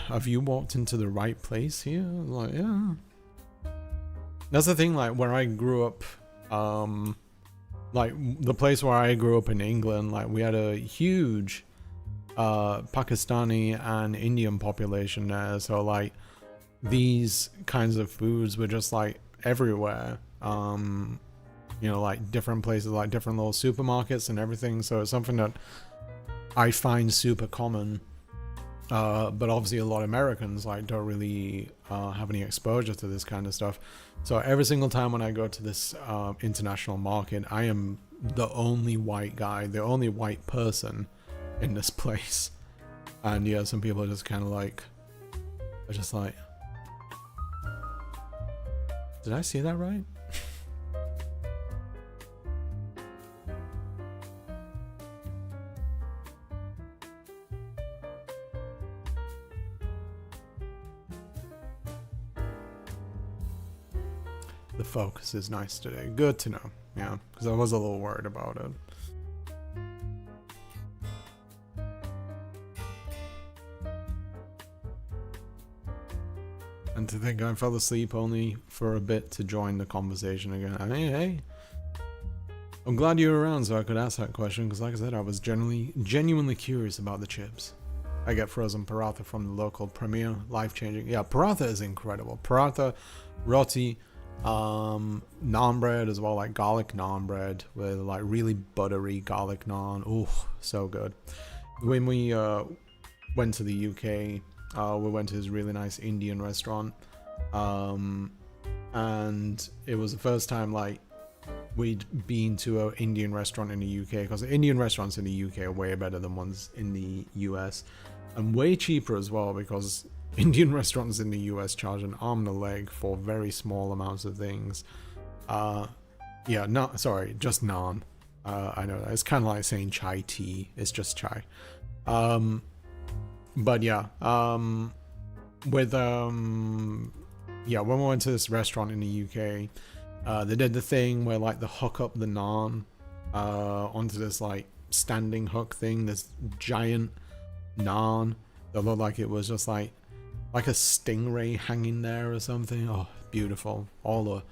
have you walked into the right place here? Like, yeah. That's the thing, like, where I grew up, like, the place where I grew up in England, like, we had a huge Pakistani and Indian population there, so, like, these kinds of foods were just, like, everywhere. You know, like, different places, like, different little supermarkets and everything, so it's something that I find super common. But obviously a lot of Americans like don't really have any exposure to this kind of stuff. So every single time when I go to this international market, I am the only white guy, the only white person in this place. And yeah, some people are just kind of like, are just like, did I see that right? The focus is nice today. Good to know. Yeah, because I was a little worried about it. And to think I fell asleep only for a bit to join the conversation again. I mean, hey, I'm glad you were around so I could ask that question, because like I said, I was genuinely curious about the chips. I get frozen paratha from the local premier, life-changing. Yeah, paratha is incredible. Paratha, roti, naan bread as well, like garlic naan bread with like really buttery garlic naan. Ooh, so good. When we went to the UK, we went to this really nice Indian restaurant, and it was the first time like we'd been to an Indian restaurant in the UK, because Indian restaurants in the UK are way better than ones in the US, and way cheaper as well, because Indian restaurants in the US charge an arm and a leg for very small amounts of things. Yeah, no, sorry, just naan. I know that. It's kind of like saying chai tea. It's just chai. But yeah, with yeah, when we went to this restaurant in the UK, they did the thing where like they hook up the naan onto this like standing hook thing, this giant naan that looked like it was just like a stingray hanging there or something. Oh, beautiful. All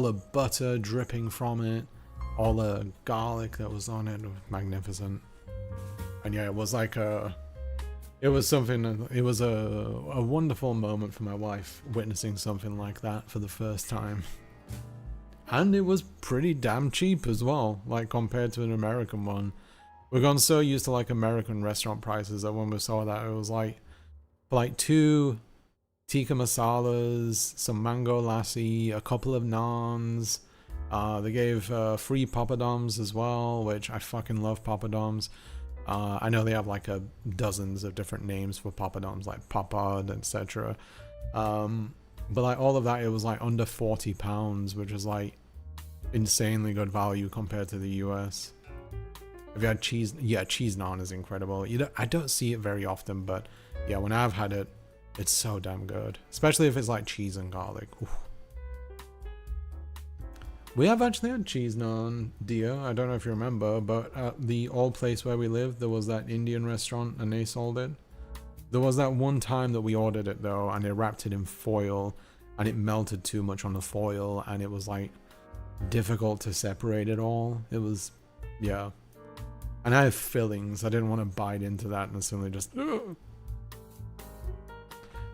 the butter dripping from it, all the garlic that was on it, magnificent. And yeah, it was like it was something, it was a wonderful moment for my wife, witnessing something like that for the first time. And it was pretty damn cheap as well, like compared to an American one. We've gone so used to like American restaurant prices that when we saw that, it was like, for like 2 tikka masalas, some mango lassi, a couple of naans. They gave free papadoms as well, which I fucking love papadoms. I know they have like dozens of different names for papadoms, like papad, etc. But like all of that, it was like under £40, which is like insanely good value compared to the US. Have you had cheese? Yeah, cheese naan is incredible. I don't see it very often, but yeah, when I've had it, it's so damn good. Especially if it's like cheese and garlic. Oof. We have actually had cheese naan, dear. I don't know if you remember, but at the old place where we lived, there was that Indian restaurant and they sold it. There was that one time that we ordered it though, and they wrapped it in foil, and it melted too much on the foil, and it was like difficult to separate it all. It was, yeah. And I have fillings. I didn't want to bite into that and suddenly just... Ugh.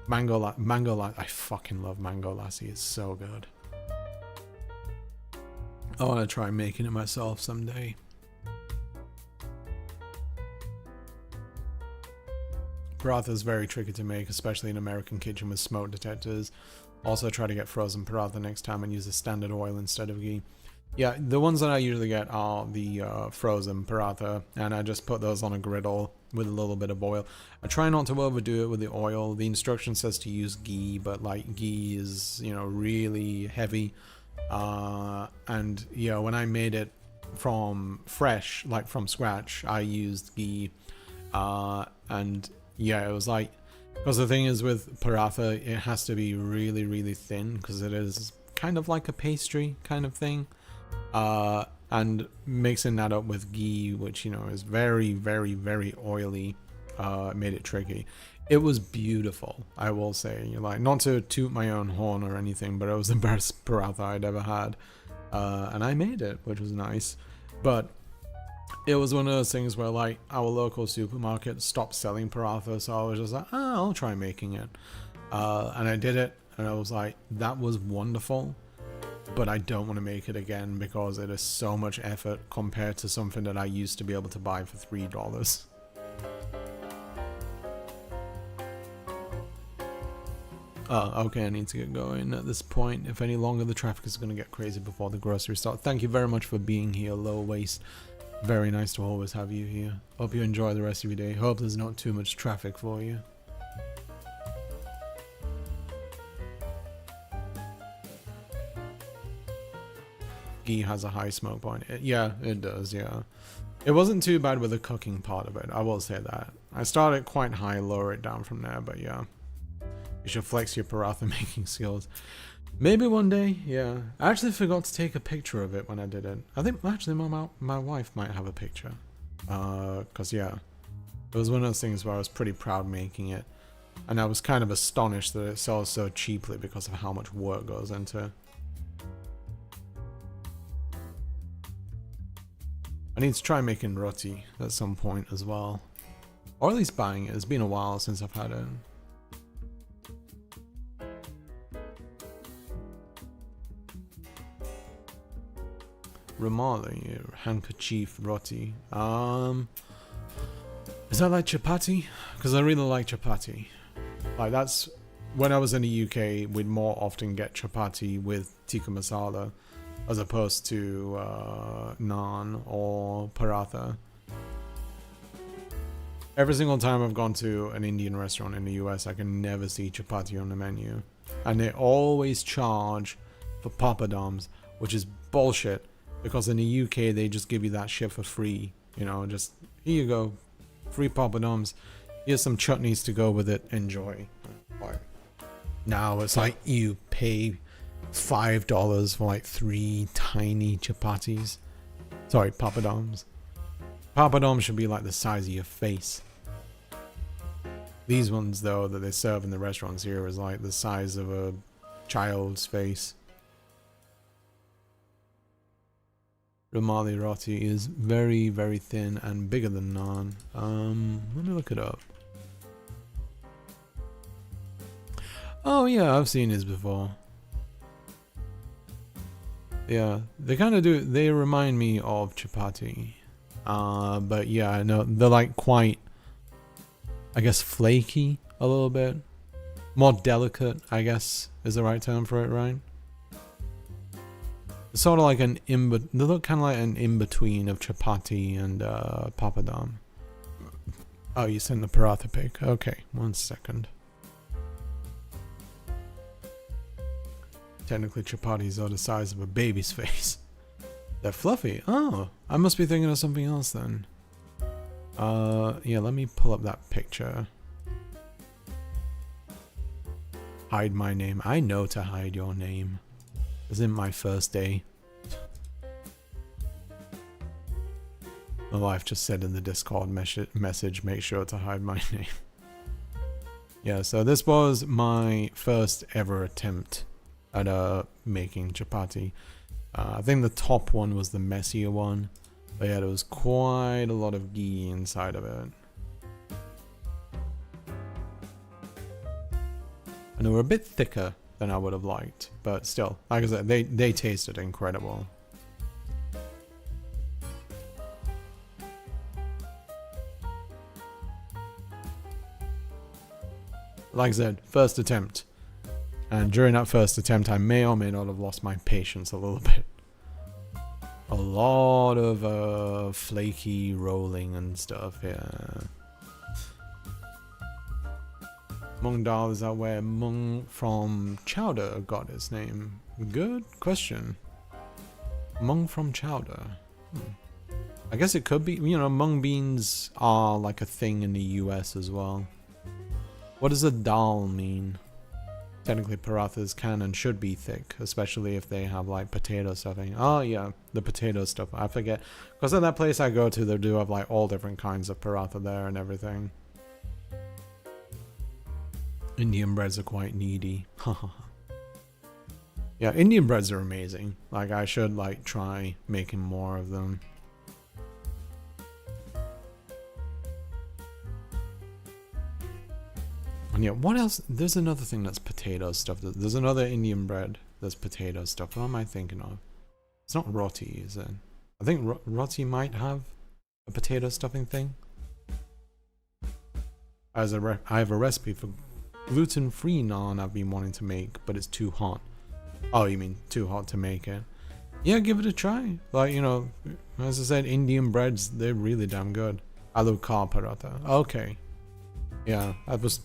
Mango lassi. I fucking love mango lassi. It's so good. I want to try making it myself someday. Paratha is very tricky to make, especially in American kitchen with smoke detectors. Also try to get frozen paratha next time and use a standard oil instead of ghee. Yeah, the ones that I usually get are the frozen paratha, and I just put those on a griddle with a little bit of oil. I try not to overdo it with the oil. The instruction says to use ghee, but like ghee is, you know, really heavy. And yeah, when I made it from fresh, like from scratch, I used ghee. And yeah, it was like, because the thing is with paratha, it has to be really, really thin because it is kind of like a pastry kind of thing. And mixing that up with ghee, which, you know, is very, very, very oily, made it tricky. It was beautiful, I will say. Like, not to toot my own horn or anything, but it was the best paratha I'd ever had. And I made it, which was nice. But it was one of those things where, like, our local supermarket stopped selling paratha, so I was just like, oh, I'll try making it. And I did it, and I was like, that was wonderful. But I don't want to make it again because it is so much effort compared to something that I used to be able to buy for $3. Okay, I need to get going at this point. If any longer, the traffic is going to get crazy before the grocery start. Thank you very much for being here, Low Waste. Very nice to always have you here. Hope you enjoy the rest of your day. Hope there's not too much traffic for you. Ghee has a high smoke point. Yeah, it does, yeah. It wasn't too bad with the cooking part of it, I will say that. I started quite high, lower it down from there, but yeah. You should flex your paratha making skills. Maybe one day, yeah. I actually forgot to take a picture of it when I did it. I think actually my wife might have a picture. Cause yeah. It was one of those things where I was pretty proud making it. And I was kind of astonished that it sells so cheaply because of how much work goes into it. I need to try making roti at some point as well. Or at least buying it. It's been a while since I've had it. Romali, handkerchief roti. Is that like chapati? Because I really like chapati. Like that's when I was in the UK, we'd more often get chapati with tikka masala as opposed to naan or paratha. Every single time I've gone to an Indian restaurant in the US, I can never see chapati on the menu. And they always charge for papadums, which is bullshit. Because in the UK, they just give you that shit for free. You know, just, here you go. Free papadums. Here's some chutneys to go with it. Enjoy. Like, now it's like you pay $5 for like 3 tiny chapatis. Sorry, papadums. Papadums should be like the size of your face. These ones, though, that they serve in the restaurants here is like the size of a child's face. Romali roti is very, very thin and bigger than naan. Let me look it up. Oh yeah, I've seen this before. Yeah, they kind of do. They remind me of chapati. But yeah, I know they're like quite, I guess, flaky a little bit. More delicate, I guess, is the right term for it, right? It's sort of like an they look kind of like an in-between of chapati and papadum. Oh, you sent the paratha pic. Okay, 1 second. Technically, chapatis are the size of a baby's face. They're fluffy. Oh, I must be thinking of something else then. Yeah, let me pull up that picture. Hide my name. I know to hide your name. This isn't my first day. My wife just said in the Discord message, make sure to hide my name. Yeah, so this was my first ever attempt at making chapati. I think the top one was the messier one. But yeah, there was quite a lot of ghee inside of it. And they were a bit thicker than I would have liked. But still, like I said, they tasted incredible. Like I said, first attempt. And during that first attempt, I may or may not have lost my patience a little bit. A lot of flaky rolling and stuff, yeah. Mung dal, is that where Mung from Chowder got his name? Good question. Mung from Chowder. I guess it could be, you know, mung beans are like a thing in the US as well. What does a dal mean? Technically, parathas can and should be thick, especially if they have like potato stuffing. Oh yeah, the potato stuff. I forget. Because at that place I go to, they do have like all different kinds of paratha there and everything. Indian breads are quite needy. Yeah, Indian breads are amazing. Like, I should like try making more of them. And yeah, what else? There's another thing that's potato stuff. There's another Indian bread that's potato stuff. What am I thinking of? It's not roti, is it? I think roti might have a potato stuffing thing. I have a recipe for gluten-free naan I've been wanting to make, but it's too hot. Oh, you mean too hot to make it? Yeah, give it a try. Like, you know, as I said, Indian breads, they're really damn good. Aloo ka paratha. Okay. Yeah, I was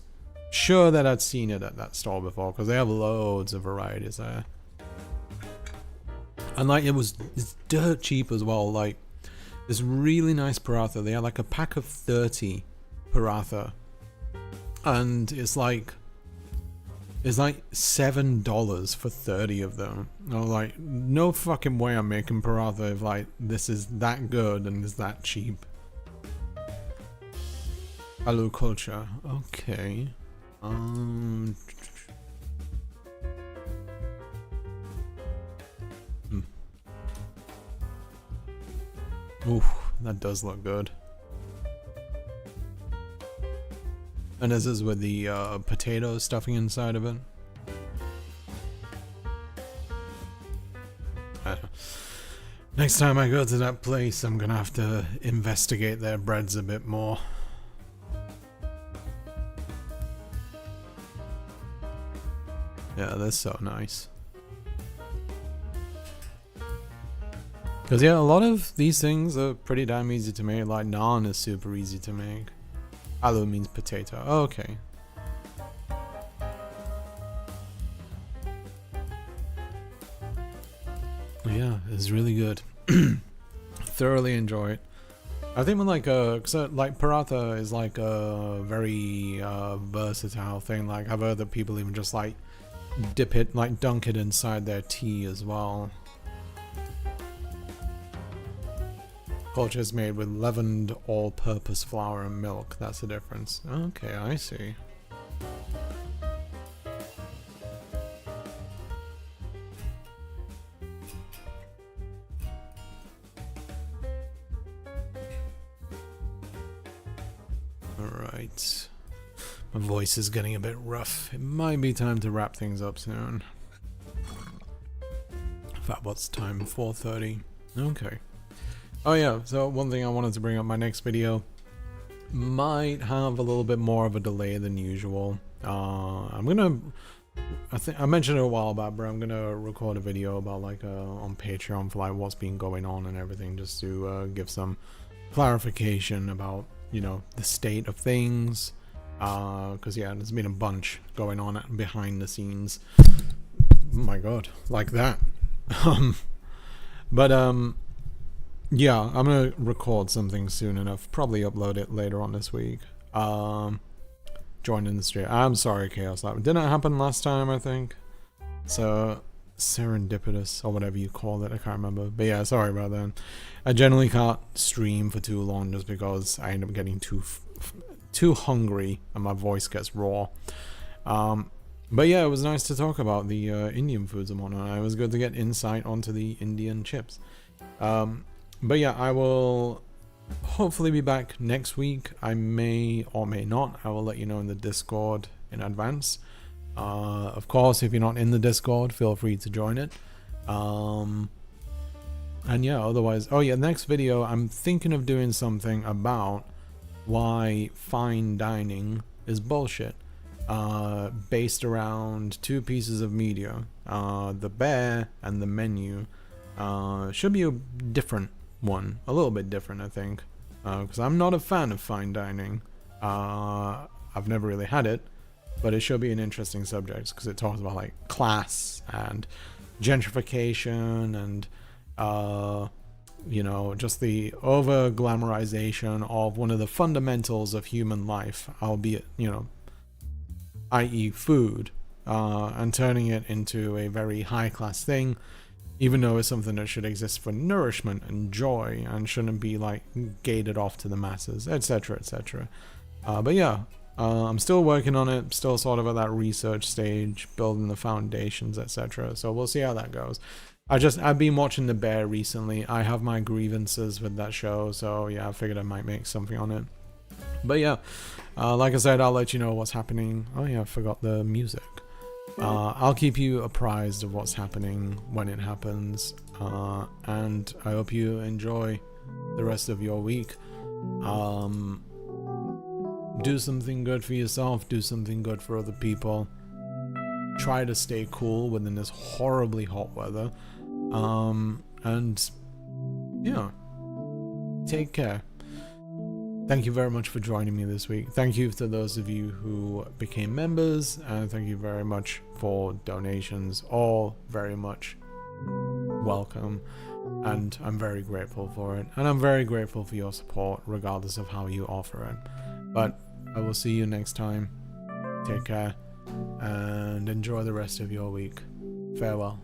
sure that I'd seen it at that store before, because they have loads of varieties there. And like, it's dirt cheap as well. Like, this really nice paratha. They had like a pack of 30 paratha. And it's like $7 for 30 of them. I was like, no fucking way I'm making paratha if like this is that good and is that cheap. Aloo culture. Okay. Oof, that does look good. And this is with the potato stuffing inside of it. Next time I go to that place, I'm gonna have to investigate their breads a bit more. Yeah, they're so nice. Because yeah, a lot of these things are pretty damn easy to make. Like naan is super easy to make. Aloo means potato. Oh, okay. Yeah, it's really good. Thoroughly enjoy it. I think with like like paratha is like a very versatile thing. Like I've heard that people even just like dip it, like dunk it inside their tea as well. Culture is made with leavened all-purpose flour and milk. That's the difference. Okay, I see. Alright. My voice is getting a bit rough. It might be time to wrap things up soon. In fact, what's time? 4:30. Okay. Oh yeah, so one thing I wanted to bring up, my next video might have a little bit more of a delay than usual. I think I mentioned it a while back, but I'm gonna record a video about like on Patreon for like what's been going on and everything, just to give some clarification about, you know, the state of things. Because yeah, there's been a bunch going on behind the scenes. Oh my god, like that. Yeah, I'm gonna record something soon enough. Probably upload it later on this week. Join in the stream. I'm sorry, Chaos Lab. Didn't happen last time, I think. So serendipitous or whatever you call it. I can't remember. But yeah, sorry about that. I generally can't stream for too long just because I end up getting too hungry and my voice gets raw. But yeah, it was nice to talk about the Indian foods and whatnot. It was good to get insight onto the Indian chips. But yeah, I will hopefully be back next week. I may or may not. I will let you know in the Discord in advance. Of course, if you're not in the Discord, feel free to join it. And yeah, otherwise, oh yeah, next video, I'm thinking of doing something about why fine dining is bullshit. Based around two pieces of media. The bear and the menu. Should be a different one, a little bit different, I think, because I'm not a fan of fine dining. I've never really had it, but it should be an interesting subject because it talks about like class and gentrification and you know, just the over glamorization of one of the fundamentals of human life, albeit, you know, i.e. food, and turning it into a very high class thing, even though it's something that should exist for nourishment and joy and shouldn't be like gated off to the masses, etc, etc. But yeah, I'm still working on it, still sort of at that research stage, building the foundations, etc. So we'll see how that goes. I've been watching The Bear recently. I have my grievances with that show, so yeah, I figured I might make something on it. But yeah, like I said, I'll let you know what's happening. Oh yeah, I forgot the music. I'll keep you apprised of what's happening when it happens, and I hope you enjoy the rest of your week. do something good for yourself, do something good for other people. Try to stay cool within this horribly hot weather. And yeah, take care. Thank you very much for joining me this week. Thank you to those of you who became members, and thank you very much for donations. All very much welcome, and I'm very grateful for it. And I'm very grateful for your support, regardless of how you offer it. But I will see you next time. Take care, and enjoy the rest of your week. Farewell.